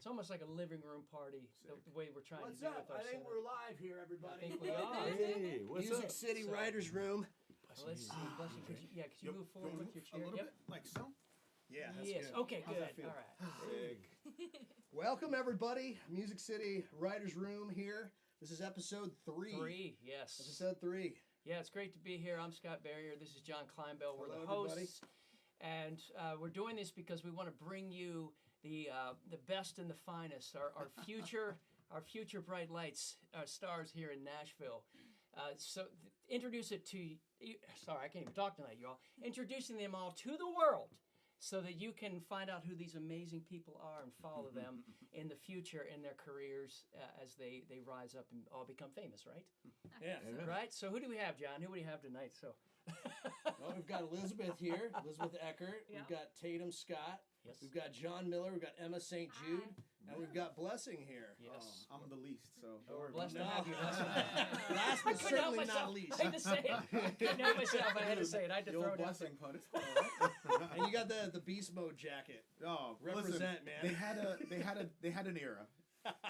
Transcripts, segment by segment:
almost like a living room party, the way we're trying to do What's with up? our I think setup. we're live here, everybody. I think we are. Hey, what's Music up? City So- Writers Room. Let's see. Blessing, could you move forward with your chair? A little Yep. bit, like so. Yeah, that's Yes. good. Okay. How's Good. that feel? All right. Sick. Welcome, everybody. Music City Writers Room here. This is episode 3. 3. Yes. Episode 3. Yeah, it's great to be here. I'm Scott Barrier. This is John Clinebell. We're Hello, the hosts, and we're doing this because we want to bring you the best and the finest, our future, our future bright lights, our stars here in Nashville. Introduce it to. Sorry, I can't even talk tonight, y'all. Introducing them all to the world, so that you can find out who these amazing people are and follow them in the future in their careers as they rise up and all become famous, right? Yeah. Right? So who do we have, John? Who do we have tonight? So. Well, we've got Elizabeth here, Elizabeth Eckert. Yeah. We've got Tatum Scott. Yes. We've got John Miller. We've got Emma St. Jude. And we've got Blessing here. Yes. I'm the least, so. Oh, we're blessed to have you. Blessed. Last but I couldn't help certainly myself. not least. I had to say it. I couldn't help myself. I had to say it. I had to The throw old it out. blessing part is all right. And you got the Beast Mode jacket. Oh, Represent, listen, man. They had an era.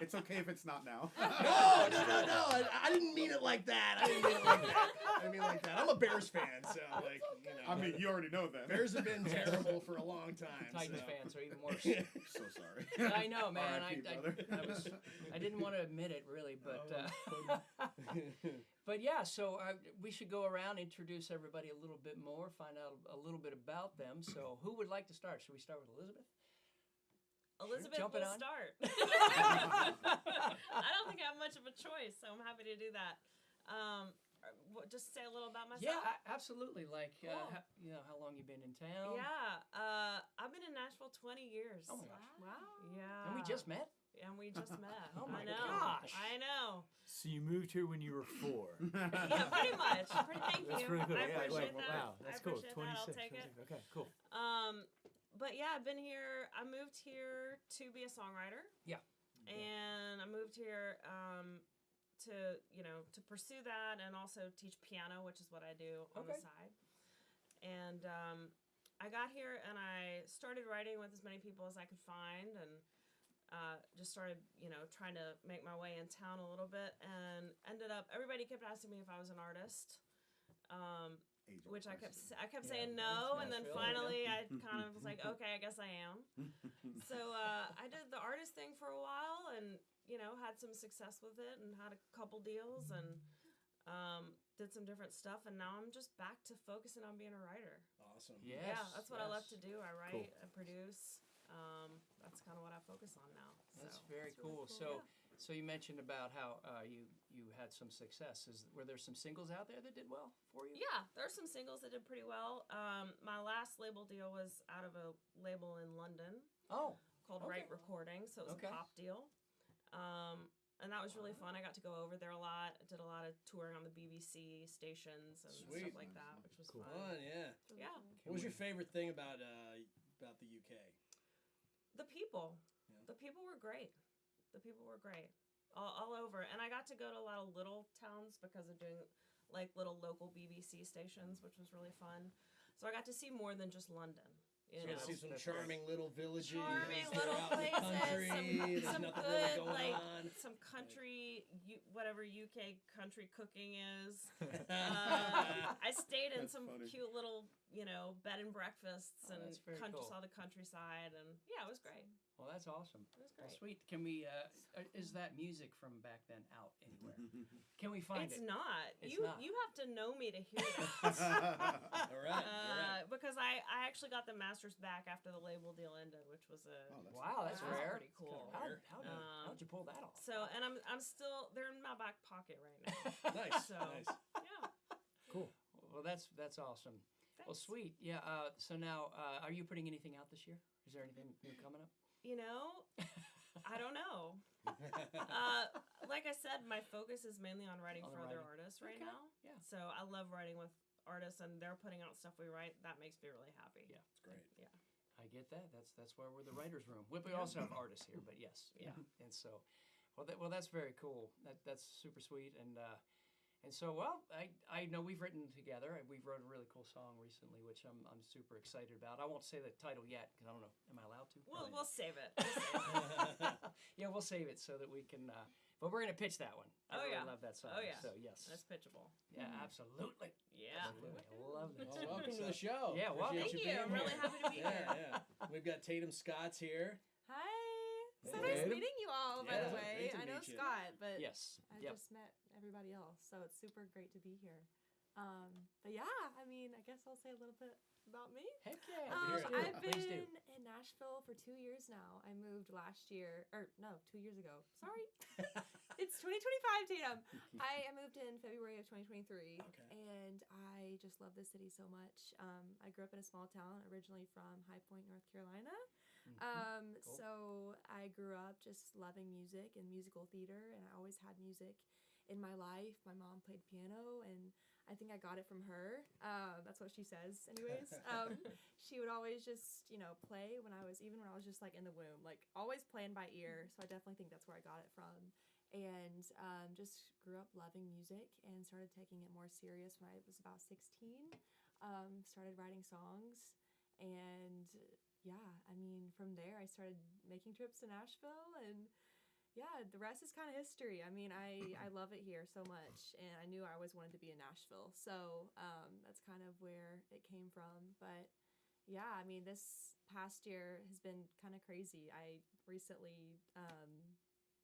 It's okay if it's not now. No. I didn't mean it like that. I didn't mean it like that. I'm a Bears fan, so like, you know. I mean, you already know that. Bears have been terrible for a long time. Titans so. fans are even worse. So sorry. I know, man. R.I.P., brother. I didn't want to admit it, really, but but yeah. So we should go around, introduce everybody a little bit more, find out a little bit about them. So who would like to start? Should we start with Elizabeth? Elizabeth Jumping will on. start. I don't think I have much of a choice, so I'm happy to do that. Just say a little about myself. Yeah, absolutely. Like, Cool. how long you been in town? Yeah, I've been in Nashville 20 years. Oh my gosh. Wow. Yeah. And we just met. And we just met. Oh my I know. gosh. I know. So you moved here when you were 4. Yeah, pretty much. Thank That's you. pretty cool. I Yeah, appreciate wait, that. wow, that's I cool. appreciate that. I'll 26. take it. Okay, cool. But yeah, I've been here. I moved here to be a songwriter. Yeah. And I moved here to pursue that and also teach piano, which is what I do on the Okay. side. And I got here and I started writing with as many people as I could find and just started, trying to make my way in town a little bit and ended up, everybody kept asking me if I was an artist. Which I kept saying no, and then Nashville, finally I kind of was like, okay, I guess I am. So I did the artist thing for a while, and had some success with it, and had a couple deals, and did some different stuff, and now I'm just back to focusing on being a writer. Awesome. Yes, Yeah, that's what I love yes. to do. I write, Cool. I produce. That's kind of what I focus on now. That's So, very it's really cool. So you mentioned about how you had some success. Were there some singles out there that did well for you? Yeah, there are some singles that did pretty well. My last label deal was out of a label in London Oh. called Okay. Right Recording, so it was Okay. a pop deal. And that was really fun. I got to go over there a lot. I did a lot of touring on the BBC stations and Sweet. stuff like that, which was fun. Fun, yeah. Yeah. What was your favorite thing about the UK? The people. Yeah. The people were great. The people were great. All over. And I got to go to a lot of little towns because of doing like little local BBC stations, which was really fun. So I got to see more than just London. You know? See some That's charming little villages. Charming that are little out in the country. places, There's some nothing good, really going on. some country, whatever UK country cooking is. I stayed in That's some funny. cute little, bed and breakfasts and that's very cool. saw the countryside, and yeah, it was great. Well, that's awesome. It was Well, great. sweet. Can we? Is that music from back then out anywhere? Can we find It's it? not. It's You not. you have to know me to hear that. All right. Because I actually got the masters back after the label deal ended, which was Wow, that's That was rare. pretty cool. How'd you pull that off? So, and I'm still, they're in my back pocket right now. Nice. So, Nice. yeah. Cool. Well, that's awesome. Well, Thanks. sweet. Yeah. So now, are you putting anything out this year? Is there anything new coming up? I don't know. Like I said, my focus is mainly on writing On for writing. other artists right Okay, now. yeah. So I love writing with artists, and they're putting out stuff we write. That makes me really happy. Yeah. It's great. Yeah. I get that. That's why we're the writers' room. We also have artists here, but yes, yeah. And so, well, that's very cool. That's super sweet. And so, well, I know we've written together. We've wrote a really cool song recently, which I'm super excited about. I won't say the title yet because I don't know. Am I allowed to? Probably We'll not. save it. We'll save it. we'll save it so that we can. But we're gonna pitch that one. I Oh, really yeah. love that song. Oh, yeah. So yes. That's pitchable. Yeah, absolutely. Yeah. Absolutely. I love that. Well, song. welcome to So- the show. Yeah, welcome. Appreciate Thank you. I'm being really here. happy to be here. Yeah. We've got Tatum Scott's here. Hi. So Hey, nice Tatum. meeting you all, by Yeah, the great way. to I know meet you. Scott, but Yes. I Yep. just met everybody else, so it's super great to be here. But yeah, I mean, I guess I'll say a little bit about me. Heck yeah. Let's hear it. I've Please do. been in Nashville for 2 years now. I moved last year, or no, 2 years ago. Sorry. It's 2025, Tatum. I moved in February of 2023, Okay. and I just love this city so much. I grew up in a small town, originally from High Point, North Carolina. Cool. So I grew up just loving music and musical theater, and I always had music in my life. My mom played piano, and I think I got it from her. That's what she says, anyways. She would always just, play when I was just like in the womb, like always playing by ear. So I definitely think that's where I got it from. And just grew up loving music and started taking it more serious when I was about 16. Started writing songs, and yeah, I mean, from there I started making trips to Nashville, and yeah, the rest is kind of history. I mean, I love it here so much, and I knew I always wanted to be in Nashville, so that's kind of where it came from. But yeah, I mean, this past year has been kind of crazy. I recently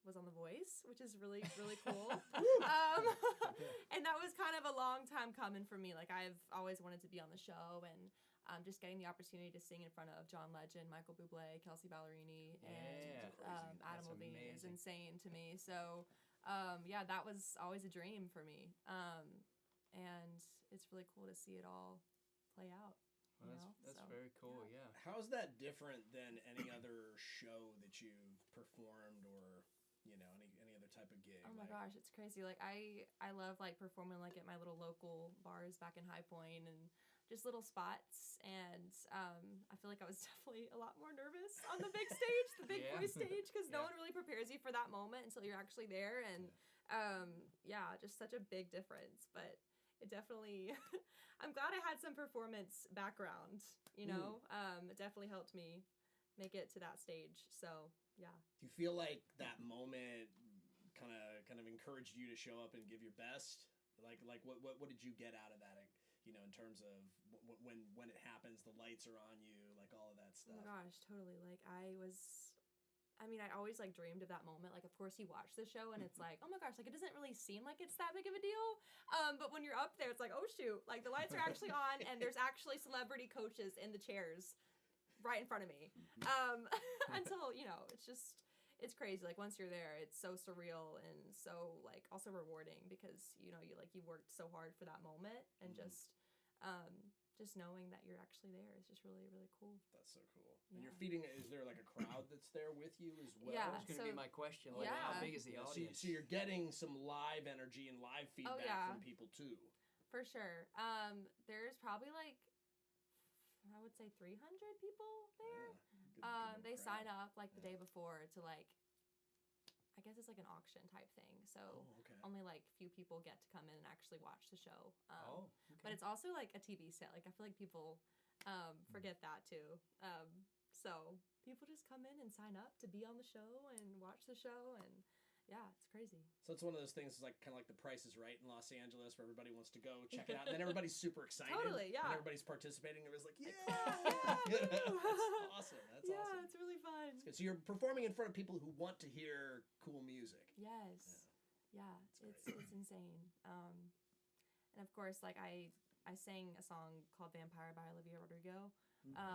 was on The Voice, which is really, really cool. And that was kind of a long time coming for me. Like, I've always wanted to be on the show, and just getting the opportunity to sing in front of John Legend, Michael Bublé, Kelsey Ballerini, and Adam That's Levine is amazing. insane to me. So, yeah, that was always a dream for me. And it's really cool to see it all play out. Well, you know? that's So, very cool. Yeah. How's that different than any other show that you've performed, or any other type of gig? Oh my gosh, it's crazy. Like I love like performing like at my little local bars back in High Point and just little spots. And I feel like I was definitely a lot more nervous on the big stage, the big Yeah. voice stage, because no Yeah. one really prepares you for that moment until you're actually there. And yeah, just such a big difference. But it definitely, I'm glad I had some performance background. It definitely helped me make it to that stage. So yeah. Do you feel like that moment kind of encouraged you to show up and give your best? Like what did you get out of that? In terms of when it happens, the lights are on you, like all of that stuff. Oh my gosh, totally. Like I always like dreamed of that moment. Like, of course you watch the show and it's like, oh my gosh, like it doesn't really seem like it's that big of a deal. But when you're up there, it's like, oh shoot, like the lights are actually on and there's actually celebrity coaches in the chairs right in front of me. Until, it's crazy. Like once you're there, it's so surreal and so like also rewarding because, you worked so hard for that moment and just knowing that you're actually there is just really, really cool. That's so cool. Yeah. And you're feeding. Is there like a crowd that's there with you as well? Yeah. That's going to be So- my question. Like, yeah. how big is the Yeah, audience? so you're getting some live energy and live feedback yeah. from people too. For sure. There's probably like, I would say 300 people there. Good They crowd. sign up like the Yeah. day before to like, I guess it's like an auction type thing. So Oh, okay. only like few people get to come in and actually watch the show. Oh, But it's also like a TV set. Like I feel like people forget that too. So people just come in and sign up to be on the show and watch the show, and yeah, it's crazy. So it's one of those things. It's like kind of like The Price is Right in Los Angeles, where everybody wants to go check it out, and then everybody's super excited. Totally, yeah. And everybody's participating. Everybody's like, yeah, Yeah, that's woo. awesome. That's yeah, awesome. it's really fun. That's good. So you're performing in front of people who want to hear cool music. Yes. Yeah, That's it's insane. And of course, like I sang a song called Vampire by Olivia Rodrigo,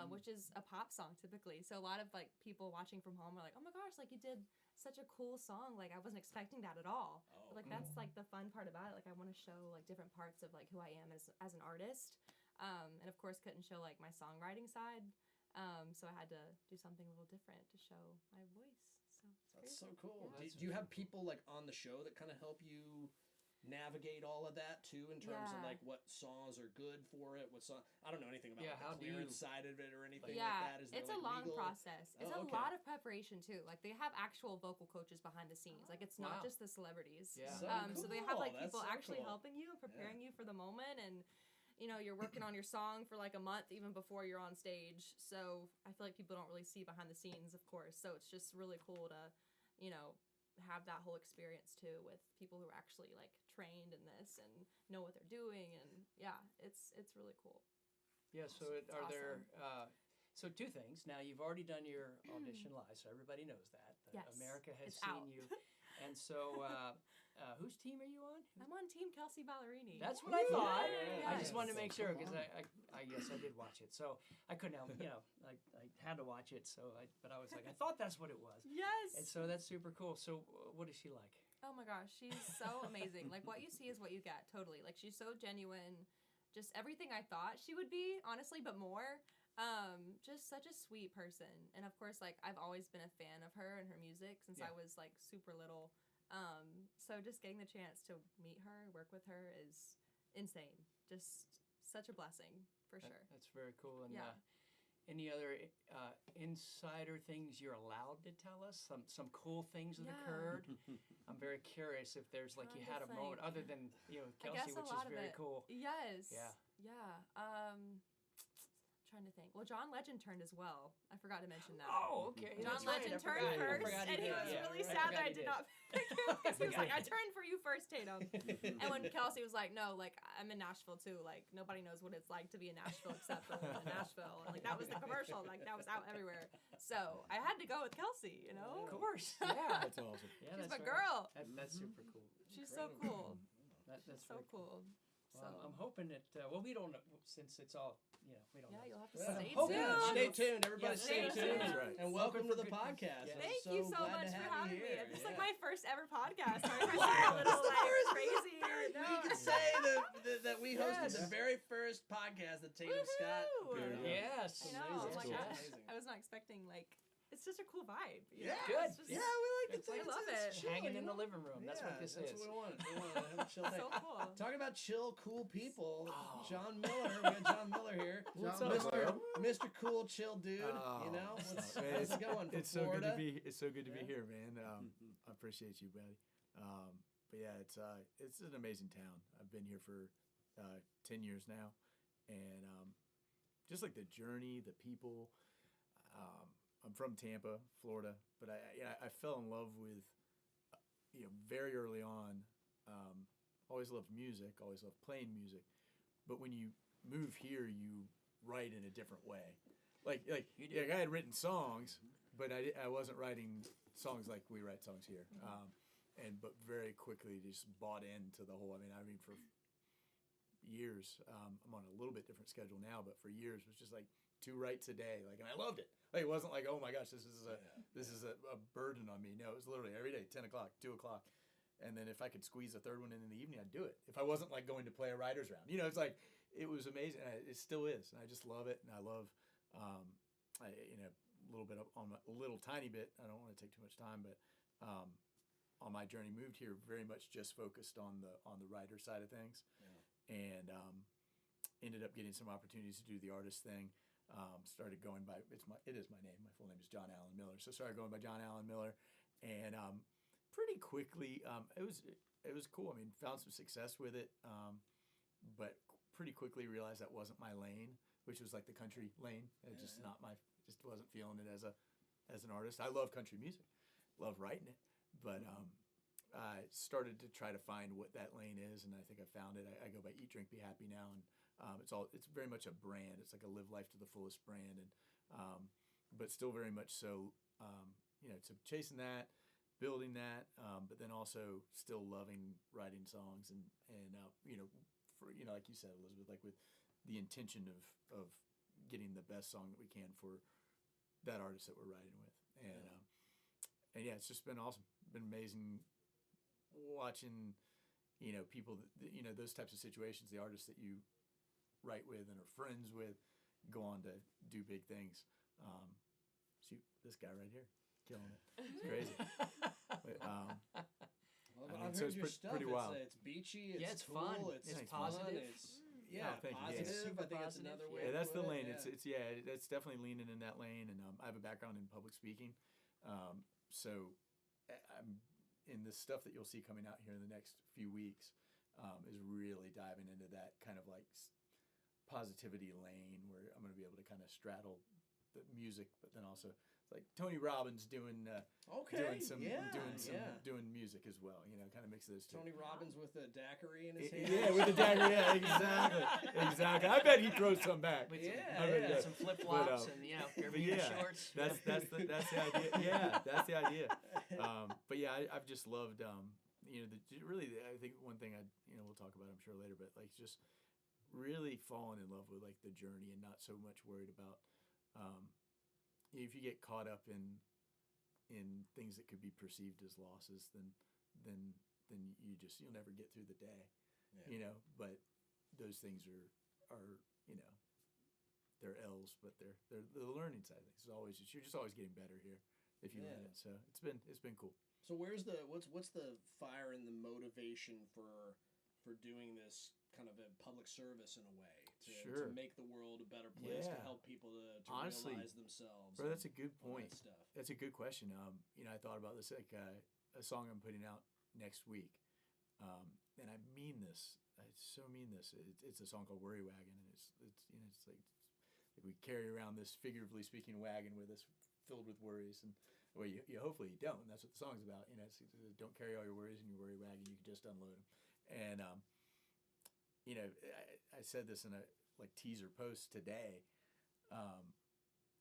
which is a pop song typically. So a lot of like people watching from home are like, oh my gosh, like you did such a cool song. Like I wasn't expecting that at all. Oh, But, like that's like the fun part about it. Like I want to show like different parts of like who I am as an artist. And of course couldn't show like my songwriting side. So I had to do something a little different to show my voice. So it's That's crazy. so cool. Yeah. Do you have people like on the show that kind of help you navigate all of that too, in terms of Yeah. like what songs are good for it? What song? I don't know anything about Yeah, like, how the do clearance you- side of it or anything Yeah, like that. Is there, it's like, a long legal- process. It's Oh, a okay. lot of preparation too. Like they have actual vocal coaches behind the scenes. Like it's Wow. not just the celebrities. Yeah. So So they have cool. like That's people so actually cool. helping you and preparing you for the moment, and you're working on your song for like a month even before you're on stage. So I feel like people don't really see behind the scenes, of course. So it's just really cool to have that whole experience too with people who are actually like trained in this and know what they're doing, and yeah, it's really cool. Yeah. So It's are there? So two things. Now you've already done your audition live, so everybody knows that. Yes, America has it's seen out. you. And so, whose team are you on? I'm on Team Kelsey Ballerini. That's what I thought. Yeah. I just Yes. wanted to make sure because Come I yes I did watch it. So I couldn't help I had to watch it. But I was like I thought that's what it was. Yes. And so that's super cool. So what is she like? Oh my gosh, she's so amazing. Like, what you see is what you get, totally. Like, she's so genuine, just everything I thought she would be, honestly, but more. Just such a sweet person. And of course, like, I've always been a fan of her and her music since I was, like, super little. So just getting the chance to meet her, work with her is insane. Just such a blessing, for sure. That's very cool. And Yeah. any other insider things you're allowed to tell us? Some cool things that Yeah. occurred. I'm very curious if there's like you Trying had to a moment think. other than I Kelsey, guess a which lot is of very it. cool. Yes. Yeah. Yeah. Trying to think. Well, John Legend turned as well. I forgot to mention that. Oh, okay. John that's right. Legend I turned forgot- I first, forgot and he did. was Yeah, really I sad forgot that I he did not pick him because he was like, "I Forgot. turned for you first, Tatum." And when Kelsey was like, "No, like I'm in Nashville too. Like nobody knows what it's like to be in Nashville except for in Nashville." And like that was the commercial. Like that was out everywhere. So I had to go with Kelsey. Of course. Yeah. That's awesome. Yeah, She's that's my right. girl. That's super cool. She's so cool. That's So very cool. Well, So I'm hoping that we don't know since it's all we don't yeah, know. you'll have to Yeah. stay Hope- tuned. Stay tuned, everybody. Yeah, stay stay tuned. tuned. That's right. And Welcome welcome to for the good- podcast. yes. I'm Thank so you so glad much to for have having you me. here. This is Yeah. like my first ever podcast. Sorry if I sound a little like crazy. No. We can say that we hosted Yes. the very first podcast that Tatum Scott Woohoo! appeared on. Yes. I know. Amazing. Oh my Cool. gosh. Amazing. I was not expecting it's such a cool vibe. you Yeah, know? Good. It's just Yeah, we like It's to like- think I love it's it. chill, Hanging you in the know? living room. That's what this that's is. what we want. We want to have a chill day. so cool. Talking about chill, cool people, Oh. John Miller. We got John Miller here. What's John up, Miller. bro? Mr. Cool, chill dude. Oh, you know, what's, man, how's it going from It's so Florida? good to be. It's so good to be Yeah. here, man. I appreciate you, buddy. But yeah, it's an amazing town. I've been here for 10 years now, and just like the journey, the people. I'm from Tampa, Florida, but I fell in love with very early on. Always loved music, always loved playing music, but when you move here, you write in a different way. Like You did. I had written songs, but I wasn't writing songs like we write songs here. But very quickly just bought into the whole. I mean, for years, I'm on a little bit different schedule now, but for years it was just like 2 writes a day, and I loved it. Like it wasn't like, oh my gosh, this is a burden on me. No, it was literally every day, 10 o'clock, 2 o'clock. And then if I could squeeze a third one in the evening, I'd do it. If I wasn't like going to play a writer's round, it's like, it was amazing. It still is. And I just love it. And I love, a little bit on a little tiny bit. I don't want to take too much time, but on my journey, moved here very much just focused on the writer side of things, and ended up getting some opportunities to do the artist thing. Started going by it is my name. My full name is John Allen Miller. So started going by John Allen Miller, and pretty quickly it was cool. I mean, found some success with it, but pretty quickly realized that wasn't my lane, which was like the country lane. It just just wasn't feeling it as an artist. I love country music, love writing it, but I started to try to find what that lane is, and I think I found it. I go by Eat, Drink, Be Happy now, and it's very much a brand. It's like a live life to the fullest brand, and but still very much so. So chasing that, building that, but then also still loving writing songs and for like you said, Elizabeth, like with the intention of getting the best song that we can for that artist that we're writing with, and yeah, it's just been awesome. Been amazing watching people that, those types of situations, the artists that you write with and are friends with go on to do big things. Shoot, this guy right here, killing it. It's crazy. But, I've so heard it's your pre- stuff. pretty wild. It's beachy. It's Yeah, it's cool. fun. It's It's fun. positive. It's thank you. positive. Yeah. Super I think that's positive. another Yeah, way. Yeah, to that's put the it, lane. yeah. That's definitely leaning in that lane, and I have a background in public speaking, so I'm in the stuff that you'll see coming out here in the next few weeks is really diving into that kind of like positivity lane where I'm going to be able to kind of straddle the music, but then also like Tony Robbins doing Okay. doing music as well. You know, kind of mix those two. Tony Robbins with a daiquiri in his hand. Yeah, with the dagger. Yeah, exactly. I bet he throws some back. With some flip flops and Bermuda shorts. That's the idea. Yeah, that's the idea. But yeah, I've just loved you know, I think one thing we'll talk about I'm sure later, but like just really falling in love with like the journey and not so much worried about if you get caught up in things that could be perceived as losses, then you'll never get through the day. You know, but those things are you know, they're L's, but they're the learning side of things. You're just always getting better here if you learn it. So it's been cool. So what's the fire and the motivation for doing this kind of a public service in a way to make the world a better place, to help people to honestly realize themselves? Bro, that's a good point. Stuff. That's a good question. You know, I thought about this like a song I'm putting out next week, and I mean this. I so mean this. It's a song called Worry Wagon, and it's you know, it's like we carry around this figuratively speaking wagon with us filled with worries, and well, you hopefully you don't. And that's what the song's about. You know, it's don't carry all your worries in your worry wagon. You can just unload them. And you know, I said this in a like teaser post today.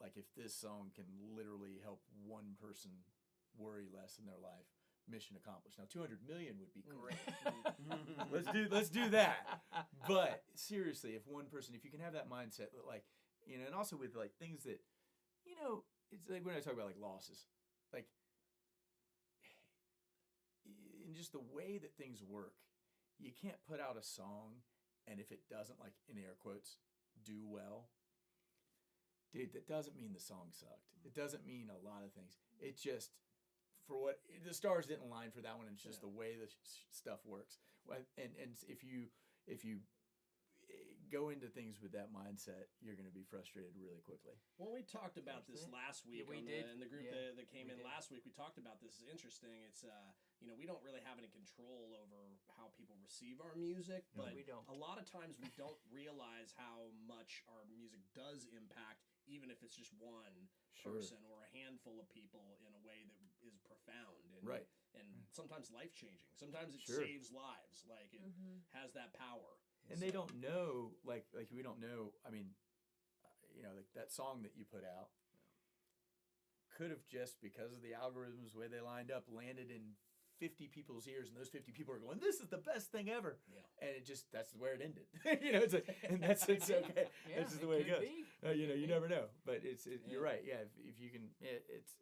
Like if this song can literally help one person worry less in their life, mission accomplished. Now 200 million would be great. let's do that. But seriously, if you can have that mindset, like, you know, and also with like things that, you know, it's like when I talk about like losses, like in just the way that things work, you can't put out a song and if it doesn't, like in air quotes, do well, dude, that doesn't mean the song sucked. It doesn't mean a lot of things. It just, the stars didn't align for that one. It's just the way the stuff works. And if you go into things with that mindset, you're going to be frustrated really quickly. Well, we talked about this last week in the group that came in last week. We talked about this. It's interesting. It's you know, we don't really have any control over how people receive our music, but we don't. A lot of times we don't realize how much our music does impact, even if it's just one person or a handful of people, in a way that is profound and sometimes life-changing. Sometimes it saves lives. Like it has that power. And they don't know, like we don't know. I mean, you know, like that song that you put out could have just, because of the algorithms, the way they lined up, landed in 50 people's ears, and those 50 people are going, "This is the best thing ever," and that's where it ended. You know, it's like, and it's okay. That's just the way it goes. You know, you never know, but you're right. Yeah, if you can, it's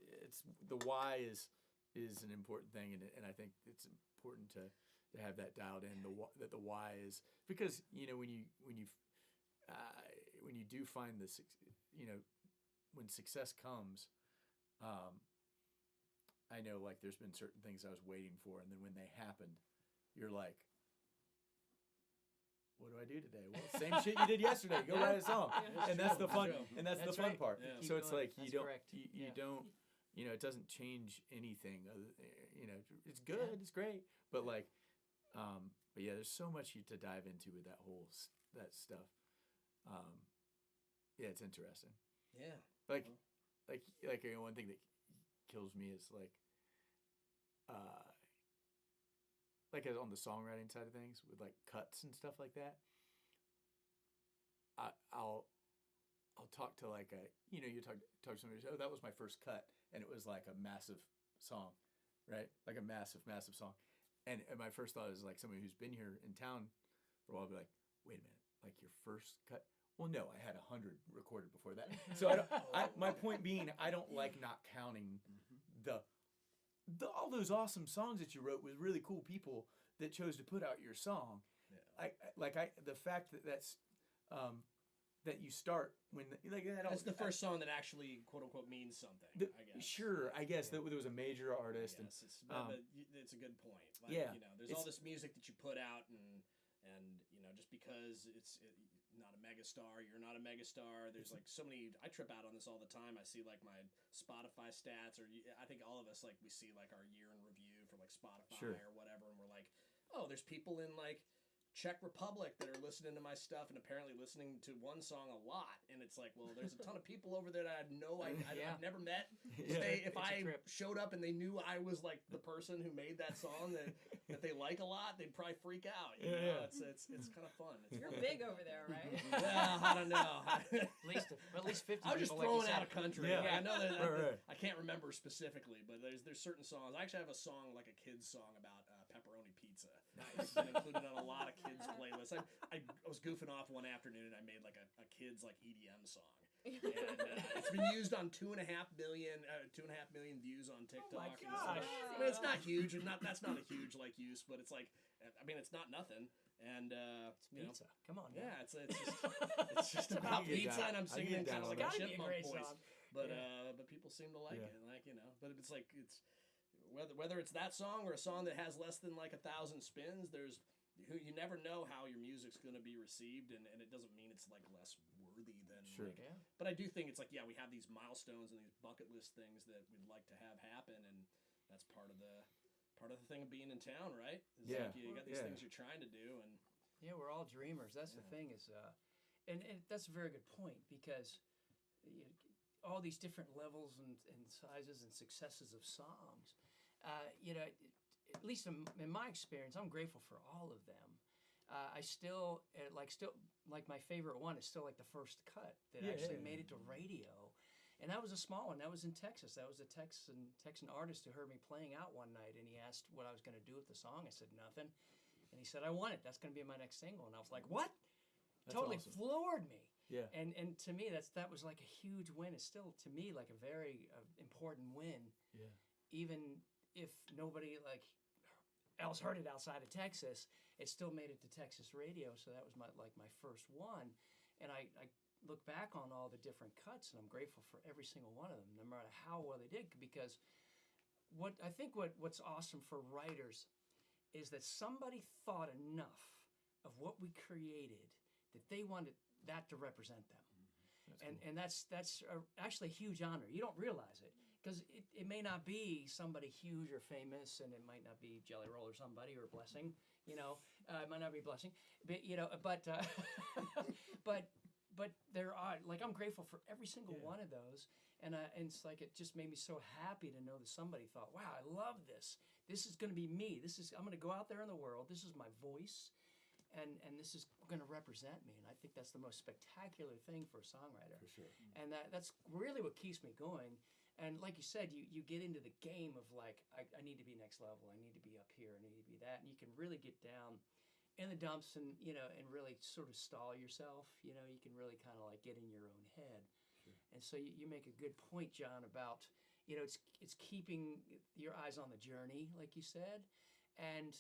the why is an important thing, and I think it's important to have that dialed in. That the why is, because you know when you do find this, you know, when success comes, I know like there's been certain things I was waiting for, and then when they happened, you're like, what do I do today? Well, same shit you did yesterday. Go write a song, and that's the fun. And that's the fun part. Yeah. So it's like you don't, you know, it doesn't change anything. You know, it's good, it's great, but like, but yeah, there's so much to dive into with that whole that stuff. Yeah, it's interesting. Yeah, like you know, one thing that kills me is like on the songwriting side of things with like cuts and stuff like that. I'll talk to like you talk to somebody, oh, that was my first cut, and it was like a massive song, right? Like a massive song, and my first thought is like somebody who's been here in town for a while, I'll be like, wait a minute, like your first cut? Well, no, I had 100 recorded before that. So my point being, I don't like not counting all those awesome songs that you wrote with really cool people that chose to put out your song. Yeah. The fact that's that you start when that's the first song that actually quote unquote means something. I guess. Sure, I guess that there was a major artist. Yes, it's a good point. Like, you know, there's all this music that you put out, and you know, just because it's not a megastar, you're not a megastar. There's like so many. I trip out on this all the time. I see like my Spotify stats, or I think all of us, like, we see like our year in review for like Spotify or whatever, and we're like, oh, there's people in like Czech Republic that are listening to my stuff and apparently listening to one song a lot. And it's like, well, there's a ton of people over there that I had I've never met. If I showed up and they knew I was like the person who made that song that they like a lot, they'd probably freak out. You know? It's kind of fun. You're big over there, right? Well, I don't know. At least 50 I was just people, throwing like you out a said. country. Yeah. Like, I know that Right. I can't remember specifically, but there's certain songs. I actually have a song, like a kid's song about pepperoni pizza. It's been included on a lot of kids' playlists. I was goofing off one afternoon and I made like a kid's like EDM song. And it's been used on 2.5 million views on TikTok. Oh my And stuff. gosh. I mean, it's not huge. That's not a huge like use, but it's like, I mean, it's not nothing. And you know, Pizza. Come on. yeah, it's just about can get pizza, down- and I'm I can singing get kind of down like on a Gotta be a chipmunk great voice. song. But people seem to like it, like, you know. But it's like it's whether it's that song or a song that has less than like 1,000 spins. You never know how your music's going to be received, and it doesn't mean it's like less worthy than. Sure. Like, Yeah. But I do think it's like, yeah, we have these milestones and these bucket list things that we'd like to have happen, and that's part of the thing of being in town, right? It's Yeah. like you got these Yeah. things you're trying to do, and Yeah, we're all dreamers. That's the thing is, and that's a very good point because you know, all these different levels and sizes and successes of songs, you know, at least in my experience, I'm grateful for all of them. I still like my favorite one is still like the first cut that actually made it to radio. And that was a small one. That was in Texas. That was a Texan artist who heard me playing out one night, and he asked what I was going to do with the song. I said nothing, and he said, "I want it. That's going to be my next single." And I was like, "What?" That's Totally awesome. floored me. Yeah. And to me, that was like a huge win. It's still to me like a very important win, Yeah. even if nobody like else heard it outside of Texas. It still made it to Texas radio, so that was my first one. And I look back on all the different cuts, and I'm grateful for every single one of them, no matter how well they did. Because what's awesome for writers is that somebody thought enough of what we created that they wanted that to represent them. And that's actually a huge honor. You don't realize it because it may not be somebody huge or famous, and it might not be Jelly Roll or somebody or Blessing. You know, it might not be Blessing, but you know, but there are like I'm grateful for every single one of those, and it's like it just made me so happy to know that somebody thought, wow, I love this. This is going to be me. I'm going to go out there in the world. This is my voice. And this is going to represent me, and I think that's the most spectacular thing for a songwriter. For sure. And that's really what keeps me going. And like you said, you get into the game of like, I need to be next level. I need to be up here. I need to be that. And you can really get down in the dumps and, you know, and really sort of stall yourself. You know, you can really kind of like get in your own head. Sure. And so you make a good point, John, about, you know, it's keeping your eyes on the journey, like you said, and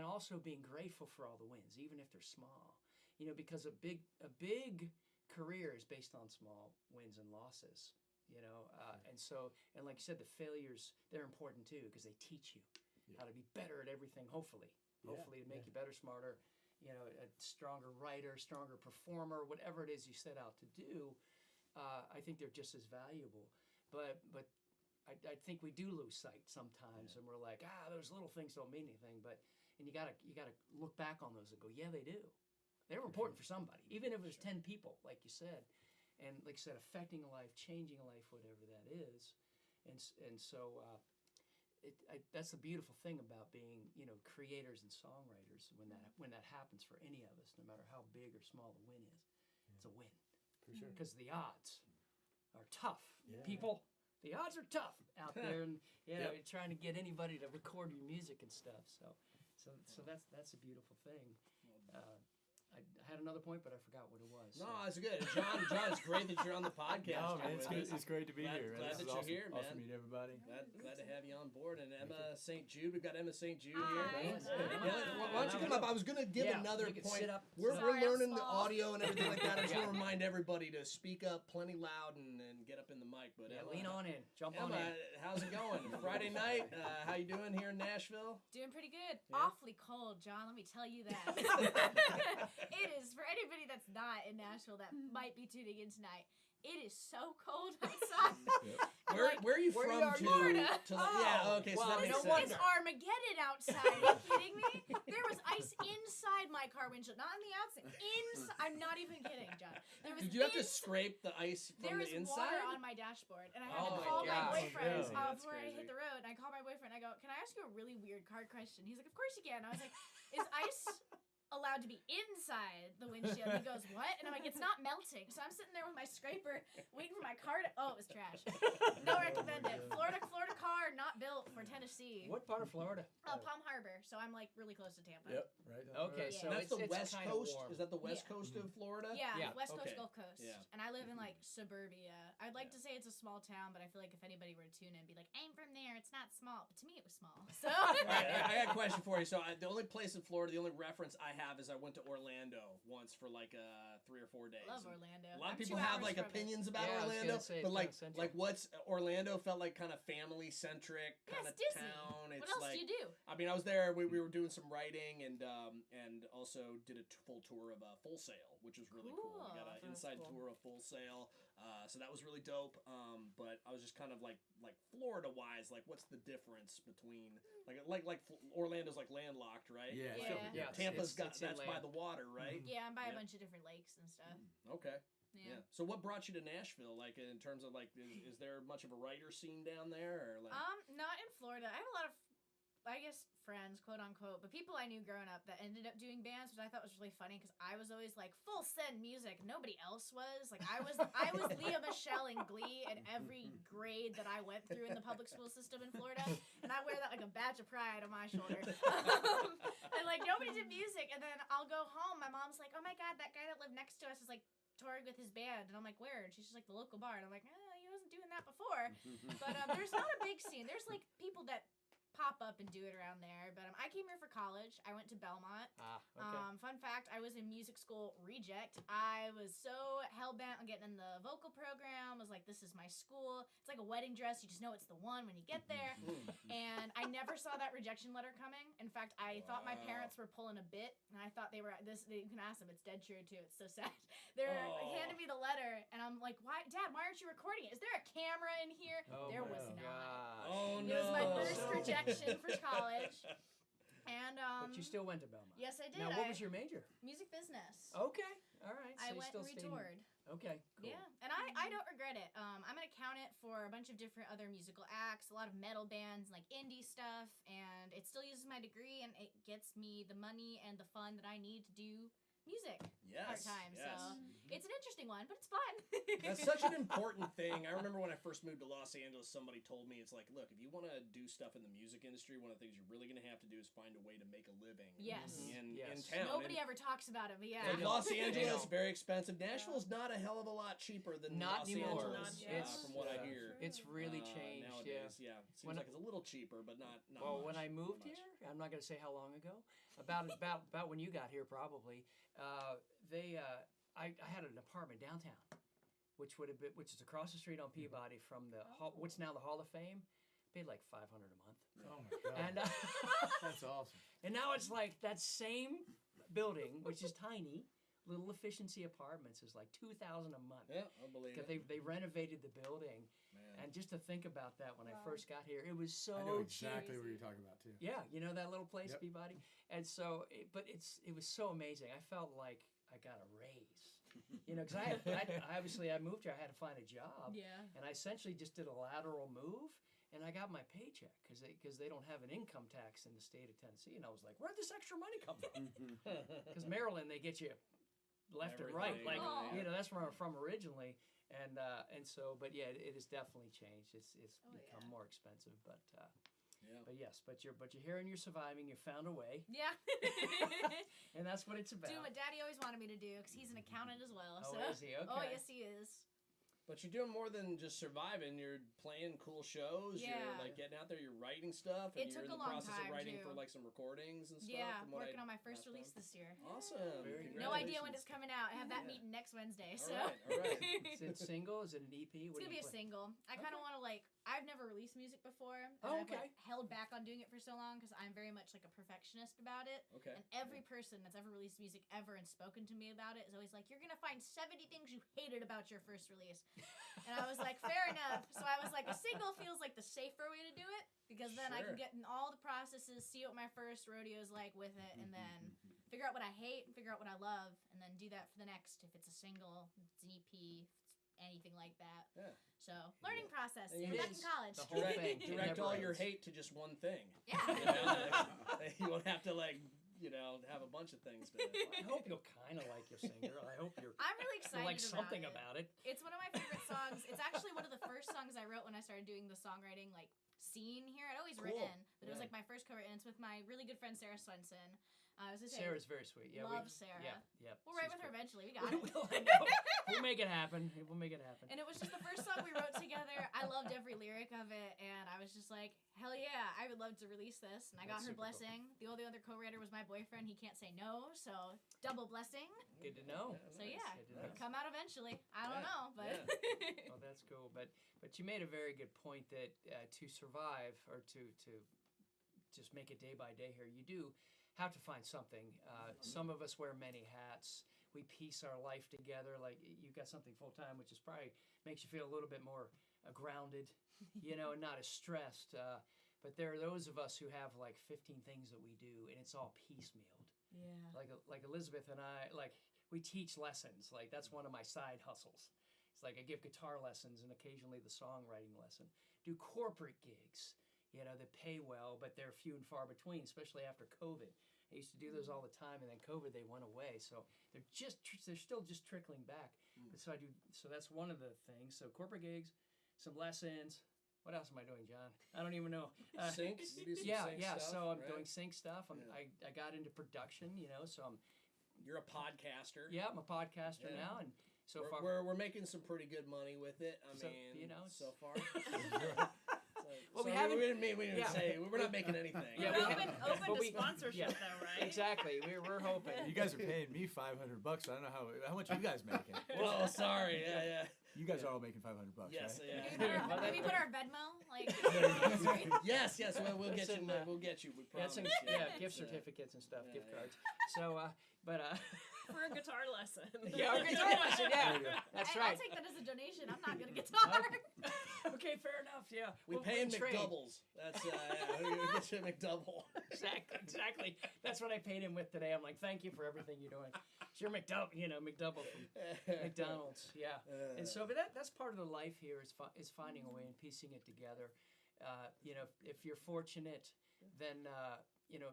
also being grateful for all the wins, even if they're small. You know, because a big career is based on small wins and losses. You know, and like you said, the failures, they're important too because they teach you how to be better at everything. Hopefully to make you better, smarter. You know, a stronger writer, stronger performer, whatever it is you set out to do. I think they're just as valuable. But I think we do lose sight sometimes, and we're like, those little things don't mean anything. And you gotta look back on those and go, yeah, they do. They were important for somebody, even if it was 10 people, like you said, and like you said, affecting a life, changing a life, whatever that is. And so that's the beautiful thing about being, you know, creators and songwriters. When that happens for any of us, no matter how big or small the win is, it's a win. For sure. Because the odds are tough. Yeah. People, the odds are tough out there, and you know, trying to get anybody to record your music and stuff. So that's a beautiful thing. I had another point, but I forgot what it was. No, that's good. John, it's great that you're on the podcast. No, man, with us. it's great to be Glad- here. glad This that is you're awesome. here, man. Awesome to meet everybody. Glad to have you on board. And Emma St. Jude, we've got Emma St. Jude Hi. here. Nice. Yeah, why don't you come up? I was going to give another you can point. sit up. We're Sorry, I'm learning the small. audio and everything like that. I just want to remind everybody to speak up plenty loud and get up in the mic. But Yeah, Emma, lean on in, jump on Emma, in. how's it going? Friday night. How you doing here in Nashville? Doing pretty good. Yeah. Awfully cold, John. Let me tell you that. It is for anybody that's not in Nashville that might be tuning in tonight. it is so cold outside. Where are you Where from? you are, Florida. Yeah, okay, Well, so that makes no sense. wonder. It's Armageddon outside. Are you kidding me? There was ice inside my car windshield, not on the outside. I'm not even kidding, John. There was Did you have to scrape the ice There from was the inside? water on my dashboard, and I had Oh to my call my gosh, boyfriend really? That's before I hit crazy. the road. And I called my boyfriend. I go, "Can I ask you a really weird car question?" He's like, "Of course you can." I was like, "Is ice allowed to be inside the windshield?" He goes, "What?" And I'm like, "It's not melting." So I'm sitting there with my scraper, waiting for my car to. Oh, it was trash. No recommend it. Florida car, not built for Tennessee. What part of Florida? Palm Harbor. So I'm like really close to Tampa. Yep. Right. Okay, Yeah. so That's the it's west kinda coast. warm. Is that the west Yeah. coast of Florida? Yeah, Yeah, West Coast, okay. Gulf Coast. Yeah. And I live in like suburbia. I'd like to say it's a small town, but I feel like if anybody were to tune in and be like, "I'm from there, it's not small." But to me, it was small. So. All right, I got a question for you. So the only place in Florida, the only reference I have is I went to Orlando once for like 3 or 4 days. Love And Orlando. A lot of I'm people 2 have hours like from it. opinions about Yeah, I was Orlando, gonna say, but it's like kinda central. what's Orlando felt like kind of family centric Yeah, kind of it's Disney. town. It's What else like do you do? I mean, I was there. We were doing some writing and also did a full tour of Full Sail, which was really cool. We got an That's inside cool. tour of Full Sail, so that was really dope. But I was just kind of like Florida wise, like what's the difference between like Orlando's like landlocked, right? Yeah. Yeah. Sure. Yeah, Tampa's it's that's by inland. the water, right? Yeah, I'm by Yeah. a bunch of different lakes and stuff. Okay. Yeah. Yeah. So what brought you to Nashville? Like in terms of like, is there much of a writer scene down there, or like? Not in Florida. I have a lot of, I guess, friends, quote unquote, but people I knew growing up that ended up doing bands, which I thought was really funny because I was always like full send music. Nobody else was. Like I was Leah Michelle in Glee at every grade that I went through in the public school system in Florida, and I wear that like a badge of pride on my shoulder. And like nobody did music, and then I'll go home. My mom's like, "Oh my god, that guy that lived next to us is like touring with his band," and I'm like, "Where?" And she's just like, "The local bar," and I'm like, "He wasn't doing that before." But there's not a big scene. There's like people that pop up and do it around there. But I came here for college. I went to Belmont. Okay. Fun fact, I was in music school reject. I was so hell-bent on getting in the vocal program. I was like, this is my school. It's like a wedding dress. You just know it's the one when you get there. And I never saw that rejection letter coming. In fact, I thought my parents were pulling a bit. And I thought they were, you can ask them, it's dead true too. It's so sad. They're handing me the letter. And I'm like, why, Dad, why aren't you recording it? Is there a camera in here? Oh There my was not. gosh. Oh It no! was my first rejection for college. And But you still went to Belmont. yes, I did. Now, what was your major? music business. Okay. All right. So I you went still and stayed in- retoured. Okay. Cool. Yeah, and I don't regret it. I'm an accountant for a bunch of different other musical acts, a lot of metal bands, like indie stuff, and it still uses my degree, and it gets me the money and the fun that I need to do music part time. Yes. So it's an interesting one, but it's fun. That's such an important thing. I remember when I first moved to Los Angeles, somebody told me, it's like, look, if you want to do stuff in the music industry, one of the things you're really going to have to do is find a way to make a living Yes. in Yes. town. Nobody ever talks about it, but yeah. And They Los don't. They Angeles, don't. very expensive. Nashville's not a hell of a lot cheaper than Not Los anymore. Angeles, It's- from what I hear. It's really changed. nowadays. Yeah, seems When like it's a little cheaper, but not. Well, much, when I not moved much. here, I'm not going to say how long ago. About when you got here, probably. I had an apartment downtown, which is across the street on Peabody from what's now the Hall of Fame. Paid like $500 a month, Oh my god. and That's awesome. and now it's like that same building, which is tiny, little efficiency apartments, is like $2,000 a month. Yeah, I believe Because it. they renovated the building, Man. and just to think about that when I first got here, it was so I know cheap. exactly what you're talking about too. Yeah, you know that little place, Yep. Peabody, and so, it was so amazing. I felt like I got a raise, you know, because I moved here. I had to find a job, Yeah. and I essentially just did a lateral move, and I got my paycheck because they don't have an income tax in the state of Tennessee, and I was like, where'd this extra money come from? Because Maryland, they get you left and right, Everything, like Oh. you know, that's where I'm from originally, and so, but yeah, it has definitely changed. It's become more expensive, but. Yeah. But yes, but you're here and you're surviving. You found a way, Yeah. and that's what it's about. Doing what Daddy always wanted me to do, because he's an accountant as well. Oh, so. is he? Okay. Oh, yes, he is. But you're doing more than just surviving. You're playing cool shows. Yeah. You're like getting out there. You're writing stuff. And It you're took in a the long process time, of writing too. for like some recordings and stuff. Yeah, from what working I on my first last release time. this year. Awesome. Very No idea when it's Congratulations. coming out. I have that Yeah. meeting next Wednesday. All So right, all right. Is it single? Is it an EP? it's What gonna do be you a play? single. I kind of want to I've never released music before. Oh, I've okay. held back on doing it for so long because I'm very much like a perfectionist about it. Okay. And every person that's ever released music ever and spoken to me about it is always like, you're gonna find 70 things you hated about your first release. And I was like, fair enough. So I was like, a single feels like the safer way to do it because then I can Sure. get in all the processes, see what my first rodeo is like with it, and then figure out what I hate and figure out what I love, and then do that for the next, if it's a single, if it's an EP, if it's anything like that. Yeah. So, learning process. And You're you back in just- college. the whole thing. It Direct never all your ends. hate to just one thing. Yeah. You know, like, you won't have to have a bunch of things. To, I hope you'll kind of like your singer. I hope you're I'm really excited like something about about it. it. It's one of my favorite songs. It's actually one of the first songs I wrote when I started doing the songwriting scene here. I'd always Cool. written, but it was Yeah. like my first co-written. It's with my really good friend Sarah Swenson. I was just saying, Sarah's very sweet. Yeah, love Sarah. Yeah. we'll write she's with her great. eventually. We got We it. will, I know. We'll make it happen. We'll make it happen. And it was just the first song we wrote together. I loved every lyric of it, and I was just like, hell yeah, I would love to release this. And I got That's her super cool. blessing. The only other co-writer was my boyfriend. He can't say no, so double blessing. Good to know. So yeah, Good to know. it'll come out eventually. I don't Yeah, know, but Oh, that's cool. But you made a very good point that to survive or to just make it day by day here, you do have to find something. Some of us wear many hats. We piece our life together. Like you've got something full time, which is probably makes you feel a little bit more grounded, and not as stressed. But there are those of us who have like 15 things that we do, and it's all piecemealed. yeah. Like Elizabeth and I, we teach lessons. Like that's one of my side hustles. It's like I give guitar lessons and occasionally the songwriting lesson. Do corporate gigs, that pay well, but they're few and far between, especially after COVID. I used to do those all the time, and then COVID they went away. So they're still just trickling back. So that's one of the things. So corporate gigs, some lessons. What else am I doing, John? I don't even know. sync. You do some Yeah. sync stuff, So I'm right? doing sync stuff. Yeah. I got into production, so I'm. You're a podcaster. Yeah, I'm a podcaster Yeah. now, and so we're, far we're making some pretty good money with it. I So, mean, it's- so far. Well, we so haven't- we didn't yeah. say we're not making anything. Yeah, We're we open, haven't- open but to we- sponsorship, yeah. though, right? Exactly. We're hoping. You guys are paying me $500. I don't know how much you guys making. Well, sorry. Yeah. You guys are all making $500, Yes. right? Yeah. Can we put our Venmo? Yes. We'll get Listen, you. We'll get you. We Yeah, promise. some, gift certificates and stuff, gift yeah. cards. So, but For a guitar lesson. yeah, our guitar lesson. Yeah, that's I'll right. take that as a donation. I'm not good at guitar. Okay, fair enough. Yeah, We We'll- pay in we'll trade. McDoubles. That's we get you a McDouble. Exactly. That's what I paid him with today. I'm like, thank you for everything you're doing. It's your McDouble, McDouble from McDonald's. Yeah. And so, but that's part of the life here is finding a way and piecing it together. If you're fortunate, then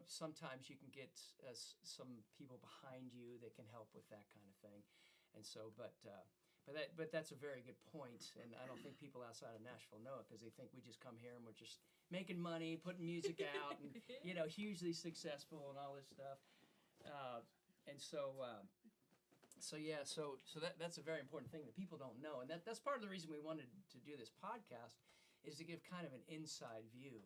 sometimes you can get some people behind you that can help with that kind of thing. And so, but that's a very good point, and I don't think people outside of Nashville know it because they think we just come here and we're just making money, putting music out, and hugely successful and all this stuff. So that's a very important thing that people don't know, and that's part of the reason we wanted to do this podcast is to give kind of an inside view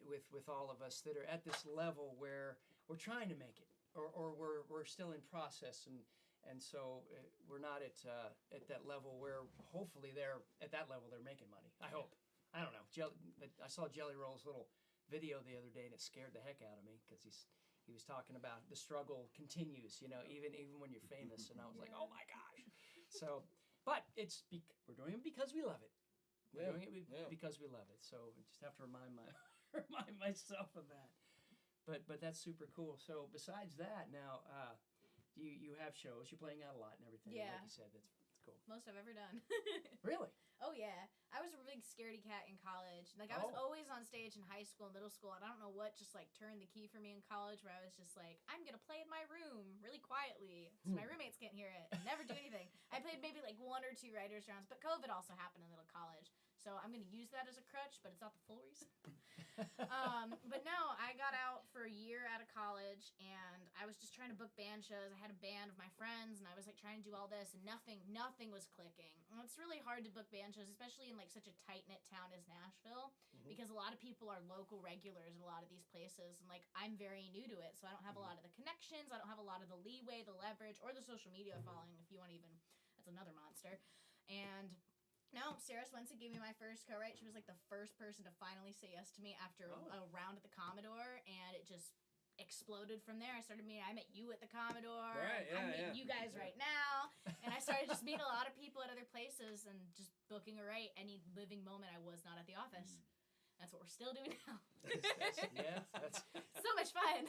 with all of us that are at this level where we're trying to make it, or we're still in process, and so we're not at that level where hopefully they're at that level they're making money. I hope. I don't know. I saw Jelly Roll's little video the other day and it scared the heck out of me because he was talking about the struggle continues, even when you're famous, and I was like, oh my gosh. So, but we're doing it because we love it. We're doing it because we love it. So I just have to remind myself of that. But that's super cool. So besides that, now you have shows. You're playing out a lot and everything. Yeah. Like you said, that's cool. Most I've ever done. Really? Oh yeah, I was a big scaredy cat in college. Like I was Oh. always on stage in high school and middle school, and I don't know what just like turned the key for me in college, where I was just like, I'm gonna play in my room really quietly, so my roommates can't hear it, and never do anything. I played maybe like 1 or 2 writers rounds, but COVID also happened in middle college, so I'm gonna use that as a crutch, but it's not the full reason. But no, I got out for a year out of college, and I was just trying to book band shows. I had a band of my friends, and I was like trying to do all this, and nothing was clicking. And it's really hard to book band shows, especially in like such a tight-knit town as Nashville, because a lot of people are local regulars at a lot of these places, and like I'm very new to it, so I don't have a lot of the connections, I don't have a lot of the leeway, the leverage, or the social media following, if you want to even, that's another monster. And No, Sarah Swenson gave me my first co-write. She was like the first person to finally say yes to me after a round at the Commodore, and it just exploded from there. I met you at the Commodore. Right, yeah, I'm meeting you guys right now. And I started just meeting a lot of people at other places and just booking a write any living moment I was not at the office. That's what we're still doing now. That's So much fun.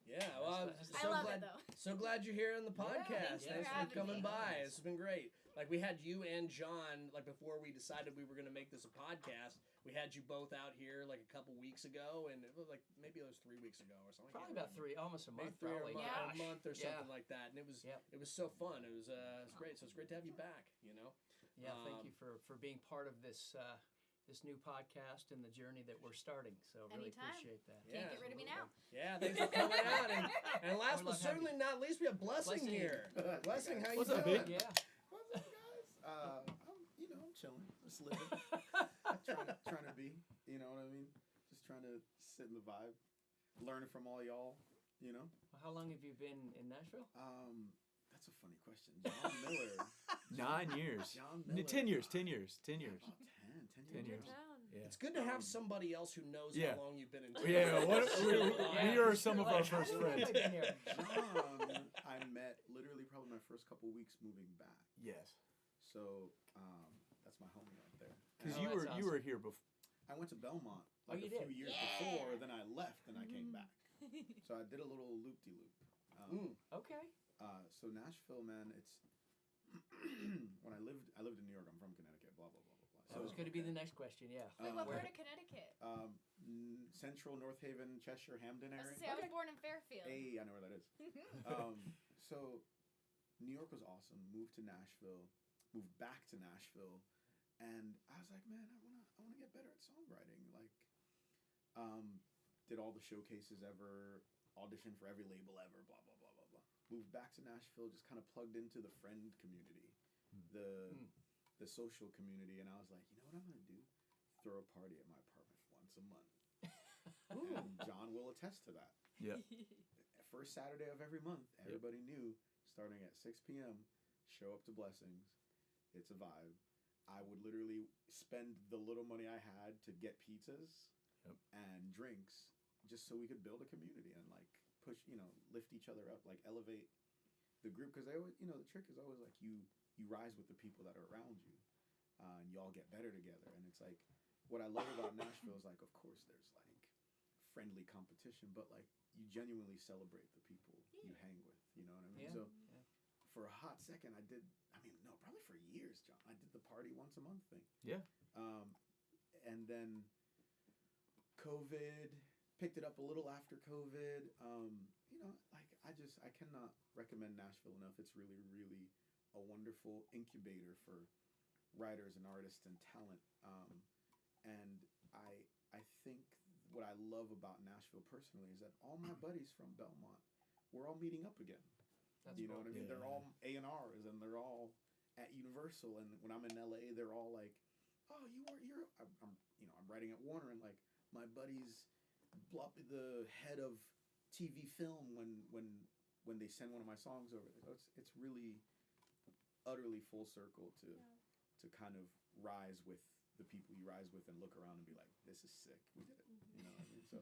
Yeah, well, I love it though. So glad you're here on the podcast. thanks for Thanks for having coming me. by. This has been great. Like, we had you and John, like, before we decided we were going to make this a podcast, we had you both out here, like, a couple weeks ago, and it was, like, maybe it was 3 weeks ago or something. probably about almost a month. Maybe Probably. a month or something Yeah. like that, and it was Yep. it was so fun. It was great. So it's great to have you back. You know. Yeah, thank you for being part of this this new podcast and the journey that we're starting. So really Anytime. appreciate that. Can't get rid of me now. Yeah, thanks for coming out. And last We're but lucky. certainly not least, we have Blessing Blessing. here. Blessing, how What's you up, doing? big? Yeah. What's up, guys? I'm chilling, just living, trying to be. You know what I mean? Just trying to sit in the vibe, learning from all y'all. You know. How long have you been in Nashville? That's a funny question. John Miller. 9 years. John No, Miller. 10 years. 10 years. 10 years. About 10 10 years. Down. Yeah. It's good to have somebody else who knows Yeah. how long you've been in. Yeah, we are some of our Like, how first long have I friends. been here? John, I met literally probably my first couple weeks moving back. Yes. So that's my homie right there. Because Oh, you that's were here before. I went to Belmont Oh, like you a few did? years Yeah. before, then I left, and I came back. So I did a little loop-de-loop. Okay. So Nashville, man, it's when I lived in New York. I'm from Connecticut. Blah blah blah blah blah. That was going to be the next question. Yeah. Wait, what Where- part of Connecticut? Central North Haven, Cheshire, Hampden I was area. gonna say, I was born in Fairfield. Hey, I know where that is. So New York was awesome. Moved to Nashville. Moved back to Nashville, and I was like, man, I wanna get better at songwriting. Like, did all the showcases ever, auditioned for every label ever, blah blah blah blah blah. Moved back to Nashville, just kind of plugged into the friend community, the social community, and I was like, you know what I'm gonna do? Throw a party at my apartment once a month. And John will attest to that. Yeah. First Saturday of every month, everybody knew, starting at 6 p.m., show up to Blessings. It's a vibe. I would literally spend the little money I had to get pizzas and drinks just so we could build a community and like push, lift each other up, like elevate the group. Because they always, the trick is always like you rise with the people that are around you, and y'all get better together. And it's like, what I love about Nashville is like, of course, there's like friendly competition, but like you genuinely celebrate the people you hang with. You know what I mean? Yeah. So for a hot second, probably for years, John, I did the party once a month thing. Yeah. And then COVID picked it up a little after COVID. I cannot recommend Nashville enough. It's really, really a wonderful incubator for writers and artists and talent. And I think what I love about Nashville personally is that all my buddies from Belmont, we're all meeting up again. That's You know cool. what I mean? Yeah. They're all A&Rs and they're all at Universal. And when I'm in LA, they're all like, "Oh, I'm writing at Warner, and like my buddies, the head of TV film when they send one of my songs over there." So it's really utterly full circle to kind of rise with the people you rise with and look around and be like, "This is sick. We did it." You know what I mean? So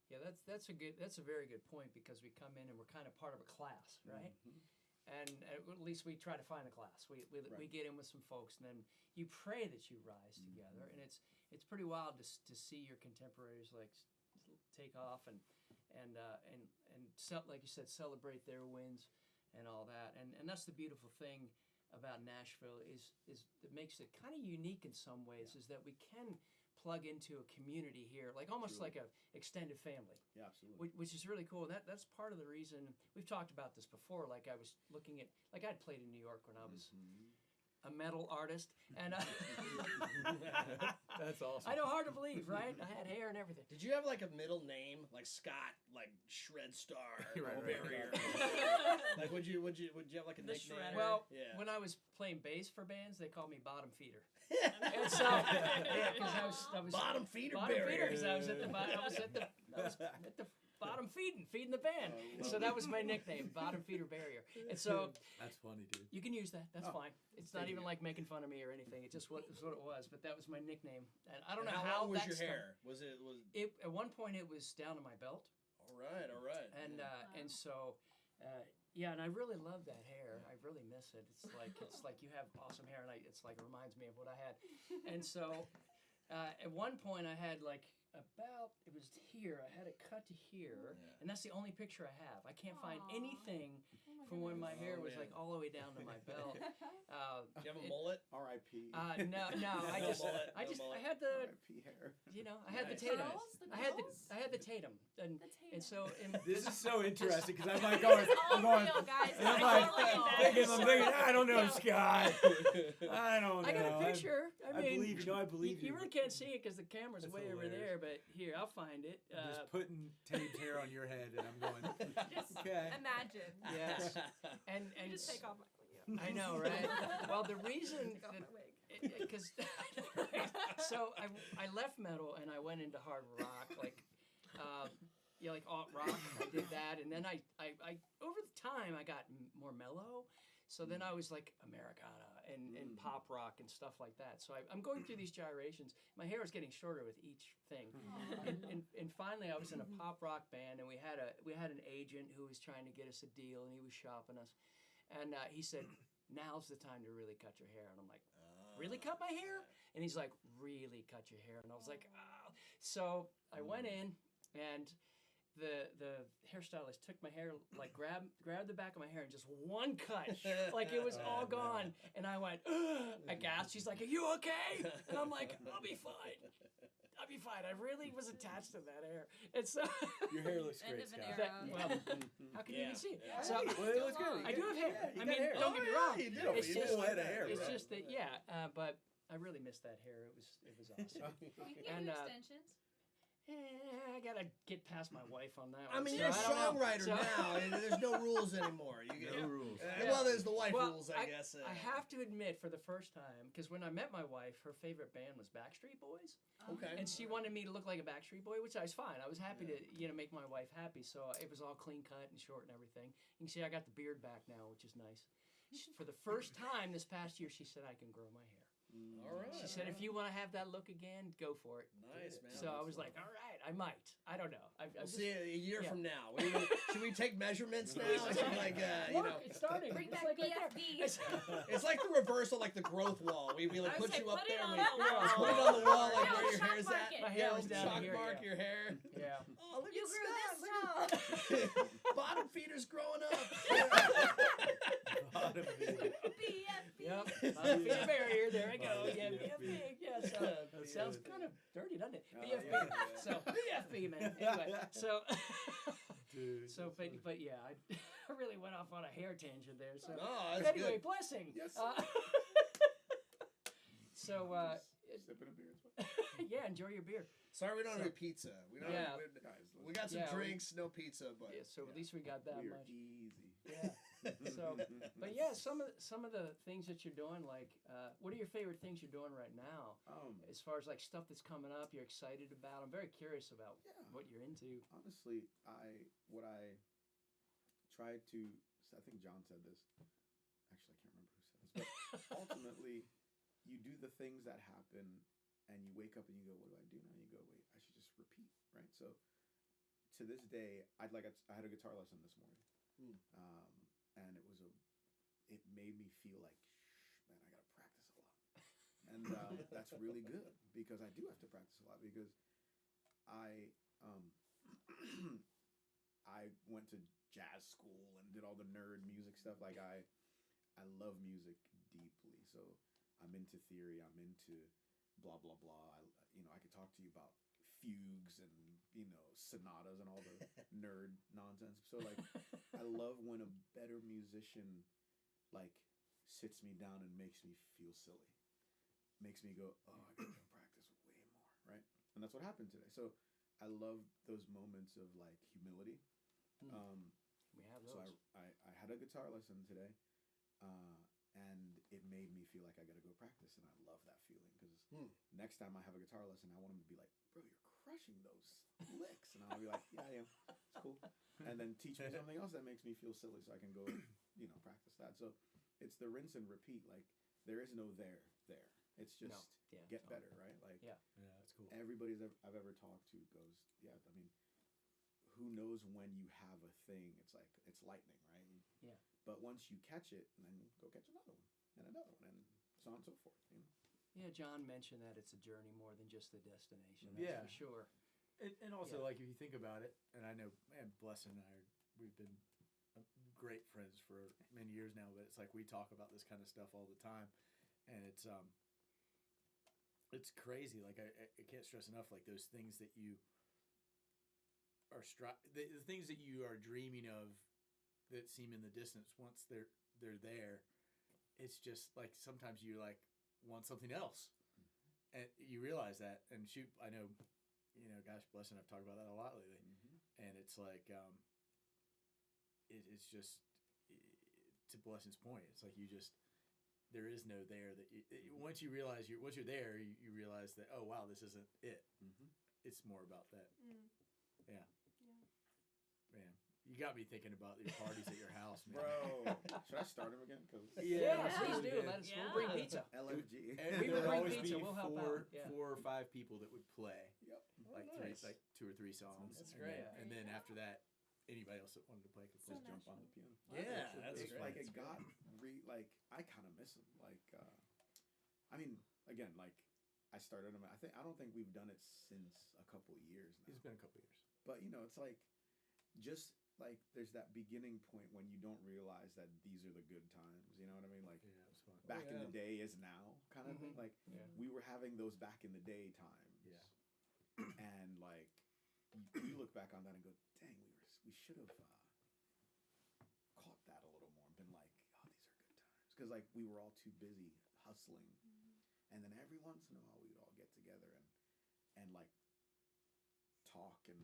Yeah, that's a very good point, because we come in and we're kind of part of a class, right? And at least we try to find a class. We get in with some folks, and then you pray that you rise together, and it's pretty wild to see your contemporaries like take off and like you said, celebrate their wins and all that. And that's the beautiful thing about Nashville is it makes it kind of unique in some ways, is that we can plug into a community here, like almost like a extended family. yeah, absolutely. Which is really cool. That's part of the reason we've talked about this before. Like I was looking at, like I'd played in New York when I was a metal artist, and That's awesome. I know, hard to believe, right? I had hair and everything. Did you have like a middle name, like Scott, like Shred Star, Right. Barrier? Like would you have like a The nickname? Shredder. Well, yeah. when I was playing bass for bands, they called me Bottom Feeder. And so, yeah, because I was Bottom feeder Bottom barrier. Feeder, because I was at the bottom feeding the band. And so that was my nickname, Bottom Feeder Barrier. And so That's funny, dude. you can use that. That's Oh, fine. It's not even like making fun of me or anything. It just was what it was. But that was my nickname. And I don't know how how long was that your started. hair? Was it At one point it was down to my belt. all right? All right. And so yeah, and I really love that hair. I really miss it. It's like you have awesome hair, and it's like it reminds me of what I had. And so at one point I had like it was here. I had it cut to here, and that's the only picture I have. I can't find Aw. anything Oh my from when my goodness. hair Oh, was man. like all the way down to my belt. Do you have a mullet? R.I.P. No, I No just, mullet, I no just, I mullet. had the, R.I.P. hair. I had the Nice. Tatum. Girls? The girls? I had the Tatum, and The so This is so interesting because I'm like going, It's all I'm going, real, guys. and I'm It's like, all real. I'm thinking, I don't know, Yeah. Scott. I don't know. I got a picture. I believe you. No, I believe You you. really can't see it because the camera's That's way over hilarious. there. But here, I'll find it. I'm just putting Tate's hair on your head, and I'm going, Just okay. imagine. Yes, and You just take off my I know, right? Well, the reason take off that my wig. because so I left metal and I went into hard rock, like like alt rock. I did that, and then I over the time I got more mellow. So then I was like Americana and pop rock and stuff like that. So I'm going through these gyrations. My hair is getting shorter with each thing, and finally I was in a pop rock band, and we had an agent who was trying to get us a deal, and he was shopping us, and he said, "Now's the time to really cut your hair," and I'm like, "Really cut my hair?" And he's like, "Really cut your hair?" And I was like, "Oh." So I went in, and the hairstylist took my hair, like grabbed the back of my hair and just one cut, like it was all gone. And I went, "Ugh," I gasped. She's like, "Are you okay?" And I'm like, "I'll be fine. I'll be fine." I really was attached to that hair, and so Your hair looks End great, of an Scott. era. well, how can you even see it? So Well, it looks good. I do have hair. Yeah, you I got mean, hair. don't get me wrong. You do. It's You just do head of hair. it's bro. just that but I really missed that hair. It was awesome. You can get And, new extensions. I gotta get past my wife on that I one. mean, so you're a I don't know. songwriter So- now, and there's no rules anymore. You get, No rules. Well, there's the wife Well, rules, I guess. I have to admit, for the first time, because when I met my wife, her favorite band was Backstreet Boys, Okay. and she wanted me to look like a Backstreet Boy, which I was fine. I was happy to make my wife happy, so it was all clean cut and short and everything. You can see I got the beard back now, which is nice. For the first time this past year, she said I can grow my hair. All right. She said, if you want to have that look again, go for it. Nice, man. So I was like, all right, I might. I don't know. We'll see a year yeah. from now. Should we take measurements now? It's like, Look, it's starting. Bring It's back like right there. BFB. it's like the reversal, like the growth wall. We like I would put say you up put it there. on We the wall. put it on the wall, like No, where your shock hair's mark at. it. My hair was down shock here, mark yeah. your hair. Yeah. Oh, look You at grew Scott. this Look at- Bottom feeder's growing up. Bottom feeder. BFB. Yep. Bottom feeder barrier. There I go. Yeah, BFB. BFB. Yeah. So That's sounds good. kind of dirty, doesn't it? Oh, BFB. yeah. So BFB, man. Anyway, so Dude, so but yeah, I really went off on a hair tangent there. So No, but that's anyway, good. blessing. Yes. So Sipping a beer. It's fine. yeah, enjoy your beer. Sorry, we don't So- have pizza. We don't. Yeah. Guys, We got some Yeah, drinks, no pizza, but Yeah, so at least we got that we are much. easy. Yeah. So, but yeah, some of the things that you're doing, like, what are your favorite things you're doing right now? As far as like stuff that's coming up, you're excited about. I'm very curious about Yeah. what you're into. Honestly, what I tried to, I think John said this. Actually, I can't remember who said this, but ultimately, you do the things that happen, and you wake up and you go, "What do I do now?" And you go, "Wait, I should just repeat." Right. So, to this day, I had a guitar lesson this morning, and it made me feel like, man, I gotta practice a lot, and that's really good because I do have to practice a lot because I I went to jazz school and did all the nerd music stuff. Like I love music deeply, so I'm into theory. I'm into blah blah blah. I could talk to you about fugues and sonatas and all the nerd nonsense. So like, I love when a better musician like sits me down and makes me feel silly, makes me go, oh, I gotta go practice way more, right? And that's what happened today. So I love those moments of like humility. We have So those. I had a guitar lesson today, and it made me feel like I got to go practice, and I love that feeling because next time I have a guitar lesson, I want him to be like, "Bro, you're crushing those licks, and I'll be like, yeah, I am. It's cool. And then teach me something else that makes me feel silly, so I can go, practice that. So it's the rinse and repeat. Like there is no there. It's just get better, right? Like that's cool. Everybody I've ever talked to goes, yeah. I mean, who knows when you have a thing? It's like it's lightning, right? Yeah. But once you catch it, and then go catch another one and another one, and so on and so forth. Yeah, John mentioned that it's a journey more than just the destination. That's Yeah. for sure. And also, like, if you think about it, and I know, man, Bless and we've been great friends for many years now, but it's like we talk about this kind of stuff all the time, and it's crazy. Like, I can't stress enough, like, those things that you are the things that you are dreaming of that seem in the distance, once they're there, it's just like sometimes you like want something else, and you realize that. And shoot, I know, gosh bless, and I've talked about that a lot lately, and it's like it's just to Blessing's point, it's like there is no there that once you're there, you realize that, oh wow, this isn't it. It's more about that. Yeah. Man, you got me thinking about your parties at your house, man. Bro, should I start them again? Yeah, please do. Let us. We'll bring pizza. LFG. And We there would would bring always pizza. be We'll help out. Yeah. 4 or 5 people that would play, Yep. like nice. like 2 or 3 songs. That's and great. Then, and then after that, anybody else that wanted to play could So just jump Nashville. on the piano. Yeah, that's It's great. like it got like I kind of miss them. Like, I mean, again, like I started them. I don't think we've done it since a couple of years now. It's been a couple of years. But it's like just like there's that beginning point when you don't realize that these are the good times. You know what I mean? Like Yeah, it was fun. back in the day is now kind of thing. Like Yeah. we were having those back in the day times. Yeah. And like you look back on that and go, dang, we should have caught that a little more and been like, oh, these are good times, because like we were all too busy hustling, and then every once in a while we would all get together and like talk and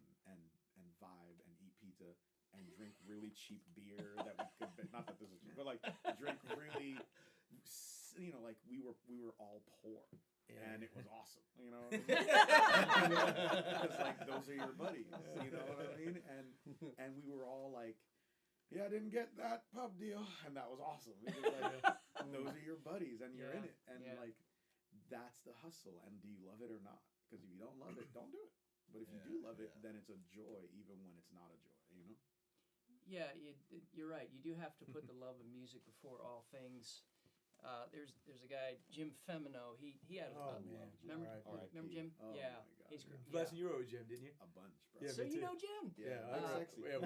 vibe and eat pizza and drink really cheap beer that we could, not that this is cheap, but like drink really, like we were all poor. And it was awesome, because like those are your buddies, you know what I mean? And we were all like, yeah, I didn't get that pub deal, and that was awesome. Because like, those are your buddies, and you're in it, and like that's the hustle. And do you love it or not? Because if you don't love it, don't do it. But if you do love it, then it's a joy, even when it's not a joy. Yeah, you're right. You do have to put the love of music before all things. There's a guy, Jim Femino. He had remember R.I.P. remember Jim? Oh yeah, my God, he's yeah. Blessing, you were with Jim, didn't you? A bunch, bro. Yeah, So me you too. know Jim. Yeah, sexy. Yeah,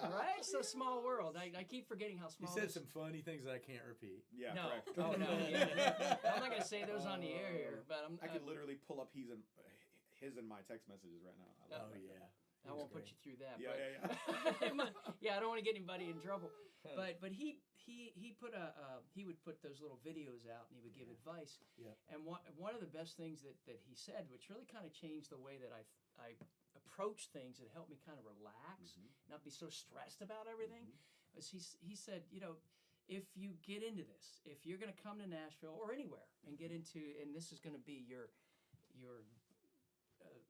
right. It's a small world. I keep forgetting how He small. said this- some funny things that I can't repeat. Yeah, No. correct. Oh no. Yeah. I'm not gonna say those on the air here, but I could literally pull up his and my text messages right now. I love that guy. Yeah. I won't put you through that. Yeah, but, yeah, I don't want to get anybody in trouble. But he put he would put those little videos out, and he would give advice. Yeah. And one of the best things that he said, which really kind of changed the way that I approach things, and helped me kind of relax, not be so stressed about everything, was he said, if you get into this, if you're going to come to Nashville or anywhere and get into, and this is going to be your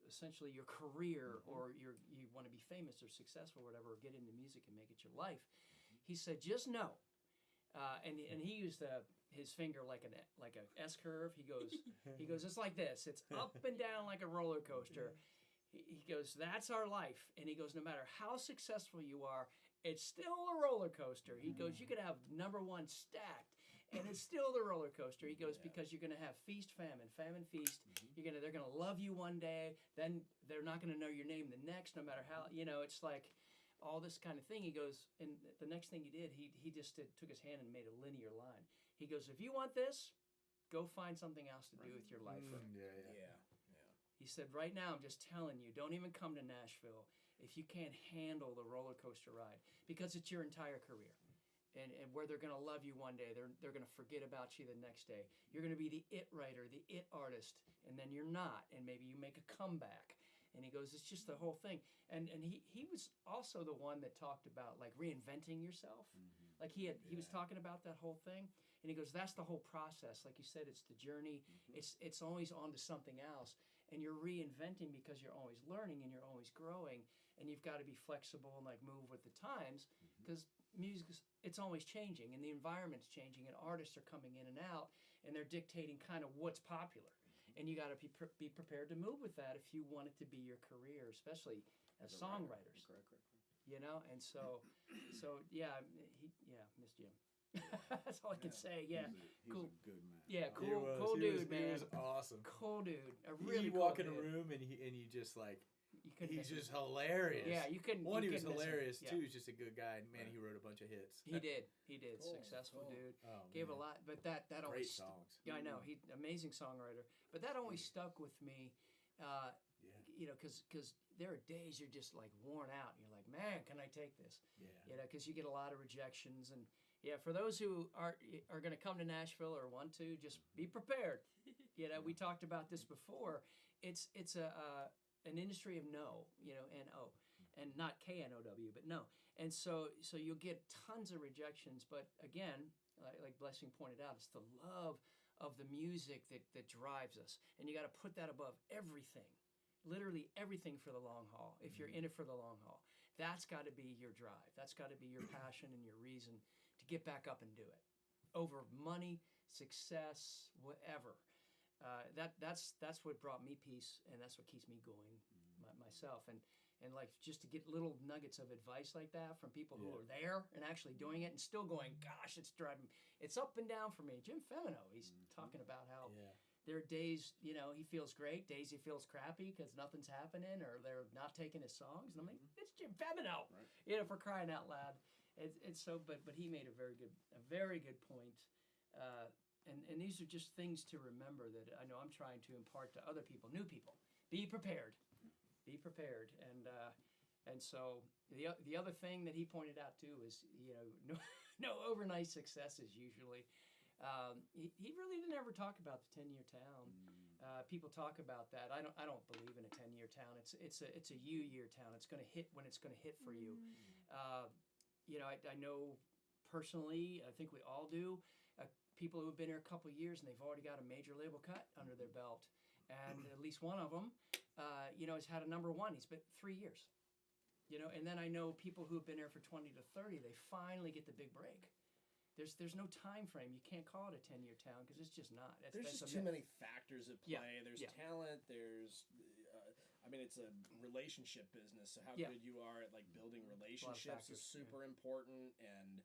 essentially your career, or you want to be famous or successful or whatever, or get into music and make it your life, he said, just know, and he used his finger like a S curve. He goes, it's like this. It's up and down like a roller coaster. He goes, that's our life. And he goes, no matter how successful you are, it's still a roller coaster. He goes, you could have number 1 stacked, and it's still the roller coaster. He goes, because you're going to have feast, famine, feast. They're going to love you one day, then they're not going to know your name the next, no matter how, it's like all this kind of thing. He goes, and the next thing he did, he just took his hand and made a linear line. He goes, if you want this, go find something else to do with your life. Yeah. He said, right now, I'm just telling you, don't even come to Nashville if you can't handle the roller coaster ride, because it's your entire career. And where they're going to love you one day, they're going to forget about you the next day. You're going to be the it writer, the it artist, and then you're not, and maybe you make a comeback. And he goes, it's just the whole thing. And he was also the one that talked about like reinventing yourself. Like he was talking about that whole thing. And he goes, that's the whole process. Like you said, it's the journey. It's always on to something else. and you're reinventing because you're always learning and you're always growing, and you've got to be flexible and like move with the times because music, it's always changing and the environment's changing and artists are coming in and out and they're dictating kind of what's popular, and you got to be prepared to move with that if you want it to be your career, especially as songwriters. Correct. You know, and so yeah, Miss Jim. That's all I can say. Yeah, He's cool. a good man. Yeah, He cool was dude, man. He was awesome. Cool dude. A really You cool walk in a dude. room and you just like, You couldn't he's miss just him. hilarious. Yeah, you couldn't. One, you he was couldn't miss him. hilarious. Yeah. Two, he's just a good guy. And man, he wrote a bunch of hits. He did. Cool, Successful cool. dude. Oh, Gave a man. lot, but that Great always songs. Yeah, I know. He amazing songwriter. But that always stuck with me. Yeah. You know, because there are days you're just like worn out. And you're like, man, can I take this? Yeah. You know, because you get a lot of rejections. And yeah, for those who are going to come to Nashville or want to, just be prepared. You know, we talked about this before. It's an industry of no. You know, N-O, and not K-N-O-W, but no. And so you'll get tons of rejections. But again, like Blessing pointed out, it's the love of the music that drives us, and you got to put that above everything. Literally everything for the long haul. If you're in it for the long haul, that's got to be your drive. That's got to be your passion and your reason to get back up and do it. Over money, success, whatever. That's what brought me peace, and that's what keeps me going myself. And like just to get little nuggets of advice like that from people who are there and actually doing it and still going, gosh, it's up and down for me. Jim Femino, he's talking about how. Yeah. There are days, you know, he feels great, days he feels crappy because nothing's happening or they're not taking his songs. And I'm like, it's Jim Femino, you know, for crying out loud. It's so, but he made a very good point. And these are just things to remember that I know I'm trying to impart to other people, new people. Be prepared. Be prepared. And so the other thing that he pointed out too is, you know, no overnight successes usually. He really didn't ever talk about the 10-year town. People talk about that. I don't believe in a 10-year town. It's a year town. It's going to hit when it's going to hit for you. You know, I know personally. I think we all do. People who have been here a couple of years and they've already got a major label cut under their belt, and at least one of them, you know, has had a number one. He's been 3 years. You know, and then I know people who have been here for 20 to 30. They finally get the big break. There's no time frame. You can't call it a 10-year town because it's just not. There's just too many factors at play. Yeah, There's yeah. talent. There's, I mean, it's a relationship business. So how Yeah. good you are at like building relationships is factors, super important. And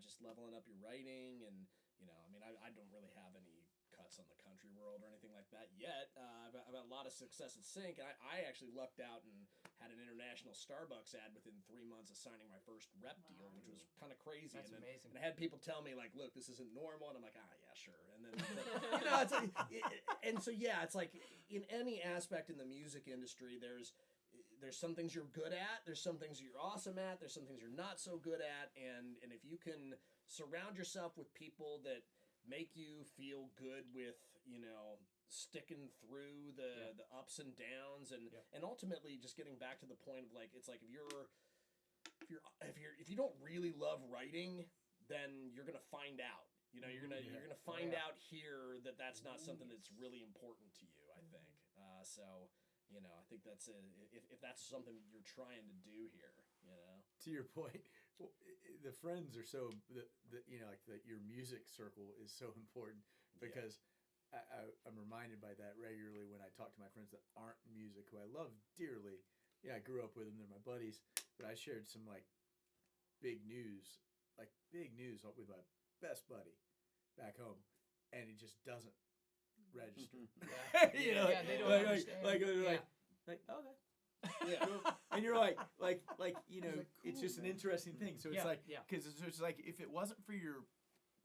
just leveling up your writing. And you know, I mean, I don't really have any cuts on the country world or anything like that yet. I've had a lot of success at Sync, and I actually lucked out and had an international Starbucks ad within 3 months of signing my first rep deal, which was kind of crazy. That's and then, amazing. And I had people tell me like, "Look, this isn't normal," and I'm like, yeah, sure." And then you know, it's like, and so yeah, it's like in any aspect in the music industry, there's some things you're good at, there's some things you're awesome at, there's some things you're not so good at, and if you can surround yourself with people that make you feel good with, you know, sticking through the ups and downs, and ultimately just getting back to the point of like, it's like if you don't really love writing, then you're gonna find out. You know, you're gonna find out here that that's not something that's really important to you. I think so. You know, I think that's if that's something you're trying to do here. You know, To your point, the friends are so you know, like your music circle is so important because I'm reminded by that regularly when I talk to my friends that aren't in music, who I love dearly. Yeah, I grew up with them; they're my buddies. But I shared some like big news with my best buddy back home, and it just doesn't register. You know, they don't understand. like Yeah. okay. yeah. And you're like you know, like, it's cool, just an man. interesting thing. So it's Yeah, like, yeah. because it's just like if it wasn't for your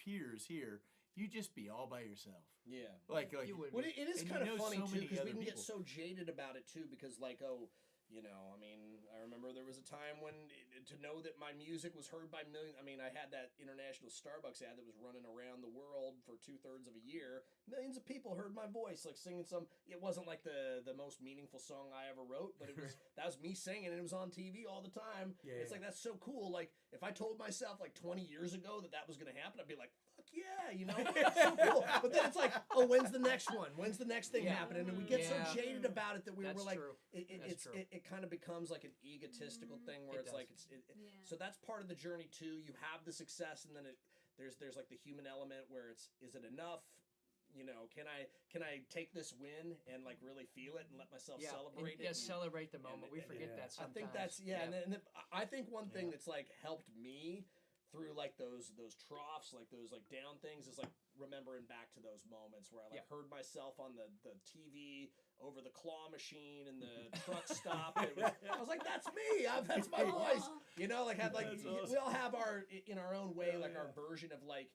peers here, you'd just be all by yourself. Yeah. Like You would. Well, it is and kind you of know funny so too many because we other can get people. so jaded about it too because like, oh, you know, I mean, I remember there was a time when to know that my music was heard by millions. I mean, I had that international Starbucks ad that was running around the world for 2/3 of a year. Millions of people heard my voice, like singing some. It wasn't like the most meaningful song I ever wrote, but it was that was me singing, and it was on TV all the time. Yeah, It's yeah. like that's so cool. Like if I told myself like 20 years ago that was going to happen, I'd be like, fuck yeah, you know, so cool. But then it's like, oh, when's the next one? When's the next thing happening? And we get so jaded about it that we're like, true. It kind of becomes like an egotistical thing where it's like, so that's part of the journey too. You have the success, and then there's like the human element where is it enough? You know, can I take this win and like really feel it and let myself celebrate it? Yeah, celebrate the moment. We forget that sometimes. I think that's and I think one thing that's like helped me through like those troughs, like those like down things, is like remembering back to those moments where I like heard myself on the TV over the claw machine and the truck stop. I was like, that's me. That's my voice. You know, like we all have our in our own way, like our version of like.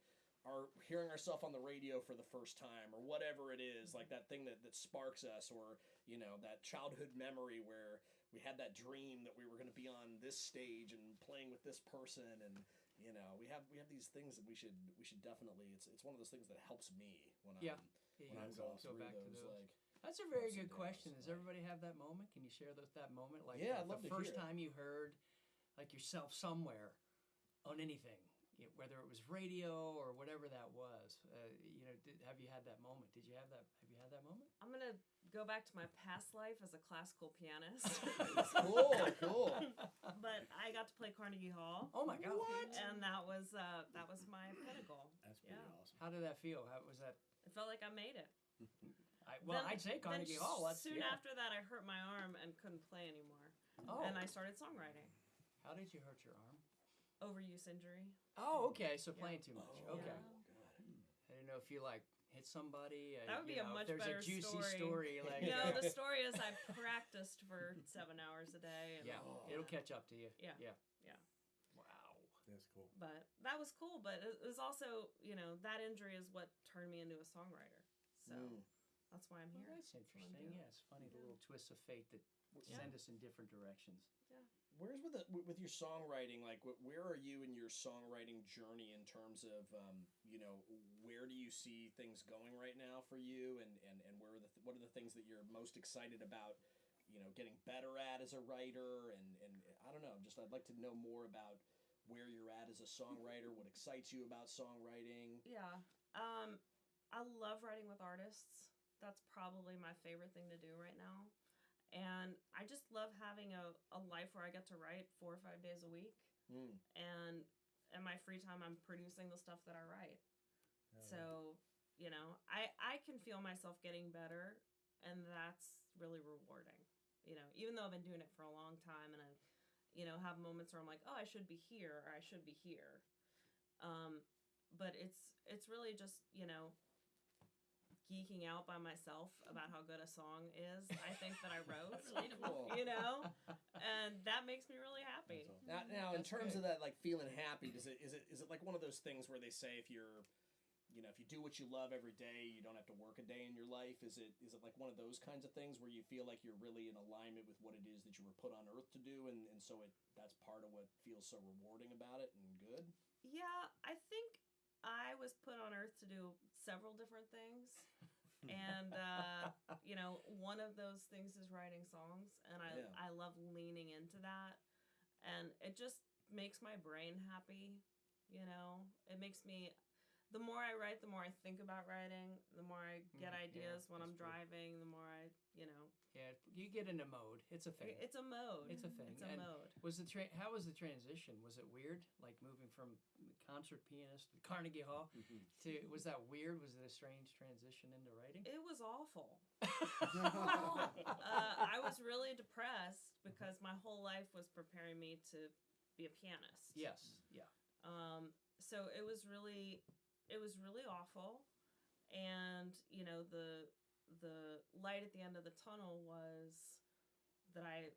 Are hearing ourselves on the radio for the first time, or whatever it is, like that thing that sparks us, or you know, that childhood memory where we had that dream that we were going to be on this stage and playing with this person, and you know, we have these things that we should definitely. It's one of those things that helps me when I'm going through back those. To those. Like, that's a very good question. Does everybody have that moment? Can you share that moment? Like, I'd love the to first hear it. time you heard like yourself somewhere on anything. Whether it was radio or whatever that was, you know, have you had that moment? Have you had that moment? I'm gonna go back to my past life as a classical pianist. Cool. But I got to play Carnegie Hall. Oh my God! What? And that was my pinnacle. That's pretty awesome. How did that feel? How was that? It felt like I made it. I'd say Carnegie Hall. Soon after that, I hurt my arm and couldn't play anymore. Oh. And I started songwriting. How did you hurt your arm? Overuse injury. Oh, okay. So playing too much. Okay. Yeah. I didn't know if you like hit somebody. That would be a much there's better a juicy story. like, No, the story is I practiced for 7 hours a day. And it'll catch up to you. Yeah. Wow. That's cool. But that was cool. But it was also, you know, that injury is what turned me into a songwriter. So that's why I'm here. Well, that's interesting. Yeah, it's funny the little twists of fate that send us in different directions. Yeah. Where's with your songwriting? Like, where are you in your songwriting journey in terms of, you know, where do you see things going right now for you, and what are the things that you're most excited about, you know, getting better at as a writer, and I don't know, I'd like to know more about where you're at as a songwriter, what excites you about songwriting. Yeah. I love writing with artists. That's probably my favorite thing to do right now. And I just love having a life where I get to write 4 or 5 days a week. And in my free time, I'm producing the stuff that I write. So, you know, I can feel myself getting better, and that's really rewarding. You know, even though I've been doing it for a long time, and I, you know, have moments where I'm like, oh, I should be here, or I should be here. But it's really just, you know, geeking out by myself about how good a song is. I think that I wrote, you know, and that makes me really happy. Now, in terms of that, like feeling happy, is it like one of those things where they say if you're, you know, if you do what you love every day, you don't have to work a day in your life? Is it like one of those kinds of things where you feel like you're really in alignment with what it is that you were put on earth to do, and so that's part of what feels so rewarding about it and good? Yeah, I think I was put on earth to do several different things. And, you know, one of those things is writing songs. And I love leaning into that. And it just makes my brain happy, you know. It makes me, the more I write, the more I think about writing, the more I get ideas when I'm driving, the more I, you know. Yeah, you get into mode. It's a thing. It's a mode. It's a thing. It's a mode. How was the transition? Was it weird? Like moving from concert pianist to Carnegie Hall to, was that weird? Was it a strange transition into writing? It was awful. I was really depressed because my whole life was preparing me to be a pianist. Yes. Yeah. So it was really awful, and you know the light at the end of the tunnel was that I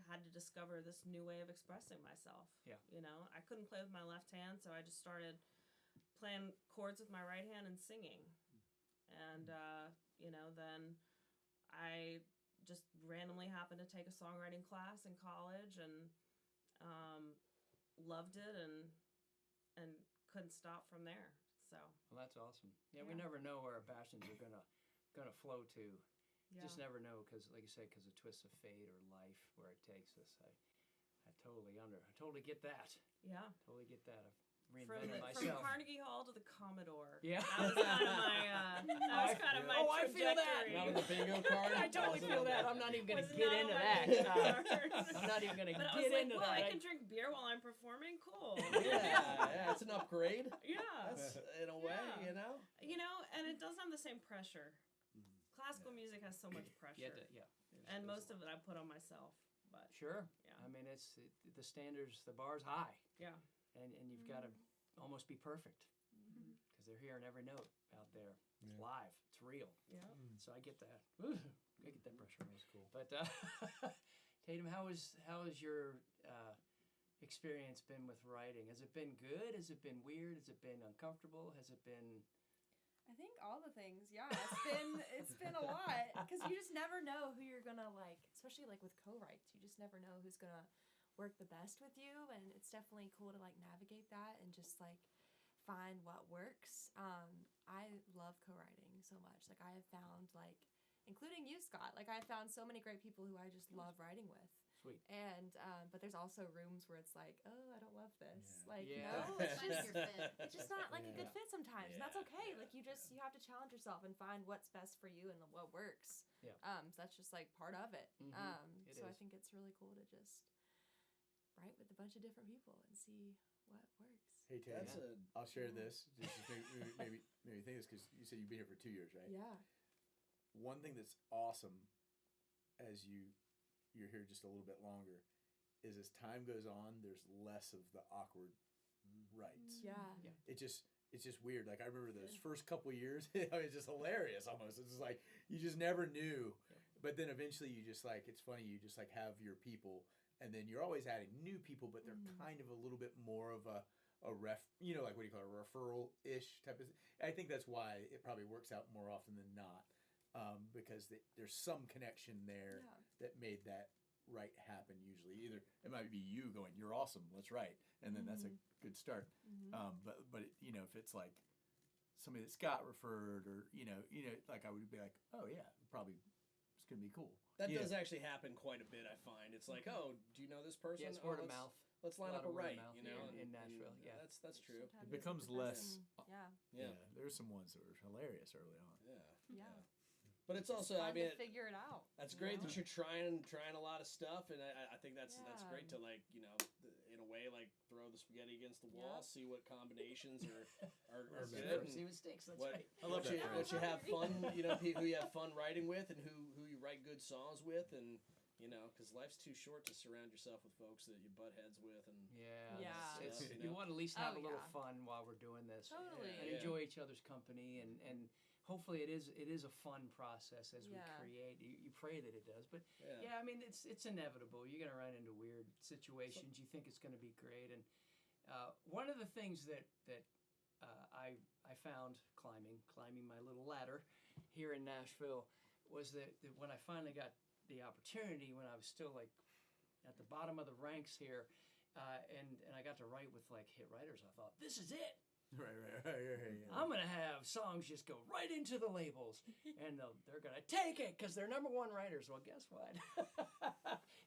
had to discover this new way of expressing myself. Yeah. You know, I couldn't play with my left hand, so I just started playing chords with my right hand and singing. And, you know, then I just randomly happened to take a songwriting class in college and loved it and couldn't stop from there. So. Well, that's awesome. Yeah, we never know where our passions are gonna flow to. Yeah. Just never know, because, like you said, because of twists of fate or life, where it takes us. I totally get that. Yeah. Totally get that. reinvented from myself. Carnegie Hall to the Commodore. Yeah. That was kind of my. That was kind of my Oh, I feel that. trajectory. Not on the bingo card. I totally feel that. I'm not even going to Was get not into on my that. bingo card. I'm not even going to But I get was like, into well, that. I can drink beer while I'm performing. Cool. Yeah, it's an upgrade. Yeah. That's in a way, Yeah. you know. You know, and it doesn't have the same pressure. Classical music has so much pressure, and most of it I put on myself. But Sure. Yeah. I mean, the standards, the bar's high, yeah, and you've got to almost be perfect because they're hearing every note out there. It's live. It's real. yeah. So I get that. I get that pressure. That's cool. But Tatum, how has your experience been with writing? Has it been good? Has it been weird? Has it been uncomfortable? Has it been? I think all the things. Yeah, it's been a lot because you just never know who you're gonna like, especially like with co-writes. You just never know who's gonna work the best with you, and it's definitely cool to like navigate that and just like find what works. I love co-writing so much. Like I have found like, including you, Scott. Like I have found so many great people who I just love writing with. Sweet. And but there's also rooms where it's like, oh, I don't love this. Yeah. Like Yeah. no, it's Find just your fit. it's just not like a good Yeah. fit sometimes, and that's Yeah. okay. Like you have to challenge yourself and find what's best for you and what works. Yeah. So that's just like part of it. Mhm. It So I is. think it's really cool to just write with a bunch of different people and see what works. Hey, Tatum, That's a I'll share this. Just to maybe think this because you said you've been here for 2 years, right? Yeah. One thing that's awesome as you're here just a little bit longer is as time goes on, there's less of the awkward rights. Yeah. It's just weird. Like I remember those first couple years, it was just hilarious almost. It's just like you just never knew. But then eventually you just like it's funny, you just like have your people and then you're always adding new people, but they're kind of a little bit more of a like what do you call it, a referral-ish type of thing. I think that's why it probably works out more often than not. Because there's some connection there that made that write happen usually. Either it might be you going, you're awesome, let's write, and then that's a good start. But if it's like somebody that Scott referred or like I would be like, oh yeah, probably it's gonna be cool. That does actually happen quite a bit. I find it's like, oh, do you know this person? Yeah, it's Oh, word of let's- mouth. Let's line A lot up a of word of right. mouth in Nashville, yeah. that's true. Sometimes It becomes it's the best less. and- yeah. Yeah, There's some ones that were hilarious early on. yeah. Yeah. But it's Just also, I fun mean, to figure it out. that's you great know? that you're trying a lot of stuff, and I think that's Yeah. great to like in a way like throw the spaghetti against the wall, see what combinations are good. and See what sticks. That's what right. I love what that you, what phrase. you have fun, who you have fun writing with, and who you write good songs with, and because life's too short to surround yourself with folks that you butt heads with, and Yeah. Yeah. It's, you you know? want to at least have Oh, a little yeah. fun while we're doing this. Totally. And Yeah. enjoy each other's company and hopefully it is a fun process as we Yeah. create. You pray that it does. But yeah. yeah, I mean it's inevitable. You're gonna run into weird situations. You think it's gonna be great. And one of the things that I found climbing my little ladder here in Nashville was that when I finally got the opportunity, when I was still like at the bottom of the ranks here, and I got to write with like hit writers, I thought, this is it. Right. Yeah. I'm gonna have songs just go right into the labels, and they're gonna take it because they're number one writers. Well, guess what?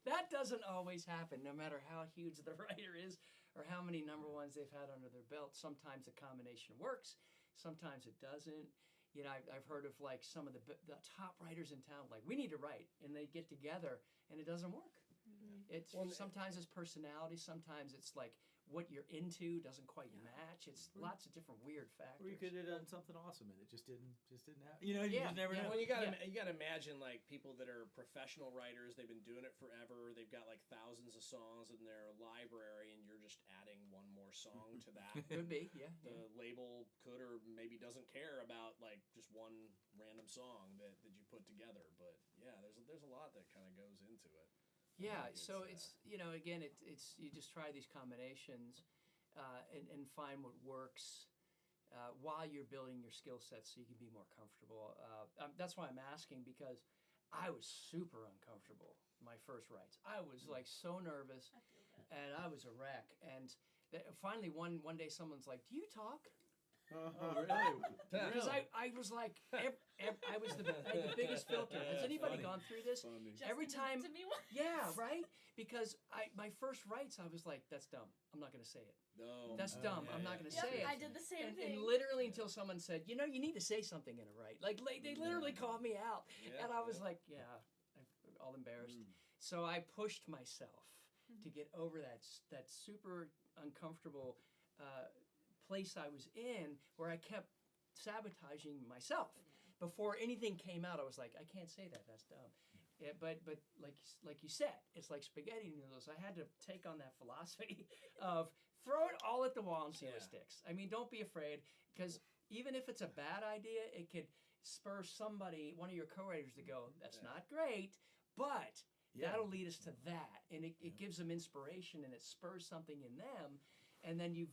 That doesn't always happen. No matter how huge the writer is, or how many number ones they've had under their belt. Sometimes the combination works, sometimes it doesn't. I've heard of like some of the top writers in town. Like we need to write, and they get together, and it doesn't work. It's sometimes it's personality, sometimes it's like what you're into doesn't quite match. It's lots of different weird factors. Or you could have done something awesome and it just didn't happen. You just never know. Well, you gotta imagine like people that are professional writers. They've been doing it forever. They've got like thousands of songs in their library, and you're just adding one more song to that. Could be, yeah. The label could or maybe doesn't care about like just one random song that you put together. But yeah, there's a lot that kind of goes into it. Yeah, so it's again, it's you just try these combinations and find what works while you're building your skill sets so you can be more comfortable. That's why I'm asking, because I was super uncomfortable my first writes. I was like so nervous, and I was a wreck. And finally one day someone's like, "Do you talk?" Really? Because I was like, I was the biggest filter. Has anybody gone through this? Every time, To me once. yeah, right? because my first writes, I was like, that's dumb. I'm not going to say it. No. That's dumb. I'm not going to Yep, say it. I did the same And thing. literally until someone said, you need to say something in a write. Like they literally called me out, Yeah, and I was yeah. like, I'm all embarrassed. So I pushed myself to get over that super uncomfortable place I was in, where I kept sabotaging myself. Before anything came out, I was like, I can't say that. That's dumb. Yeah, but like you said, it's like spaghetti noodles. I had to take on that philosophy of throw it all at the wall and see what sticks. I mean, don't be afraid, because even if it's a bad idea, it could spur somebody, one of your co-writers, to go, that's not great, but that'll lead us to that, and it gives them inspiration, and it spurs something in them, and then you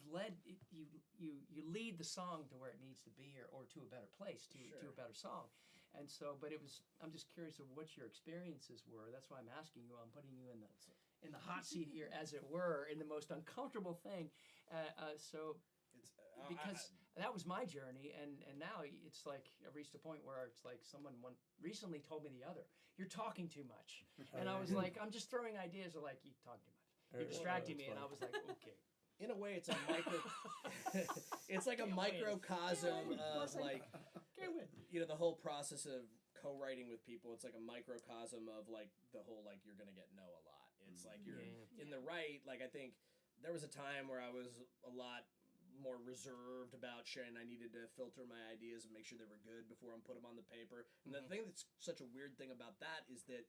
lead the song to where it needs to be, or to a better place, to a better song. And so, but I'm just curious of what your experiences were. That's why I'm asking you. I'm putting you in the hot seat here, as it were, in the most uncomfortable thing. So It's because that was my journey, and now it's like I've reached a point where it's like someone recently told me the other. You're talking too much, and I was like, I'm just throwing ideas. They're like, you talk too much. You're distracting me, and I was like, okay. in a way, it's a micro. It's like a microcosm of like, the whole process of co-writing with people. It's like a microcosm of like the whole like you're gonna get no a lot. It's like you're in the right. Like I think there was a time where I was a lot more reserved about sharing. I needed to filter my ideas and make sure they were good before I'm put them on the paper. And the thing that's such a weird thing about that is that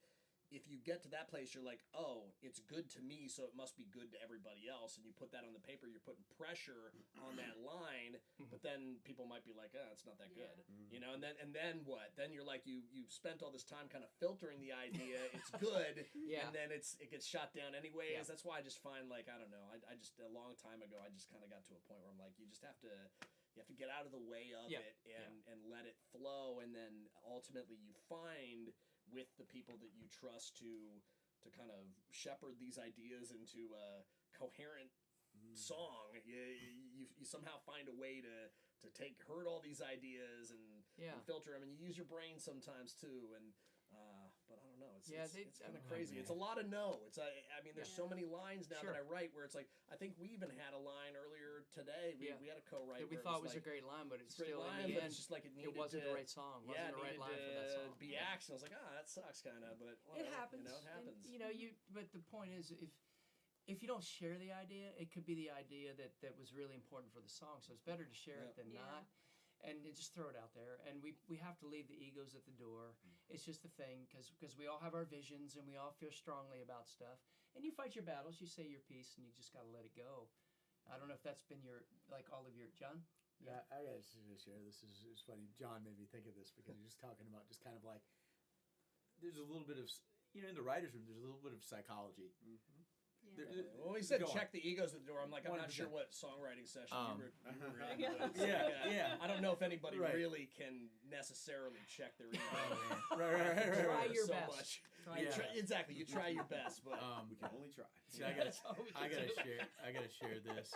if you get to that place, you're like, oh, it's good to me, so it must be good to everybody else. And you put that on the paper, you're putting pressure on that line. But then people might be like, oh, it's not that good, And then what? Then you're like, you spent all this time kind of filtering the idea. It's good, and then it gets shot down anyways. Yeah. That's why I just find like I don't know. I just a long time ago, I just kind of got to a point where I'm like, you have to get out of the way of it and let it flow, and then ultimately you find with the people that you trust to kind of shepherd these ideas into a coherent song. You somehow find a way to herd all these ideas and filter them, and you use your brain sometimes too. And but I don't know. It's kind of crazy. It's a lot of no. I mean, there's so many lines now that I write where it's like I think we even had a line earlier today. We had a co-write that we thought was a great line, but it's still in the end, it's just like it wasn't the right song. Wasn't the right line for that song. Be action. I was like, that sucks, kind of, but It happens. It happens. And, but the point is, if you don't share the idea, it could be the idea that was really important for the song. So it's better to share it than not. And just throw it out there, and we have to leave the egos at the door. It's just the thing, because we all have our visions, and we all feel strongly about stuff. And you fight your battles, you say your piece, and you just got to let it go. I don't know if that's been all of your John. Yeah, I got to share. This is funny. John made me think of this because he was talking about just kind of like there's a little bit of in the writers' room. There's a little bit of psychology. Well, he said check the egos at the door. I'm like, I'm not sure what songwriting session you were in. I don't know if anybody really can necessarily check their ego. Right. Try your so best. Much. Exactly. You try your best, but we can only try. See, I gotta share this.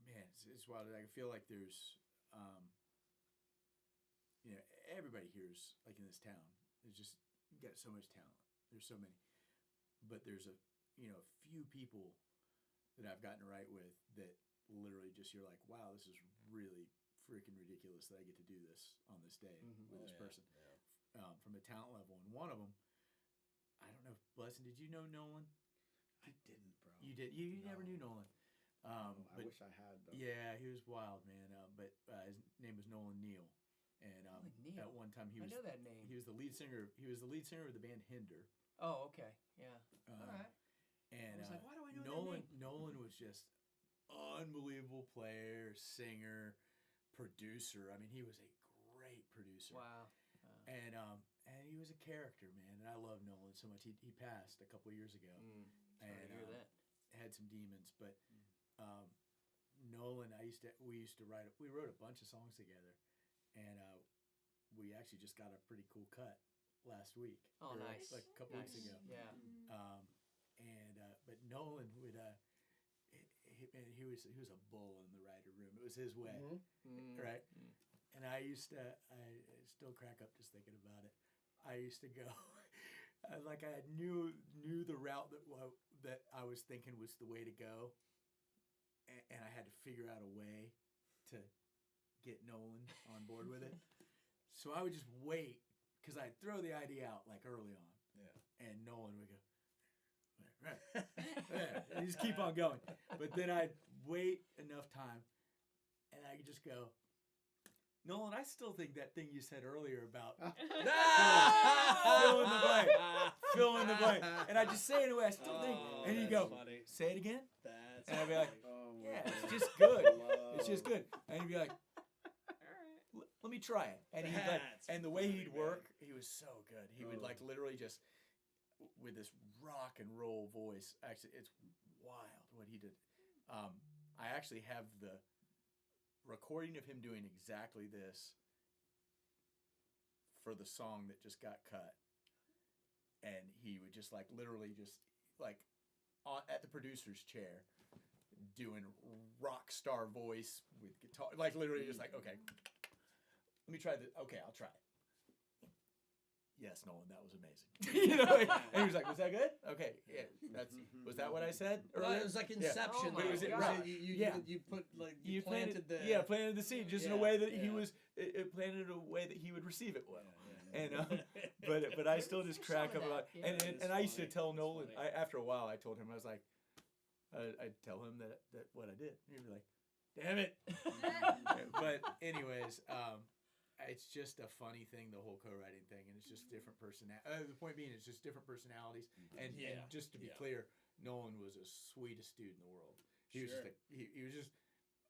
Man, it's wild. I feel like there's, everybody here's like in this town. There's just you got so much talent. There's so many, but there's a few people that I've gotten to write with that literally just you're like, wow, this is really freaking ridiculous that I get to do this on this day with this person from a talent level. And one of them, I don't know, Blessing, did you know Nolan? I didn't, bro. You did. You never knew Nolan. I wish I had though. Yeah, he was wild, man. But his name was Nolan Neal. And Neal. at one time I know that name. He was the lead singer. He was the lead singer of the band Hinder. Oh, okay, yeah. All right. And I was like, why do I know that name? Nolan was just unbelievable player, singer, producer. I mean, he was a great producer. Wow. And he was a character, man. And I love Nolan so much. He passed a couple of years ago. Sorry to hear that. Had some demons, but Nolan, we wrote a bunch of songs together. And we actually just got a pretty cool cut last week. Oh, nice! Like a couple weeks ago. Yeah. But Nolan would he was a bull in the writer room. It was his way, right? And I still crack up just thinking about it. I used to go like I knew the route that I was thinking was the way to go, and I had to figure out a way to get Nolan on board with it. So I would just wait, because I'd throw the idea out like early on, and Nolan would go, right, and just keep on going. But then I'd wait enough time, and I could just go, Nolan, I still think that thing you said earlier about fill in the blank, fill in the blank, and I just say it away. I still think, and you go, funny. say it again, That's and I'd be like, Oh, yeah, my it's just good. Love. It's just good. And he'd be like, let me try it. And he'd like, That's and the way funny, he'd man. work, he was so good. He would Oh. like literally just with this rock and roll voice. Actually, it's wild what he did. I actually have the recording of him doing exactly this for the song that just got cut. And he would just like literally just like at the producer's chair doing rock star voice with guitar, like literally just like, okay, let me try this. Okay, I'll try it. Yes, Nolan, that was amazing. You know, and he was like, "Was that good? Okay, yeah, was that what I said?" Well, it was like Inception. Oh my though. It was God. you put like you planted the planted the seed just in a Yeah, way that he yeah. was it planted in a way that he would receive it well. Yeah, And yeah. but I still just crack Some up of about that, yeah. and I used to It's tell funny. Nolan. It's funny. After a while, I told him I was like, I'd tell him that what I did. He'd be like, "Damn it!" But anyways, it's just a funny thing, the whole co-writing thing, and it's just different the point being, it's just different personalities. And just to be clear, Nolan was the sweetest dude in the world. He was Sure. just he was just.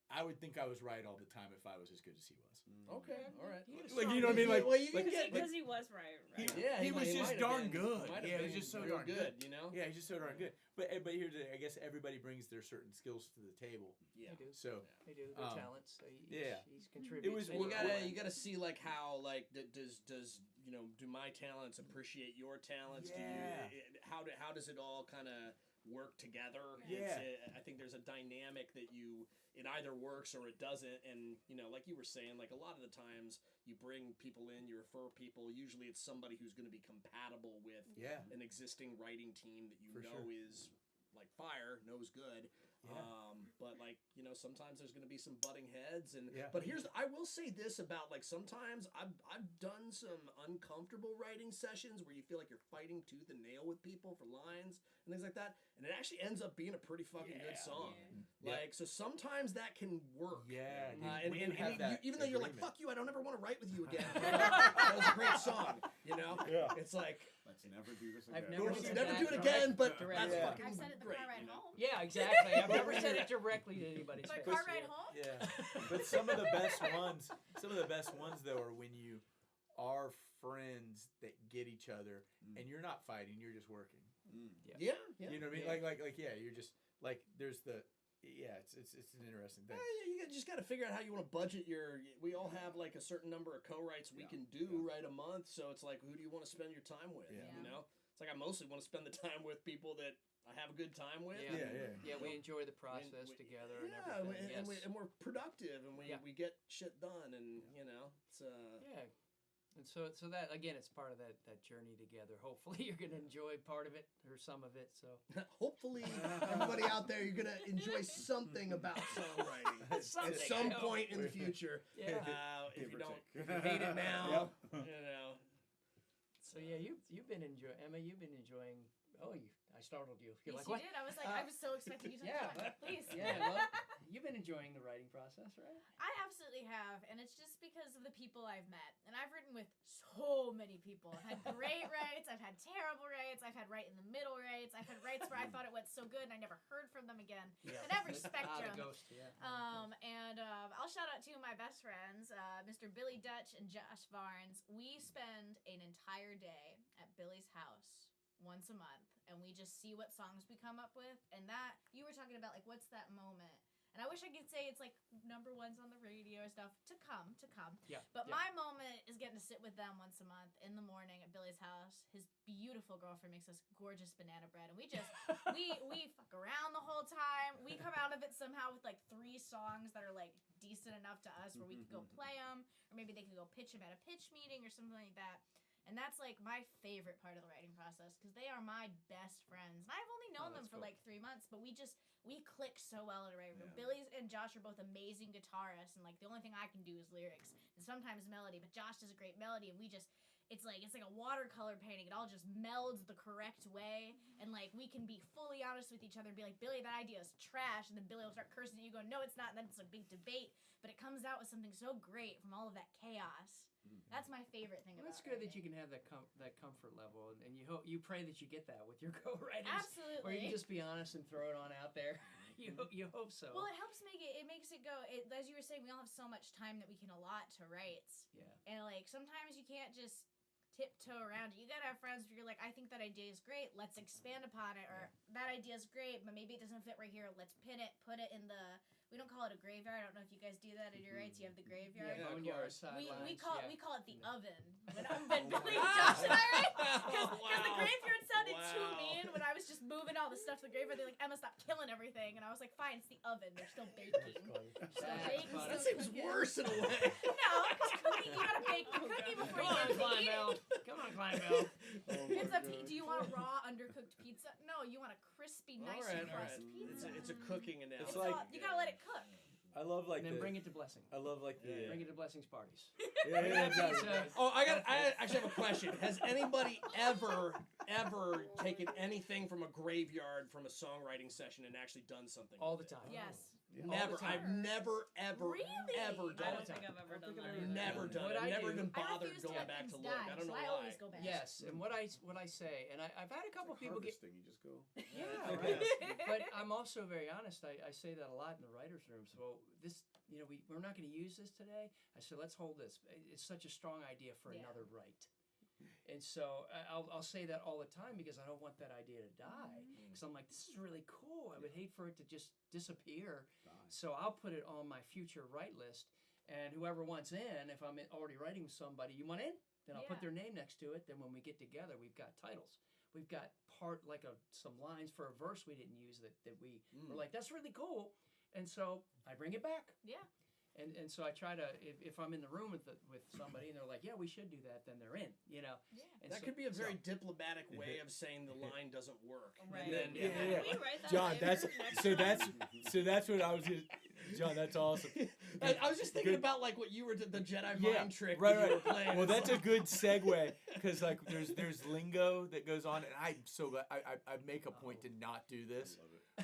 I would think I was right all the time if I was as good as he was. Okay, all right. Like, you know what I mean? Like, well, you can like- get Because he was right. yeah, he was just might have darn been- good. might have Yeah, he was been just so real darn good. You know. Yeah, he's just so darn good. But here's I guess everybody brings their certain skills to the table. Yeah. They do. So They do. Their talents. So he's contributing. was- And you Well, gotta see like how like does you know do my talents appreciate your talents? Yeah. How does it all kind of work together? Yeah. I think there's a dynamic that it either works or it doesn't. And you know, like you were saying, like a lot of the times you bring people in, you refer people. Usually it's somebody who's going to be compatible with Yeah. an existing writing team that you For know sure. is like fire, knows good. Yeah. But like, you know, sometimes there's going to be some butting heads and Yeah. but I will say this about like sometimes I've done some uncomfortable writing sessions where you feel like you're fighting tooth and nail with people for lines and things like that, and it actually ends up being a pretty fucking good song. Yeah. Like so sometimes that can work. Yeah, And we didn't have you, that even though you're like, agreement. fuck you, I don't ever want to write with you again. That was a great song, you know? Yeah. It's like, Let's never do this I've again. never let's said never that do it direct- again, but direct- that's Yeah. fucking I've said it the great, car ride you know? home. Yeah, exactly. I've never said it directly to anybody's My face. car ride home. Yeah. But some of the best ones though are when you are friends that get each other and you're not fighting, you're just working. Yeah. You know what I mean? Yeah. Like yeah, you're just like there's the it's an interesting thing. You just got to figure out how you want to budget your. We all have like a certain number of co-writes we can do right a month, so it's like, who do you want to spend your time with? Yeah. You know, it's like I mostly want to spend the time with people that I have a good time with. Yeah. Yeah. Yeah, we enjoy the process we- together Yeah, and everything. and we're productive, and we Yeah. get shit done, and you know, it's Yeah. And so that again, it's part of that journey together. Hopefully, you're going to enjoy part of it or some of it. So hopefully everybody out there, you're gonna enjoy something about songwriting at Something, some I point in the future. Yeah. If you Give or don't, take. if you hate it now, you know. so yeah, you've been enjoying Emma. You've been enjoying. Oh, I startled you. You're Yes, like you what? did. I was like, I was so expecting you to Yeah. talk. Please. Yeah, well, you've been enjoying the writing process, right? I absolutely have, and it's just because of the people I've met. And I've written with so many people. I've had great writes, I've had terrible writes, I've had right in the middle writes, I've had writes where I thought it went so good and I never heard from them again. Yeah. In every The spectrum. ghost, yeah. And I'll shout out two of my best friends, Mr. Billy Dutch and Josh Barnes. We spend an entire day at Billy's house once a month, and we just see what songs we come up with. And that, you were talking about, like, what's that moment? And I wish I could say it's like number ones on the radio or stuff to come. Yeah. But yeah. my moment is getting to sit with them once a month in the morning at Billy's house. His beautiful girlfriend makes us gorgeous banana bread, and we just we fuck around the whole time. We come out of it somehow with like 3 songs that are like decent enough to us where we could go play them, or maybe they could go pitch them at a pitch meeting or something like that. And that's like my favorite part of the writing process because they are my best friends. And I've only known them that's for cool. like 3 months, but we click so well in a writing room. Yeah. Billy and Josh are both amazing guitarists, and like the only thing I can do is lyrics and sometimes melody. But Josh does a great melody, and it's like a watercolor painting. It all just melds the correct way, and like we can be fully honest with each other and be like, Billy, that idea is trash, and then Billy will start cursing at you, going, no, it's not. And then it's a big debate, but it comes out with something so great from all of that chaos. That's my favorite thing Well, about it's good that you writing. can have that comfort level, and you pray that you get that with your co-writers, Absolutely. where you can just be honest and throw it on out there. You hope so. Well, it helps it makes it go. As you were saying, we all have so much time that we can allot to write, yeah. and like sometimes you can't just tiptoe around it. You gotta have friends where you're like, I think that idea is great. Let's expand upon it, or that idea is great, but maybe it doesn't fit right here. Let's put it in the. We don't call it a graveyard. I don't know if you guys do that in your rights. You have the graveyard. Yeah, of boneyard course. sidelines. We call it the Yeah. oven. When Billy, Josh, and I right? Because the Wow. graveyard sounded too Wow. mean when I was just moving all the stuff to the graveyard. They're like, Emma, stop killing everything, and I was like, fine, it's the oven. They're still baking. Still That's baking. funny. That Still seems cooking. worse in a way. No, because cookie, you gotta bake the cookie before Come you on, get to eat it. Clinebell. Come on, Clinebell. It's do you want a raw, undercooked pizza? No, you want a crispy, nice all crust right. pizza. It's a cooking analogy. It's like- You gotta let it cook. I love like And then the. bring it to blessing. I love like the. Bring it to blessings parties. Yeah, exactly. Oh, I actually have a question. Has anybody ever taken anything from a graveyard from a songwriting session and actually done something? All with the it? time. Yes. All Never. the time. I've never ever Really? ever I done don't it. think I've ever done that. I've either. Never done What it. I Never do- even I bothered refuse to going let back to things look. die, I don't know so I why. always go back. Yes, and what I say, and I've had a couple It's like people get. harvesting. You just go. Yeah, right. But I'm also very honest. I say that a lot in the writers' rooms. Well, this, we're not going to use this today. I said, let's hold this. It's such a strong idea for Yeah. another write. And so I'll say that all the time because I don't want that idea to die. Because I'm like, this is really cool. I would hate for it to just disappear. So I'll put it on my future write list. And whoever wants in, if I'm already writing with somebody, you want in? Then I'll put their name next to it. Then when we get together, we've got titles. We've got some lines for a verse we didn't use that we were like, that's really cool. And so I bring it back. Yeah. And so I try to, if I'm in the room with somebody and they're like, yeah, we should do that, then they're in, Yeah. And That so, could be a very diplomatic way of saying the line doesn't work. Right. And then, Yeah. Can we write that John, later? that's what I was. John, that's awesome. I was just thinking Good. about like what you were the Jedi Yeah, mind trick right, that right. you were playing. Well, It's that's a like- good segue because like there's lingo that goes on, and I'm so glad I make a point to not do this,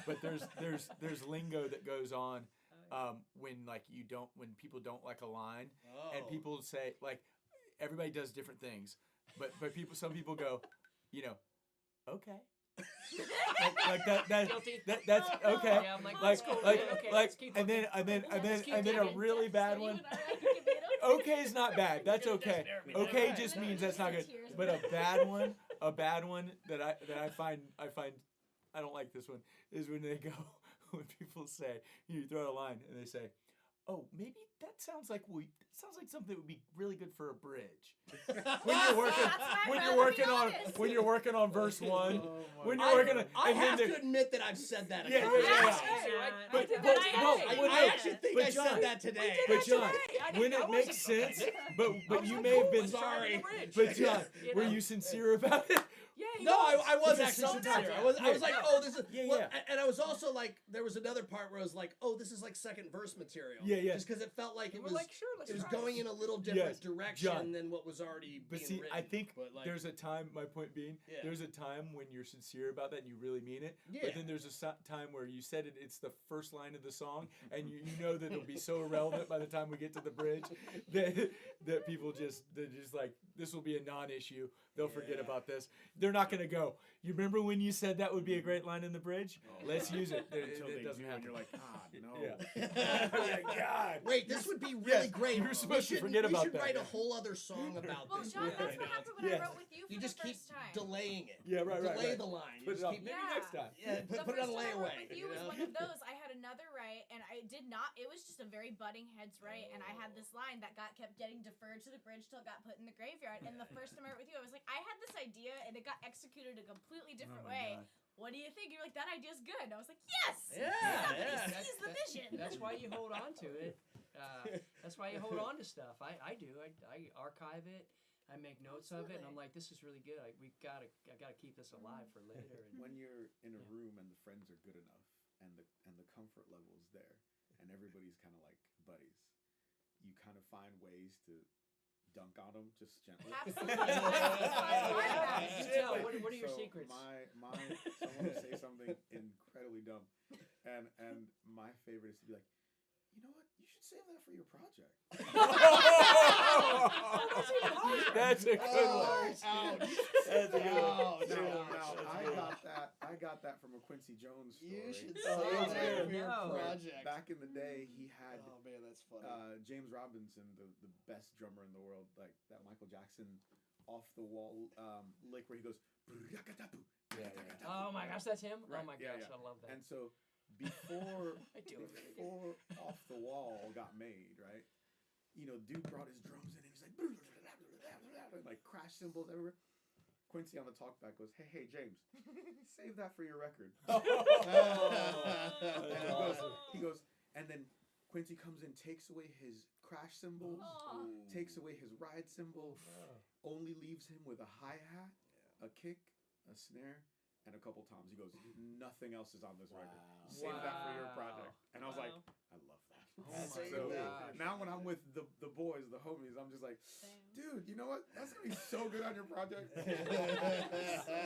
but there's lingo that goes on when people don't like a line, and Oh. people say like everybody does different things, but some people go, okay. that's okay. yeah, I'm like, Like, let's go, like, man. Okay, like, let's keep and then looking. a really bad one. Okay is not bad. That's okay. Okay just means that's not good. But a bad one that I find I don't like this one is when when people say you throw out a line and they say, oh, maybe that sounds like something that would be really good for a bridge. When you're working on verse one, when you're working on, I and then have the- to admit that I've said that. Yeah, couple yeah, yeah, times. yeah. But I actually think But I John- said that today. But John, I when didn't- it I makes wasn't- sense, but I was you like, may have cool, been let's start sorry. with the bridge. But John, You were know? you sincere about it? Yeah, he No, was. I was Because actually sometimes- sincere. I was yeah. like, oh, this is. Yeah, well, yeah. And I was also like, there was another part where I was like, oh, this is like second verse material. Yeah, yeah. Just because it felt like And it we're was. like, sure, let's It was try going this. in a little different Yes, direction John. than what was already But being see, written. I think But, like, there's a time. My point being, Yeah. there's a time when you're sincere about that and you really mean it. Yeah. But then there's a time where you said it. It's the first line of the song, and you know that it'll be so irrelevant by the time we get to the bridge that people they're just like, this will be a non-issue. They'll forget Yeah. about this. They're not gonna go. You remember when you said that would be a great line in the bridge? Let's use it. Until It they doesn't do, happen. and you're like, God, no. Yeah. Oh God. Wait, this would be really Yes, great. you were supposed to forget we about should that. write a whole other song about Well, this. John, you that's know? what happened when Yes. I wrote with you for You just the keep first time. delaying it. Yeah, right. Delay the line. You Put it just up. keep Maybe Yeah. next time. Yeah, The put it on first time I layaway. wrote with you was one of those. I had another write, and I did not. It was just a very butting heads write, and I had this line that kept getting deferred to the bridge till it got put in the graveyard. And the first time I wrote with you, I was like, I had this idea, and it got executed a completely different my way. God. What do you think? You're like, that idea's good. And I was like, yes. Yeah, Somebody yeah. sees the vision. That's why you hold on to it. That's why you hold on to stuff. I do. I archive it. I make notes of it, and I'm like, this is really good. I gotta keep this alive for later. And When you're in a Yeah. room and the friends are good enough and the comfort level is there and everybody's kind of like buddies, you kind of find ways to dunk on them just gently. Absolutely. You tell, what are your So secrets? Someone will say something incredibly dumb, and my favorite is to be like, you know what? You should save that for your project. That's a good one. Ouch. That's a good one. Oh, That's a good one. Now, That's I got that from a Quincy Jones story. You should Oh, save yeah. that for your No. project. Back in the day, he had Oh man, that's funny. James Robinson, the best drummer in the world, like that Michael Jackson off the wall lick where he goes. Yeah. Oh my gosh, that's him. Right, Oh my yeah, gosh, yeah. I love that. And so before I do it really good. before Off the Wall got made, right? You know, dude brought his drums in and he's like, like crash cymbals everywhere. Quincy on the talkback goes, hey James, save that for your record. Oh, And he goes, and then Quincy comes in, takes away his crash cymbals, Aw. takes away his ride cymbal, only leaves him with a hi-hat, a kick, a snare, and a couple toms. He goes, nothing else is on this record. Wow. Save that for your Wow. project. And I was like, Wow. I love that. That's Save so that. now when I'm with the boys, the homies, I'm just like, dude, you know what? That's gonna be so good on your project.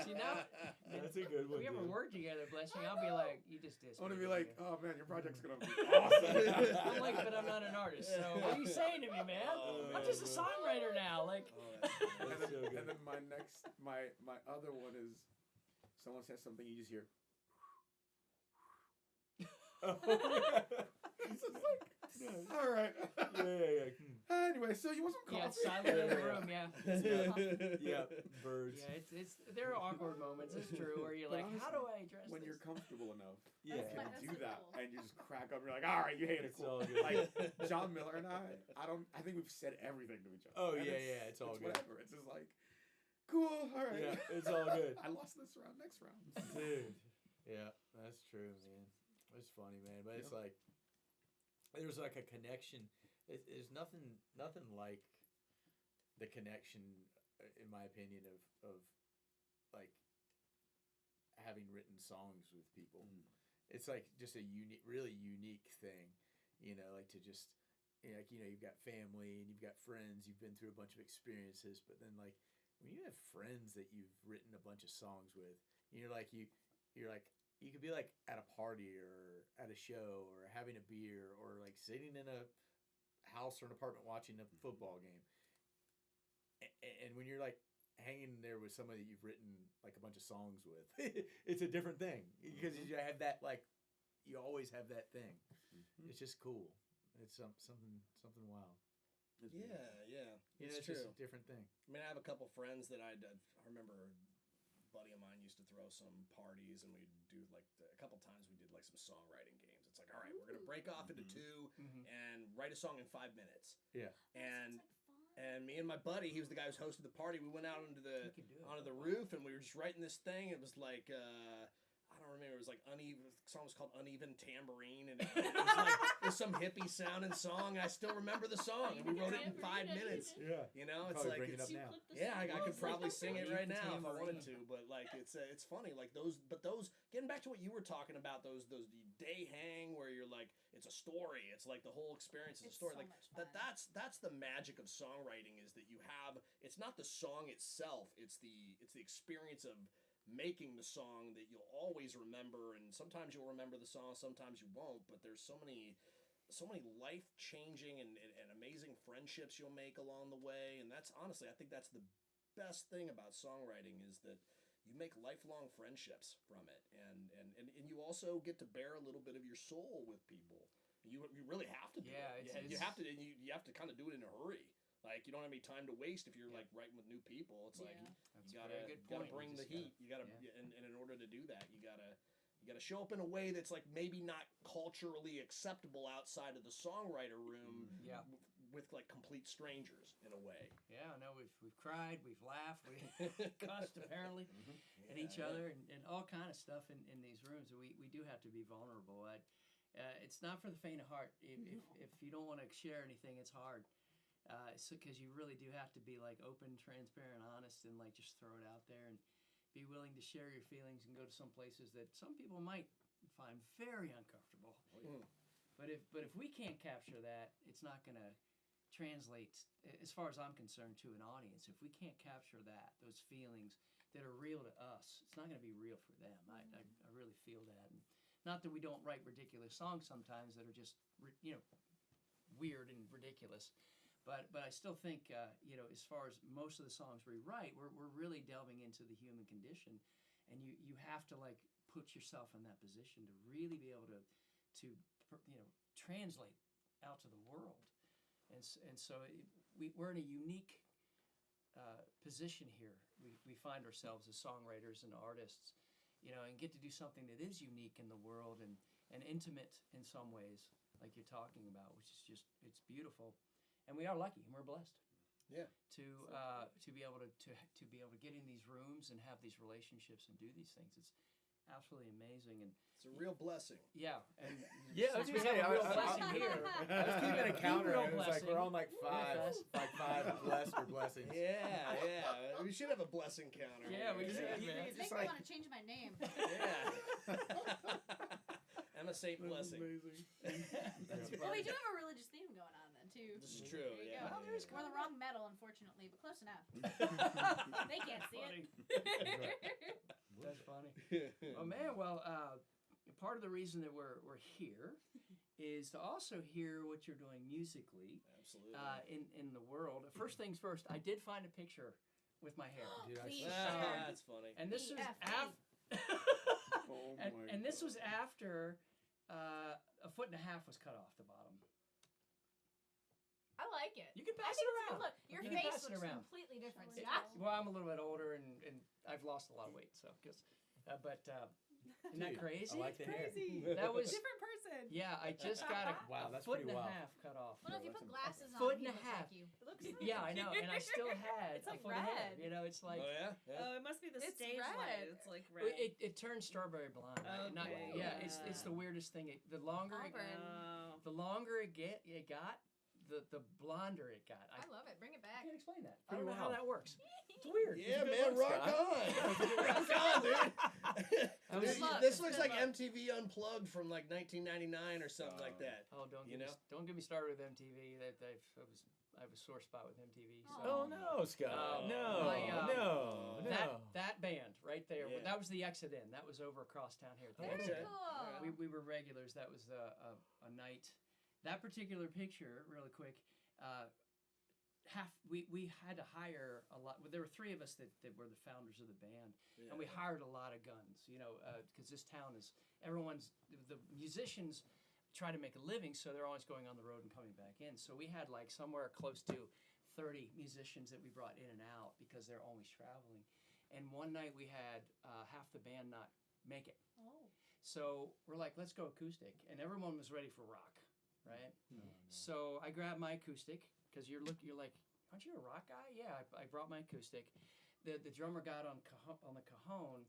See, now, That's a good if one. we ever dude. work together, Blessing, I'll be like, you just dissed I want to me, be like, didn't you?" oh man, your project's gonna be awesome. I'm like, but I'm not an artist. So what are you saying to me, man? Oh, I'm just a songwriter now. Like, Oh, and, That's then, so good. and then my other one is someone says something, you just hear. It's just like, all right. Yeah. Anyway, so you want some yeah, coffee? it's silent in the room. Yeah. Yeah, birds. Yeah, it's there are awkward moments. It's true where you're But like, how do I address When this? you're comfortable enough, Yeah. you can That's do so that, cool. and you just crack up. You're like, all right, you hate it. It's Cool. all good. Like John Miller and I think we've said everything to each other. Oh, And yeah, it's all good. Whatever. It's just like, cool, all right. Yeah, it's all good. I lost this round. Next round. Dude. Yeah, that's true, man. It's funny, man. But it's like there's like a connection. There's nothing like the connection, in my opinion, of like having written songs with people. It's like just a really unique thing, you know, like to just like, you know, you've got family and you've got friends, you've been through a bunch of experiences, but then like when you have friends that you've written a bunch of songs with, you're like you could be like at a party or at a show or having a beer or like sitting in a house or an apartment watching a football game. And when you're like hanging there with somebody that you've written like a bunch of songs with, it's a different thing because you have that, like, you always have that thing. It's just cool. It's something wild. Yeah. You know, It's it's true. just a different thing. I mean, I have a couple friends that I remember. A buddy of mine used to throw some parties, and we'd do like a couple times we did like some songwriting games. It's like, all right, we're gonna break off into two and write a song in 5 minutes. Yeah. And me and my buddy, he was the guy who was hosting the party. We went out onto the You can do it. onto the roof, and we were just writing this thing. It was like I don't remember. It was like uneven. The song was called "Uneven Tambourine," and it was like it was some hippie sounding song. I still remember the song, and we wrote it in 5 minutes. Yeah. You know, it's Probably like bring it up it's, now. yeah, I could probably sing it right Uneven now if I wanted Tambourine. to. But like, it's funny. Like those getting back to what you were talking about, those day hang where you're like, it's a story. It's like the whole experience is a It's story. so Like much fun. that's the magic of songwriting is that you have. It's not the song itself. It's the experience of making the song that you'll always remember, and sometimes you'll remember the song, sometimes you won't, but there's so many life-changing and amazing friendships you'll make along the way, and that's honestly, I think that's the best thing about songwriting is that you make lifelong friendships from it, and you also get to bear a little bit of your soul with people. You really have to do Yeah, it. it's- You have to, and you have to kind of do it in a hurry. Like, you don't have any time to waste if you're like writing with new people. It's like Yeah. That's you a gotta very good gotta point. bring You the just heat. You gotta yeah. and in order to do that, you gotta show up in a way that's like maybe not culturally acceptable outside of the songwriter room. Yeah. With like complete strangers in a way. Yeah, no, we've cried, we've laughed, we cussed apparently at each Yeah. other, and all kind of stuff in these rooms. We do have to be vulnerable. It's not for the faint of heart. If you don't want to share anything, it's hard. because you really do have to be like open, transparent, honest, and like just throw it out there and be willing to share your feelings and go to some places that some people might find very uncomfortable. But if we can't capture that, it's not going to translate, as far as I'm concerned, to an audience. If we can't capture that, those feelings that are real to us, it's not going to be real for them. I really feel that. And not that we don't write ridiculous songs sometimes that are just weird and ridiculous, but I still think as far as most of the songs we write, we're really delving into the human condition, and you have to like put yourself in that position to really be able to translate out to the world. And so we're in a unique position here. We find ourselves as songwriters and artists, and get to do something that is unique in the world and intimate in some ways, like you're talking about, which is just, it's beautiful. And we are lucky and we're blessed. Yeah. To be able to get in these rooms and have these relationships and do these things. It's absolutely amazing. And it's a real blessing. Yeah, and Yeah, since we have a real blessing here. I was keeping a counter, Real and it was like blessing. we're on like five blessed or blessings. Yeah. We should have a blessing counter. Yeah, we should, It man. makes me want to change my name. Yeah. I'm a Saint Blessing. Well, we do have a religious theme going on then too. This is true. There you Yeah. go. Well, there's We're the wrong metal, unfortunately, but close enough. They can't see Funny. it. That's funny. Oh man, well, part of the reason that we're here is to also hear what you're doing musically Absolutely. in the world. First things first, I did find a picture with my hair. Dude, I Please saw- share. That's funny. And this was BFD. Oh and this was after a foot and a half was cut off the bottom. I like it. You can I pass think it it's around. good. Look, your You can face pass it looks around. completely different. Show it Scott. off. Well, I'm a little bit older and I've lost a lot of weight, so isn't that Dude, crazy? I like the hair. Crazy. That was Different person. yeah. I just got Wow, a that's foot pretty and a wild. half cut off. Well, no, if you that's put impressive. glasses on, Foot he and a looks half. like you. It looks Yeah, I know, and I still had It's a like foot of hair. red. It's like Oh yeah. Oh, it must be the It's stage red. light. It's like red. it turns strawberry blonde. Not, Okay. yeah, it's the weirdest thing. The longer Auburn. Oh. the longer it got, the blonder it got. I love it. Bring it back. can't explain that. I Pretty don't know how wild. that works. It's weird. Yeah, It's a man, good look, rock Scott. on, dude. Rock on, dude. I was- This- look, this it's looks good like look. MTV Unplugged from like 1999 or something like that. Oh, don't You get know? don't get me started with MTV. I have a sore spot with MTV. So. Oh no, Scott! No, My, no, no. That band right there. Yeah. That was the Exit In. That was over across town here. At the Very Exit Okay. In. cool. We were regulars. That was a night. That particular picture, really quick. We had to hire a lot. There were three of us that were the founders of the band, and we hired a lot of guns. Because this town is the musicians try to make a living, so they're always going on the road and coming back in. So we had like somewhere close to 30 musicians that we brought in and out because they're always traveling. And one night we had half the band not make it. Oh. So we're like, let's go acoustic, and everyone was ready for rock, right? So I grabbed my acoustic because you're like, aren't you a rock guy? Yeah, I brought my acoustic. The drummer got on the cajon,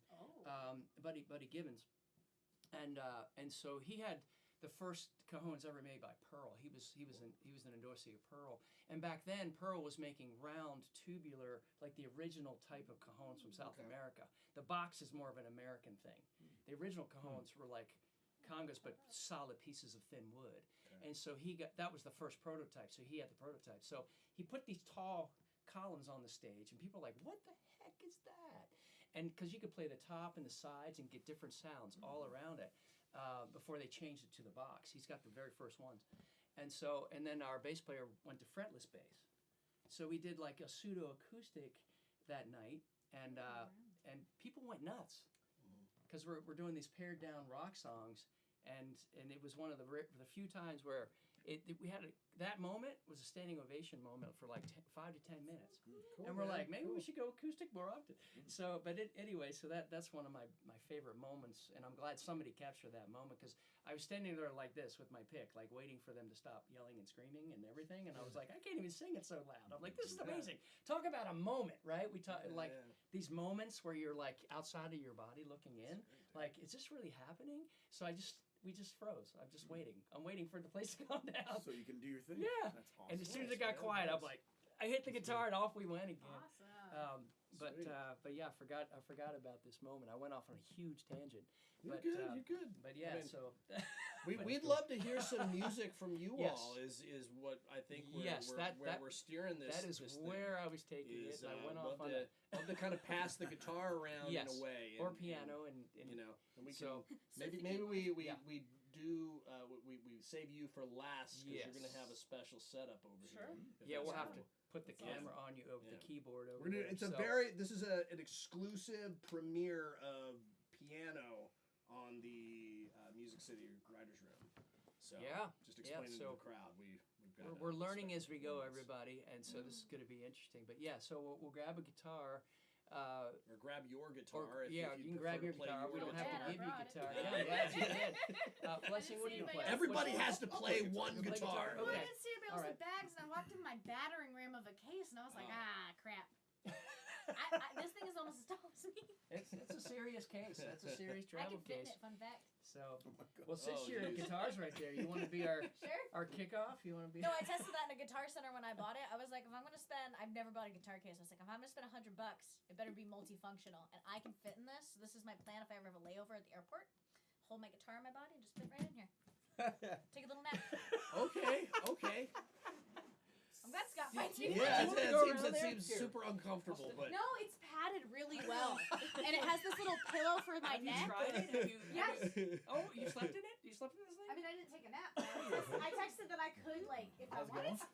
Oh. Buddy Gibbons, and so he had the first cajones ever made by Pearl. He was an endorsee of Pearl, and back then Pearl was making round tubular, like the original type of cajones from South America. The box is more of an American thing. The original cajones were like congas, but solid pieces of thin wood. And so that was the first prototype. So he had the prototype. So he put these tall columns on the stage, and people were like, "What the heck is that?" And because you could play the top and the sides and get different sounds all around it before they changed it to the box. He's got the very first ones, and then our bass player went to fretless bass. So we did like a pseudo acoustic that night, and people went nuts because we're doing these pared down rock songs. And it was one of the few times where we had that moment was a standing ovation moment for like 5 to 10 minutes, and we're like, maybe we should go acoustic more often. So, but anyway, so that's one of my favorite moments, and I'm glad somebody captured that moment because I was standing there like this with my pick, like waiting for them to stop yelling and screaming and everything, and I was like, I can't even sing it so loud. I'm like, this is amazing. Talk about a moment, right? We talk like these moments where you're like outside of your body looking in, like, is this really happening? So I just we just froze. I'm just waiting. I'm waiting for the place to calm down. So you can do your thing. Yeah. That's awesome. And as soon as it Nice, got man, quiet, I'm nice. like, I hit the guitar and off we went again. Awesome. But Sweet. yeah, I forgot about this moment. I went off on a huge tangent. You're But, good. uh, You're good. But yeah, I mean, so We'd love to hear some music from you Yes. all. Is what I think we're, Yes, we're, where that- we're steering this. that is this where thing. I was taking Is, it. And I went love off on to, a love to kind of pass the guitar around Yes, in a way, or and, piano and you know, and we so can maybe we Yeah. we do we save you for last because you're gonna Yes. have a special setup over Sure. here. if yeah, that's we'll have to cool. put the That's camera on you over the Yeah. keyboard over We're gonna, there. it's a so, this is an exclusive premiere of piano on the Music City Writers Room. So Yeah, just yeah, explaining so to the crowd, we've got we're learning as special we go, moments. everybody, and so this is going to be interesting. But yeah, so we'll grab a guitar. Or grab your guitar. If Yeah, if you can prefer grab your to play guitar. We don't have Yeah, to I give you a brought it. guitar. Yeah, I'm glad you did. Blessing, what do you Anybody play? else? Everybody What's- has to play one You play guitar. guitar? Well, Okay. I didn't see everybody All else right. with bags, and I walked in my battering ram of a case, and I was like, Oh. crap. This thing is almost as tall as me. It's a serious case. That's a serious I travel can fit in case. it. Fun fact. So, Oh my God. well, since Oh, your geez. guitar's right there, you want to be our Sure. kickoff? You want to be? No, I tested that in a Guitar Center when I bought it. I was like, if I'm gonna spend, I've never bought a guitar case. I was like, if I'm gonna spend $100, it better be multifunctional, and I can fit in this. So this is my plan if I ever have a layover at the airport. Hold my guitar in my body and just fit right in here. Take a little nap. Okay. I'm glad Scott finds me. Yeah, You wanna it go seems around that there? seems Here. super uncomfortable, but No, it's padded really well, and it has this little pillow for my Have you neck. tried it? Have you? Yes. Oh, you slept in it? You slept in this thing? I mean, I didn't take a nap. But I texted that I could, like, if I How's it wanted. going?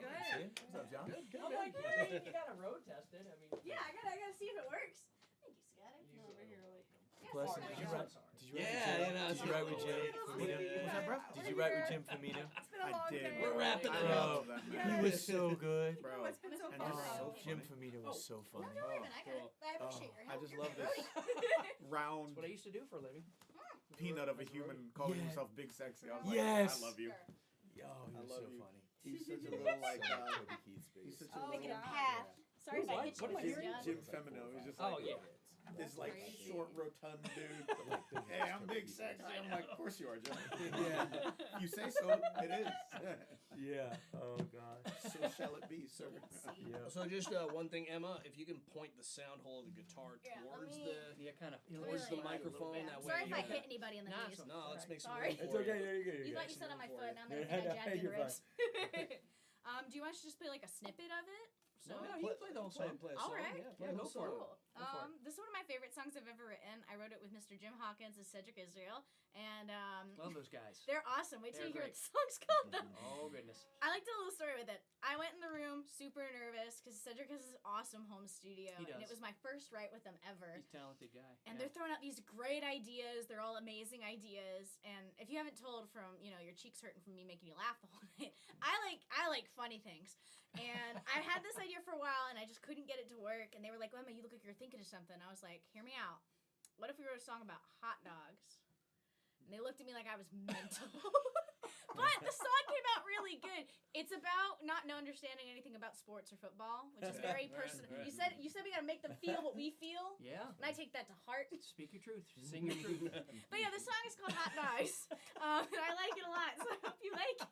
Dang. See? What's up, John? I'm like, hey, you got to road test it. I mean, Yeah, I gotta see if it works. Thank you, Scott. I'm You- over here like. Yes, Blessing, sorry. did you write? Did you write Yeah, with Jim? yeah, no, Did you write with Jim? What's Famino? What's that, bro? Did you write with Jim Famino? It's been a I long did. day. We're wrapping it Bro, up. he was so good. Bro. It's been so And fun. he's bro. so Jim funny. Famino was so No, funny. don't even. I got cool. it. I appreciate your I help. just love this that's round what I used to do for a living. peanut of a As human calling Yeah. himself Big Sexy. I was Yes. like, I love you. Sure. Yo, he I was love so you. funny. He's such a little like Toby Keith's he's biggest. such a Oh, making a little path. Sorry if I What? hit you What when is you're your done. Jim Femino. He's just Oh, like yeah. this like Crazy. short rotund dude. Hey, I'm Big Sexy. I'm like, of course you are, John. Yeah. You say so, it is. Yeah. Oh God. So shall it be, sir. Yeah. So just one thing, Emma, if you can point the sound hole of the guitar Yeah, let towards me- the Yeah, kind of. towards the Really? microphone, Yeah, that I'm way. sorry if I you- hit anybody in the Nah, knees. it's No, let's make some Sorry. room It's for okay. you. There you go. You thought you Some said on my room for foot, you. now I'm gonna think I jabbed you in the You're ribs. Do you want us to just play like a snippet of it? No, you can play the whole song. Play a All song. right. Yeah, play Yeah, the go whole for it. song. Cool. Go for it. This is one of my favorite songs I've ever written. I wrote it with Mr. Jim Hawkins and Cedric Israel, and Love those guys. they're awesome. Wait till They're you hear what great. the song's called, though. Oh goodness. I like to tell a little story with it. I went in the room super nervous because Cedric has this awesome home studio, He and it does. was my first write with them ever. He's a talented guy. And yeah. they're throwing out these great ideas. They're all amazing ideas. And if you haven't told from, your cheeks hurting from me making you laugh the whole night, I like funny things. And I had this idea for a while, and I just couldn't get it to work. And they were like, Emma, you look like you're thinking of something. I was like, hear me out. What if we wrote a song about hot dogs? And they looked at me like I was mental. But the song came out really good. It's about not understanding anything about sports or football, which is very Right, personal. right. You said we gotta make them feel what we feel, Yeah. and I take that to heart. Speak your truth. Sing your truth. But yeah, the song is called Hot Dogs, and I like it a lot, so I hope you like it.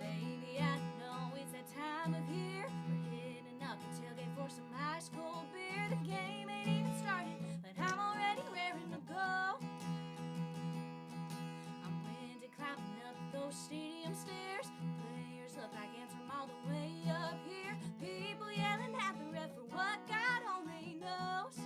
Baby, I know it's that time of year. We're hitting up the tailgate for some ice cold beer. The game ain't even started, but I'm already raring to go. I'm winded climbing up those stadium stairs. Players look like ants from all the way up here. People yelling at the ref for what God only knows.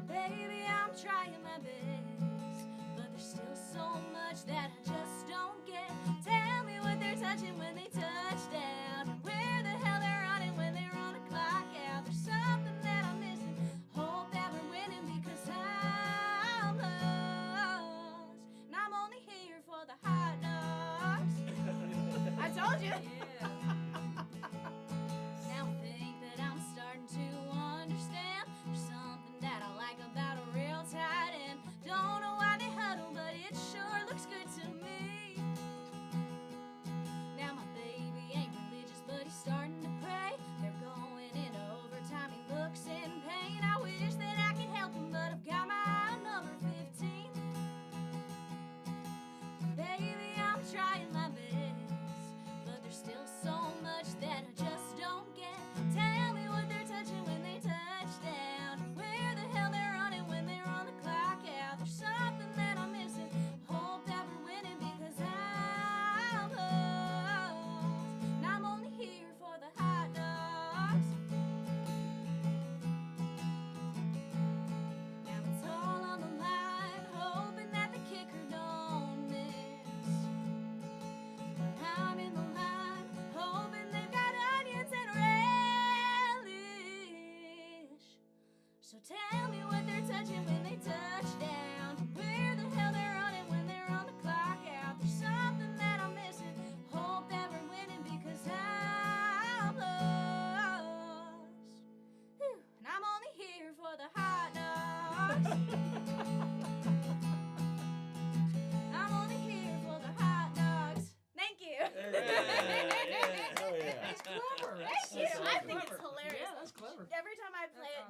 Baby, I'm trying my best, but there's still so much that I just don't get. Tell me what they're touching when they touch down, and where the hell they're running when they run a clock out. There's something that I'm missing. Hope that we're winning because I'm lost, and I'm only here for the hot dogs. I told you. Now I think that I'm starting to understand. There's something that I like about a real tight end. Don't know why they huddle, but it sure looks good to me. Now my baby ain't religious, but he's starting to pray.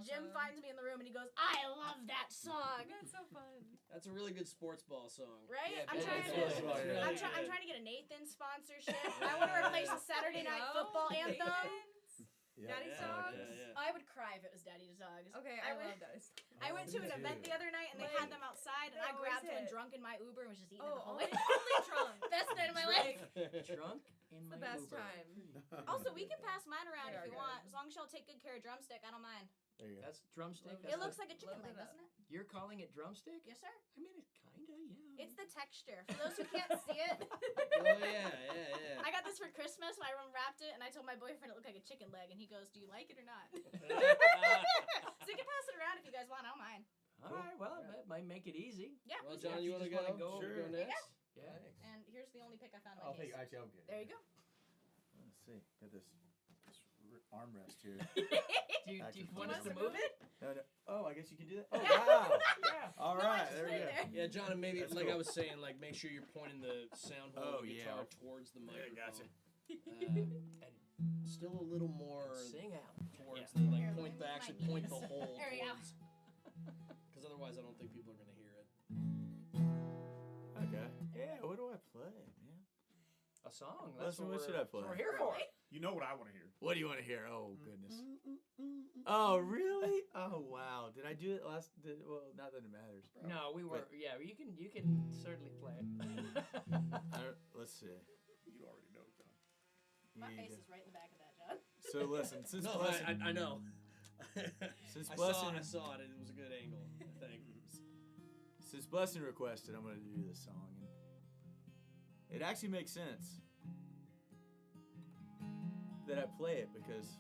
Jim finds me in the room and he goes, "I love that song." That's so fun. That's a really good sports ball song. Right? Yeah, I'm that trying is to. really good. Really I'm good. trying to get a Nathan sponsorship. I want to replace the Saturday Night Football anthem. Yeah. Daddy Yeah, songs. yeah. I would cry if it was Daddy Dogs. Okay, I I went- love that. I went to me an event too. the other night and they Like, had them outside and they I grabbed always one hit. drunk in my Uber and was just eating Oh, it the whole only, way. only drunk. Best night of my life. Drunk in It's my the best Uber. time. Also, we can pass mine around They if are you good. want. As long as y'all take good care of drumstick, I don't mind. There you go. That's drumstick. It That's It looks what- like a chicken load leg, it up. doesn't it? You're calling it drumstick? Yes, sir. I mean, it kinda, yeah. It's the texture. For those who can't see it, Oh yeah. I got this for Christmas and I unwrapped it and I told my boyfriend it looked like a chicken leg and he goes, "Do you like it or not?" So you can pass it around if you guys want. I don't mind. All right. Well, that might make it easy. Yeah, Well, please do. John, you want to just wanna go? Sure. Go There you next. Yeah. And here's the only pick I found in I'll my take. case. Actually, I'll get. There you go. Let's see. Got this armrest here. Do you Actually, want us wants to to move move it? No. Oh, I guess you can do that. Oh Yeah. wow! Yeah. All No, I right, just there put we it go. there. Yeah, John, and maybe That's like cool. I was saying, like make sure you're pointing the sound hole Oh, of the yeah. guitar towards the microphone. gotcha. And still a little more Sing out. towards Yeah. the like Here, point let me the actually move my point the knees. hole There we go. towards. Because otherwise, I don't think people are gonna hear it. Okay. Yeah. What do I play, man? A song. That's Listen, what we're- should I play? That's what we're here for. You know what I want to hear. What do you want to hear? Oh goodness. Oh really? Oh wow. Did I do it last? Well, not that it matters. No, we were. But- Yeah, you can certainly play it. Let's see. You already know, John. My You face go. is right in the back of that, John. So listen, since No, Blessing, I know. since I Blessing, saw it. It was a good angle. I think. since Blessing requested, I'm going to do this song, and it actually makes sense that I play it because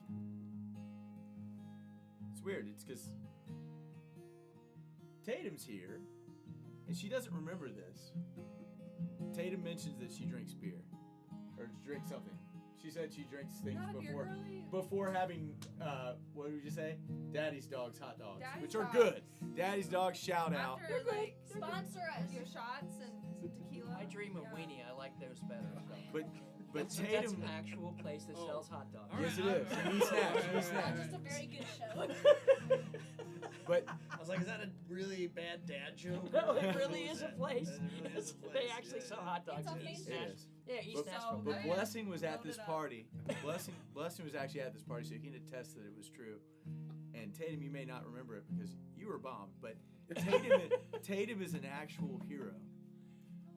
it's weird. It's because Tatum's here, and she doesn't remember this. Tatum mentions that she drinks beer, or drinks something. She said she drinks things Not a beer before. girly. Before having, what did you say? Daddy's Dogs hot dogs, Daddy's which are Dogs. good. Daddy's Dogs, shout out. After like Sponsor us. your shots and some tequila. I dream of Yeah. weenie. I like those better. So. But That's Tatum, an actual place that Oh. sells hot dogs. All yes it right, is. all And right, he all snacks, right, he all right, snacks. Just a very good show. But I was like, is that a really bad dad joke? No, it What really was is a that? place. It really is a place. They actually yeah. sell hot dogs It's on in Main East Street. it Nashville. is. Yeah, East But, Nashville. but Oh, yeah. Blessing was at Load this it up. party. Blessing was actually at this party, so he can attest that it was true. And Tatum, you may not remember it because you were bombed, but Tatum is an actual hero.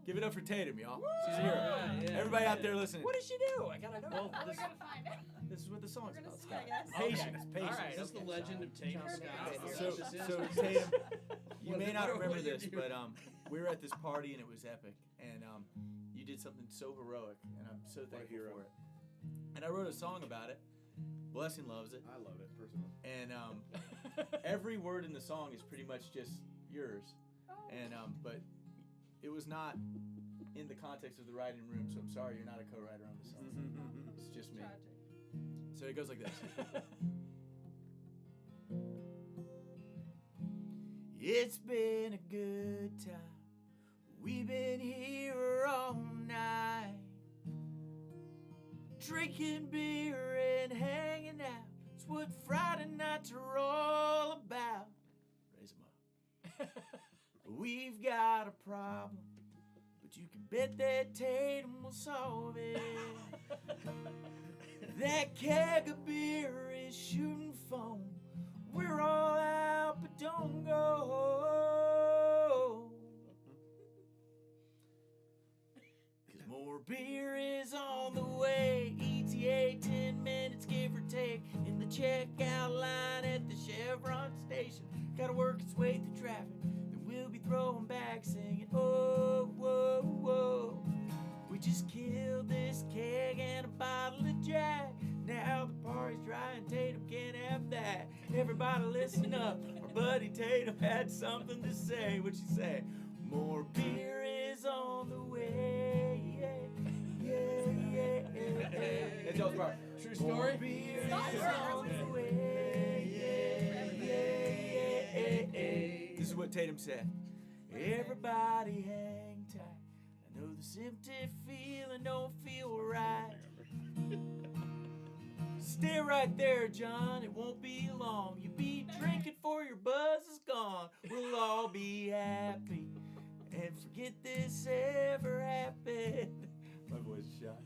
Give it up for Tatum, y'all. She's a hero. Yeah, yeah, Everybody out yeah. there listening. What did she do? I gotta know. Well, We're this, gonna find it. this is what the song's We're gonna about. see, Scott. I guess. Patience, Okay. patience. All right, Is this the okay, legend John. of Tatum John Scott? Clinebell. So, This is- so Tatum, you What- may not what remember you this, do? but we were at this party and it was epic, and you did something so heroic, and I'm so thankful hero. for it. And I wrote a song about it. Blessing loves it, I love it personally. and every word in the song is pretty much just yours. And but it was not in the context of the writing room, so I'm sorry you're not a co-writer on the song. It's just me. Tragic. So it goes like this. It's been a good time. We've been here all night, drinking beer and hanging out. It's what Friday nights are all about. Raise 'em up. We've got a problem, but you can bet that Tatum will solve it. That keg of beer is shooting foam. We're all out, but don't go. 'Cause more beer is on the way. ETA 10 minutes, give or take. In the checkout line at the Chevron station. Gotta work its way through traffic. Then we'll be throwing back, singing, oh, whoa, whoa. We just killed this keg and a bottle of Jack. Now the party's dry and Tatum can't have that. Everybody listen up. Our buddy Tatum had something to say. What'd she say? More beer is on the way. Yeah, yeah, yeah, yeah. That's y'all's part. True More story. beer Stop is her. on the way. Yeah, yeah, yeah. This is what Tatum said. Everybody hang tight. I know this empty feeling don't feel right. Stay right there, John. It won't be long. You'll be drink it for your buzz is gone. We'll all be happy and forget this ever happened. My voice is shot.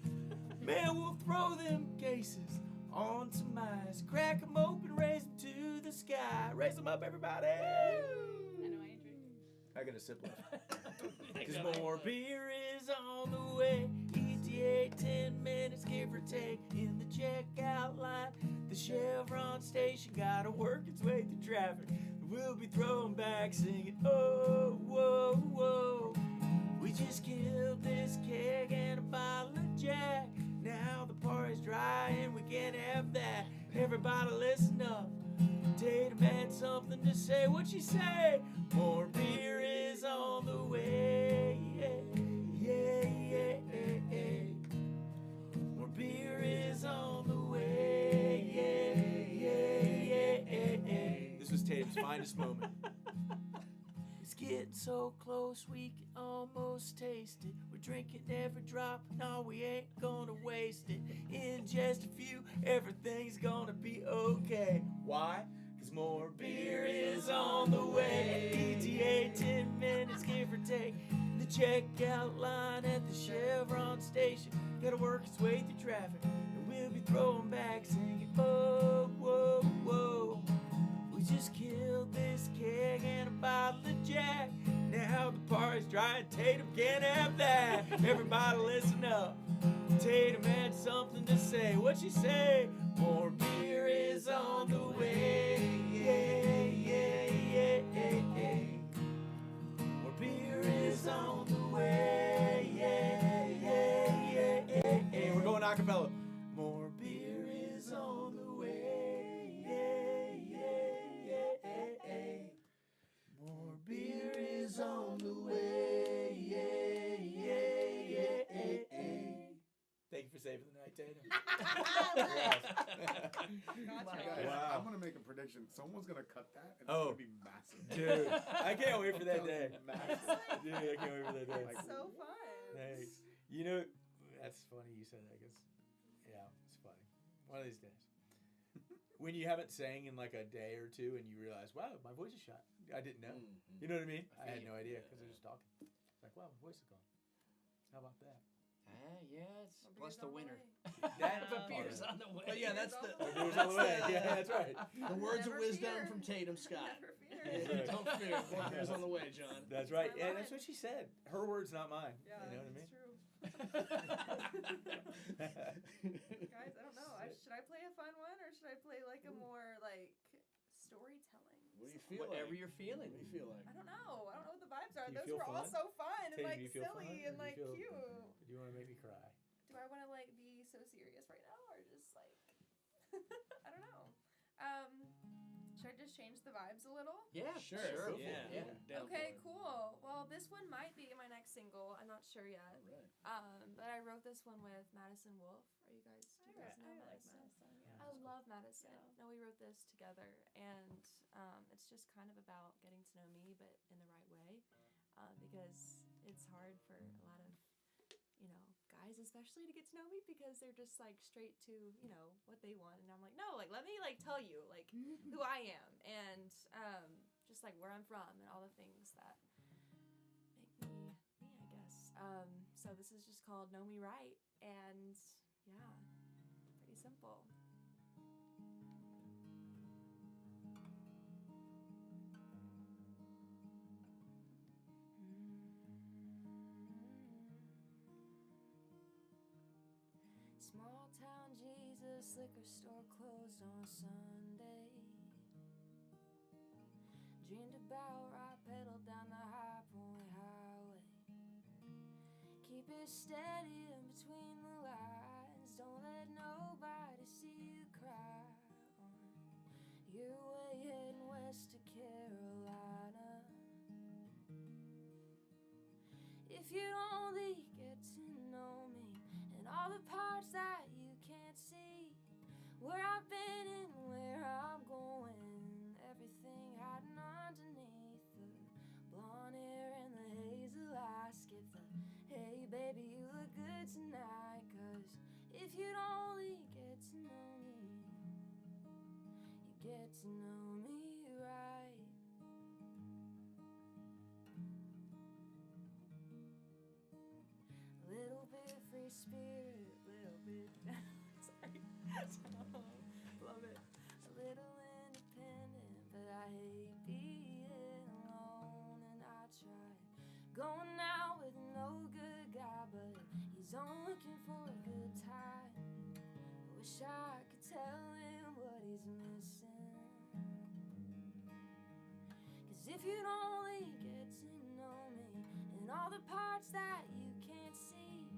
Man, we'll throw them cases onto mice, crack them open, raise them to the sky. Raise them up, everybody. I know I ain't drinking. I got a sip left. Cause more beer is on the way. ETA 10 minutes, give or take. In the checkout line, the Chevron station gotta work its way through traffic. We'll be throwing back, singing, oh, whoa, whoa. We just killed this keg and a bottle of Jack. Now the party's dry and we can't have that. Everybody listen up. Tatum had something to say. What'd she say? More beer is on the way. Yeah, yeah, yeah, yeah. More beer is on the way. Yeah, yeah, yeah, yeah. This was Tatum's finest moment. It's getting so close we can almost taste it. We're drinking every drop, no, we ain't gonna waste it. In just a few, everything's gonna be okay. Why? Cause more beer is on the way. ETA 10 minutes, give or take. The checkout line at the Chevron station gotta work its way through traffic. And we'll be throwing back, singing, oh, whoa, whoa. We just killed this keg and a bottle of Jack. Now the party's dry and Tatum can't have that. Everybody listen up. Tatum had something to say. What'd she say? More beer is on the way. Yeah, yeah, yeah, yeah, yeah. More beer is on the way. Yeah, yeah, yeah, yeah, yeah. We're going a cappella. More beer is on the way. Yeah, yeah, yeah, yeah. More beer is on the way. Yeah, yeah, yeah, yeah. Thank you for saving the night, Tatum. Guys, Wow. I'm gonna make a prediction. Someone's gonna cut that, and Oh. it's gonna be massive. Dude, I can't wait for that day. Massive. Dude, I can't wait for that day. Like, So fun. Thanks. You know, that's funny you said that because, yeah, it's funny. One of these days. When you haven't sang in like a day or two and you realize, wow, my voice is shot. I didn't know. Mhm. You know what I mean? I feel had you. no idea Yeah, because I was just talking. It's like, wow, my voice is gone. How about that? Yeah, it's Well, bless beer's the on the winter. way. That But part beer's of it. on the way. But yeah, that's the Beer's on the way. Yeah, that's right. the words of Never wisdom fear. from Tatum Scott. Never fear. Right. Don't fear, more beer's on the way, John. That's right. my And that's line. what she said. Her words, not mine. Yeah, You know what I mean? it's true. Guys, I don't know. Should I play a fun one or should I play like a more like storytelling? What do you feel Whatever like? you're feeling. What do you feel like? I don't know. I don't know what the vibes are. Do you Those feel were all fun? so fun and Tatum, like do you feel silly fun, and or like do you cute. Do you want to make me cry? Do I want to like be so serious right now or just like I don't know. Should I just change the vibes a little? Yeah, Sure. sure. Go for Yeah. it, Down Okay, for it. cool. Well, this one might be my next single. I'm not sure yet. Alright. But I wrote this one with Madison Wolf. Do you guys know Madison? I love Madison. Yeah. No, we wrote this together, and it's just kind of about getting to know me, but in the right way, because it's hard for a lot of, guys especially to get to know me because they're just like straight to, what they want, and I'm like, no, like let me like tell you like who I am and just like where I'm from and all the things that make me me, I guess. So this is just called Know Me Right, and yeah, pretty simple. Small town Jesus, liquor store closed on Sunday. Dreamed about right pedal down the High Point Highway. Keep it steady in between the lines. Don't let nobody see you cry. On your way heading west to Carolina. If you'd only get to know me and all the parts that you can't see, where I've been and where I'm going, everything hiding underneath the blonde hair and the hazel eyes. Skip the hey baby you look good tonight, 'cause if you'd only get to know me, you get to know me Love it. A little independent, but I hate being alone. And I tried going out with no good guy, but he's only looking for a good time. I wish I could tell him what he's missing. 'Cause if you'd only get to know me and all the parts that you can't see,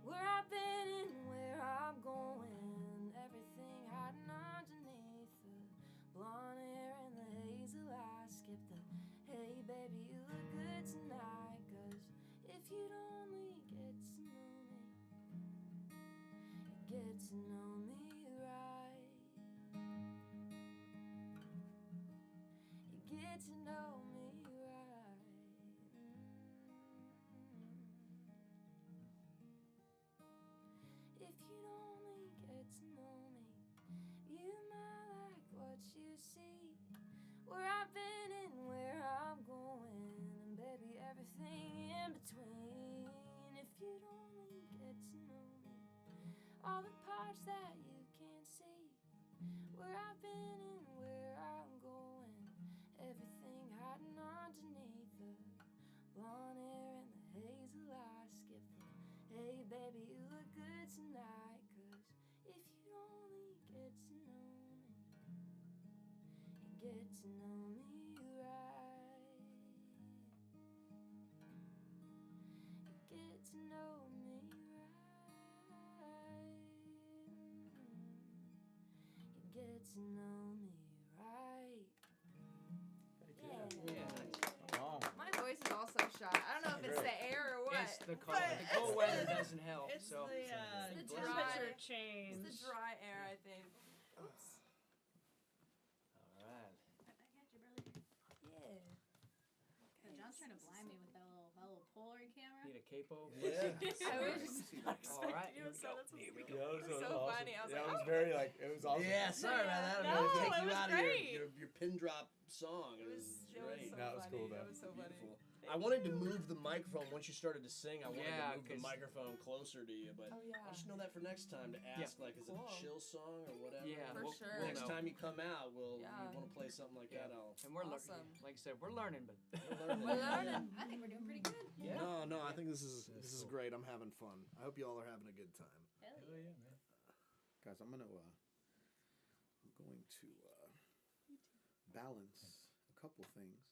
where I've been and where I'm going, everything hiding underneath the blonde hair and the hazel eyes. Skip the hey baby you look good tonight. 'Cause if you'd only get to know me, you'd get to know me right. You get to know me right. If you'd only get to know me, you might like what you see, where I've been and where I'm going, and baby everything in between. If you'd only get to know me, all the parts that you can't see, where I've been and where I'm going, everything hiding underneath the blonde hair and the hazel eyes. Skip the hey baby you look good tonight. 'Cause if you'd only get to know me, you get to know me right. You get to know me right. You get to know me right. Yeah. Yeah, nice. Oh. My voice is also shot. I don't know if it's the air or what. It's the cold. The cold weather doesn't help. It's So the It's the temperature dry- change. It's the dry air, I think. Oops. all right. I got you, brother. Yeah. John's trying to blind me with that little Polaroid camera. Need a capo? Yeah. I was just not All right, expecting you to here we say go. that's Here we go. Yeah, It was so awesome. funny. I was yeah, like, it was oh. very it was awesome. Yeah, sorry about that. I'm No, gonna take it you was out great. of your pin drop song. It was It was great. so That was funny. cool, That though. was so funny. Beautiful. I wanted to move the microphone once you started to sing. I wanted Yeah, to move the 'cause- microphone closer to you, but Oh, yeah. I'll just know that for next time to ask, like, is it Cool. a chill song or whatever? Yeah, For we'll, sure. we'll Next know. time you come out, Yeah. you want to play something like Yeah. that? I'll. And we're Awesome. learning. Like I said, we're learning, but We're learning. I think we're doing pretty good. yeah. No, I think this is That's this is cool. great. I'm having fun. I hope you all are having a good time. Hell Oh yeah. yeah, man. Guys, I'm going to balance a couple things.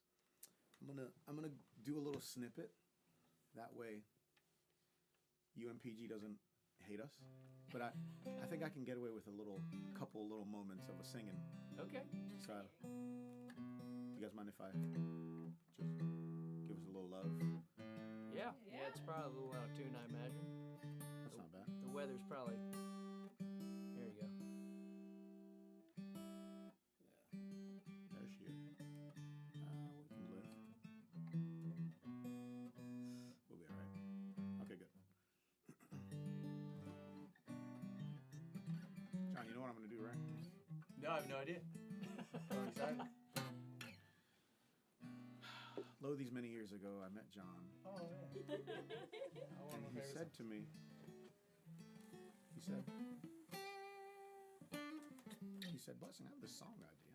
I'm gonna do a little snippet. That way, UMPG doesn't hate us. But I think I can get away with a couple little moments of a singing. Okay. So, you guys mind if I just give us a little love? Yeah. Yeah, it's probably a little out of tune, I imagine. That's not bad. The weather's probably. Here you go. There she is. We can live. We'll be all right. Okay, good. John, you know what I'm gonna do, right? No, I have no idea. I'm excited. Lo, these many years ago, I met John, Oh yeah. and he said to me, he said, Blessing, I have this song idea.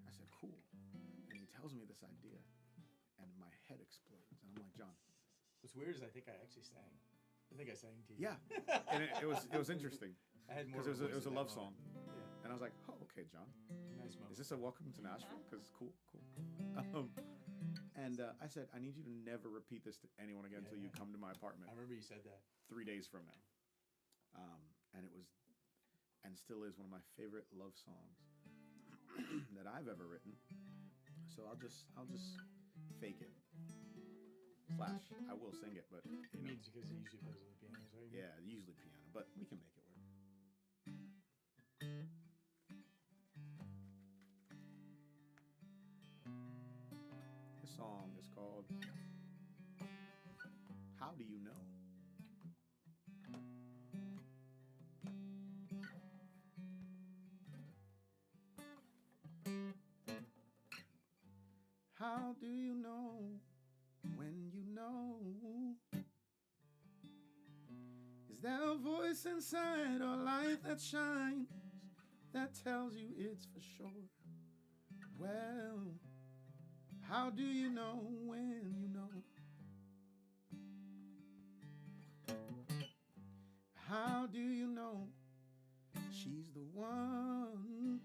I said, cool. And he tells me this idea, and my head explodes. And I'm like, John. What's weird is I think I actually sang. I think I sang to you. Yeah. And it was interesting I had more. because it was a love song. song. And I was like, oh, okay, John. Nice moment. Is this a welcome to Nashville? Because cool. And I said, I need you to never repeat this to anyone again until you Yeah. come to my apartment I remember you said that. 3 days from now. And it was, and still is, one of my favorite love songs that I've ever written. So I'll just fake it. / I will sing it, but It you know, means because he usually plays on the piano, right? yeah, usually piano, but we can make it work. This song is called How Do You Know? How do you know when you know? Is Is there a voice inside or light that shines that tells you it's for sure? Well, how do you know when you know? How do you know she's the one?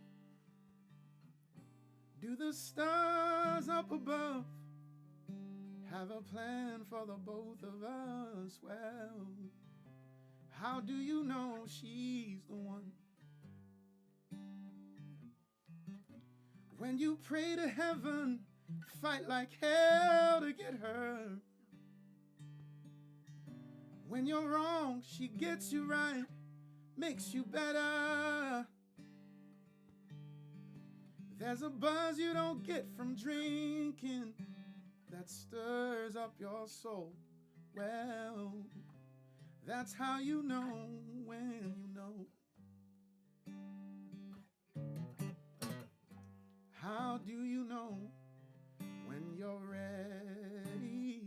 Do the stars up above have a plan for the both of us? Well, how do you know she's the one? When you pray to heaven, fight like hell to get her. When you're wrong, she gets you right, makes you better. There's a buzz you don't get from drinking that stirs up your soul. Well, that's how you know when you know. How do you know when you're ready?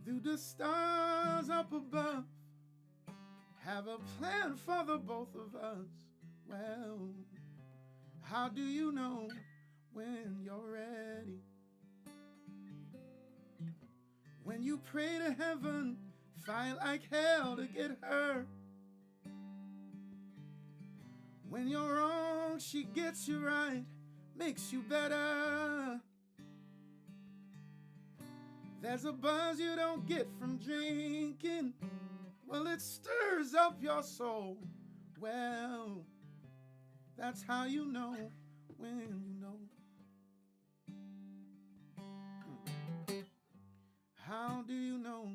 Do the stars up above have a plan for the both of us? Well, how do you know when you're ready? When you pray to heaven, fight like hell to get her. When you're wrong, she gets you right, makes you better. There's a buzz you don't get from drinking. Well, it stirs up your soul. Well, that's how you know when you know. How do you know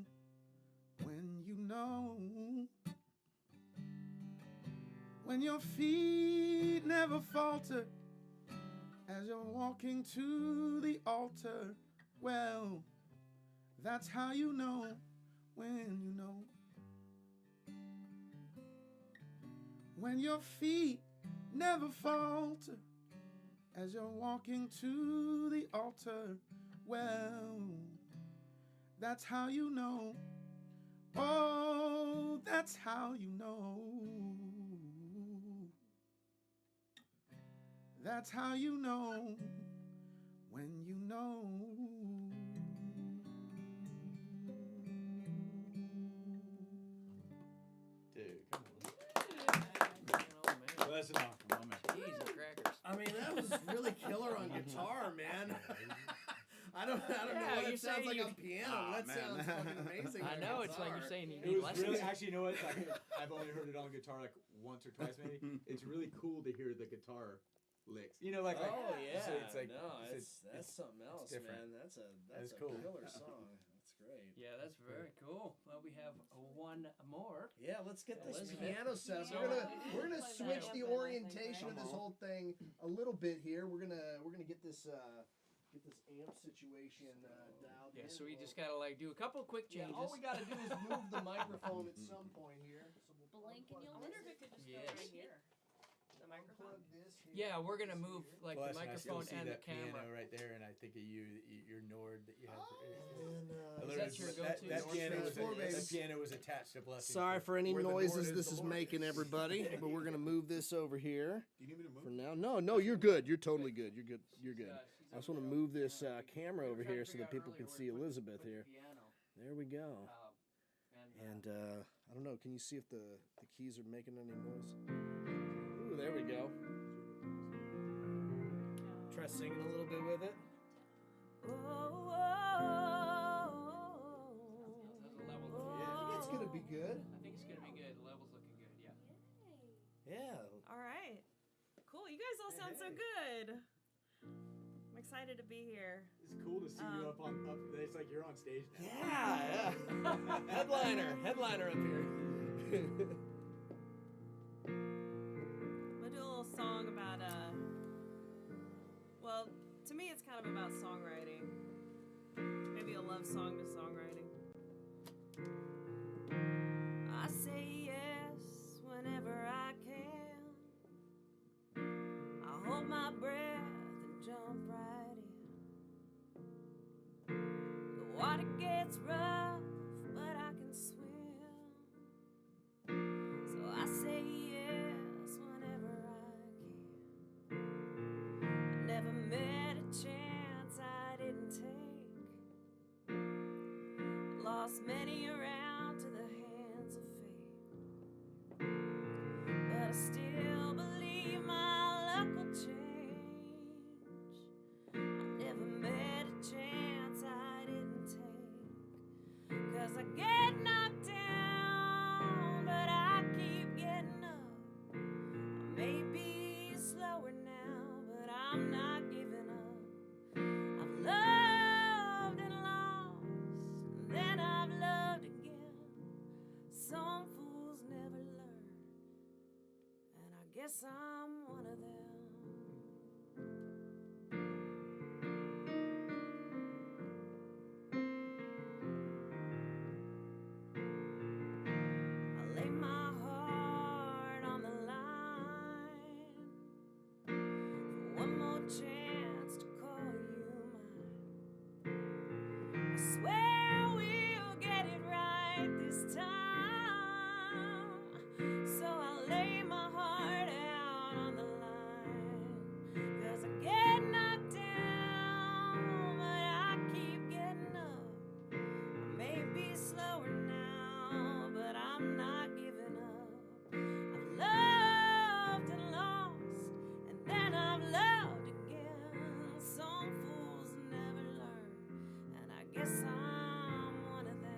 when you know? When your feet never falter as you're walking to the altar. Well, that's how you know when you know. When your feet never falter as you're walking to the altar. Well, that's how you know. Oh, that's how you know. That's how you know when you know. Dude, come on. Oh, Well, that's enough. Come on, man. Cheese and crackers. I mean, that was really killer on guitar, man. I don't know Yeah, what you're it sounds saying like you- on piano. Aw, That man. sounds fucking amazing. I on know, it's like guitar. you're saying you It need was lessons. really, actually, you know what? I've only heard it on guitar like once or twice, maybe. It's really cool to hear the guitar licks. You know, like Oh yeah, so it's like no, it's- that's something else, different. man. That's That's a cool. killer song. That's great. Yeah, that's very cool. Well, we have one more. Yeah, let's get this Elizabeth. piano set. Yeah. We're gonna Play switch that the open, I think, orientation right? of this whole thing a little bit here. We're gonna get this amp situation dialed Yeah, in. so we just gotta like do a couple quick Yeah, changes. all we gotta do is move the microphone at some point here. So we'll Blink and you'll I wonder if miss it could just Yes. go right here. The microphone. plug this here. Yeah, we're gonna move like Plus, the and I still microphone see and the that camera. piano right there, and I think of your Nord that you have. And, Is that your go-to? that piano was Transform, baby. that piano was attached to Blessing. Sorry for any where the Lord noises is, this the is Lord making, is. everybody. But we're gonna move this over here Do you need me to move? for now. No, you're good. You're totally good. You're good. You're good. She's I just over want to there. move this Yeah. camera We were over trying to here so figure that out people earlier can where see to put Elizabeth the here. piano. There we go. And, And I don't know. Can you see if the keys are making any noise? Ooh, there we go. Try singing a little bit with it. how's the level looking? I think it's gonna be good. I think it's gonna be good. The level's looking good. Yeah. Yeah. All right. Cool. You guys all sound so good. I'm excited to be here. It's cool to see you up. It's like you're on stage now. Yeah. Headliner up here. I'm gonna do a little song about well, to me it's kind of about songwriting. Maybe a love song to songwriting. I say yes whenever I can. I hold my breath and jump right in. The water gets rough, but I can swim. lost many around to the hands of fate. But I still believe my luck will change. I never met a chance I didn't take. 'Cause I get knocked down, but I keep getting up. I may be slower now, but I'm not giving up. I've loved and lost, and then I've loved again. Some fools never learn, and I guess I'm one of them. I lay my heart on the line for one more chance to call you mine. I swear we'll get it right this time. So I lay my heart out on the line. 'Cause I get knocked down, but I keep getting up. I may be slower now, but I'm not giving up. I've loved and lost, and then I've loved again. Some fools never learn, and I guess I'm one of them.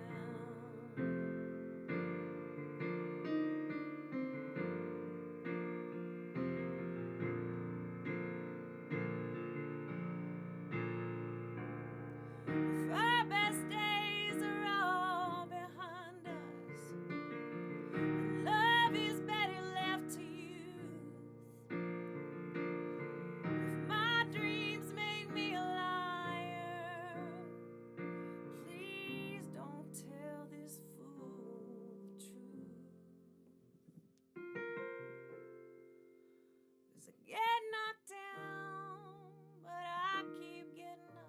If our best days are all behind us, and love is better left to youth. If my dreams make me a liar, please don't tell this fool the truth. 'Cause I get knocked down, but I keep getting up.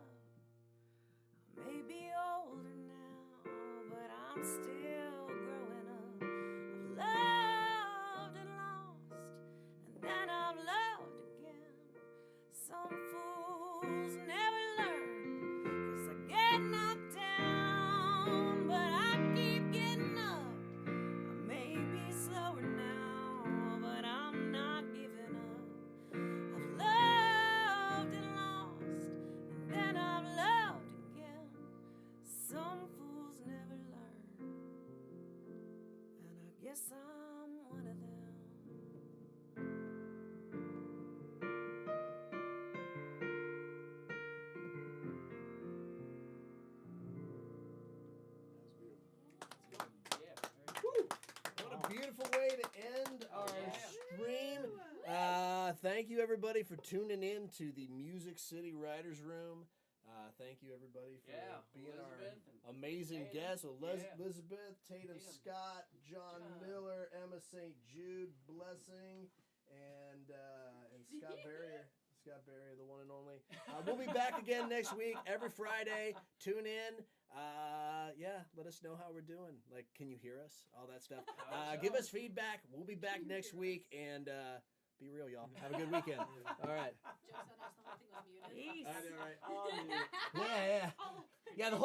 I may be older now, but I'm still growing up. I've loved and lost, and then I've loved again. Some fools never learn, 'cause I get knocked down, but I keep getting up. I may be slower now, but I'm not giving up. I've loved and lost, and then I've loved again. Some fools never learn, and I guess I'm one of them. What a beautiful way to end our Yeah. stream. Thank you, everybody, for tuning in to the Music City Writers Room. Thank you, everybody, for Yeah, being Elizabeth our amazing Tatum. guests. Yeah. Elizabeth, Tatum Tatum. Scott, John John. Miller, Emma St. Jude, Blessing, and Scott Barrier. Scott Barrier, the one and only. We'll be back again next week, every Friday. Tune in. Yeah, let us know how we're doing. Like, can you hear us? All that stuff. Give us feedback. We'll be back next week, and be real, y'all. Have a good weekend. All right. Joe said the whole thing was muted. Peace. I know, right? Yeah, yeah. Yeah, the whole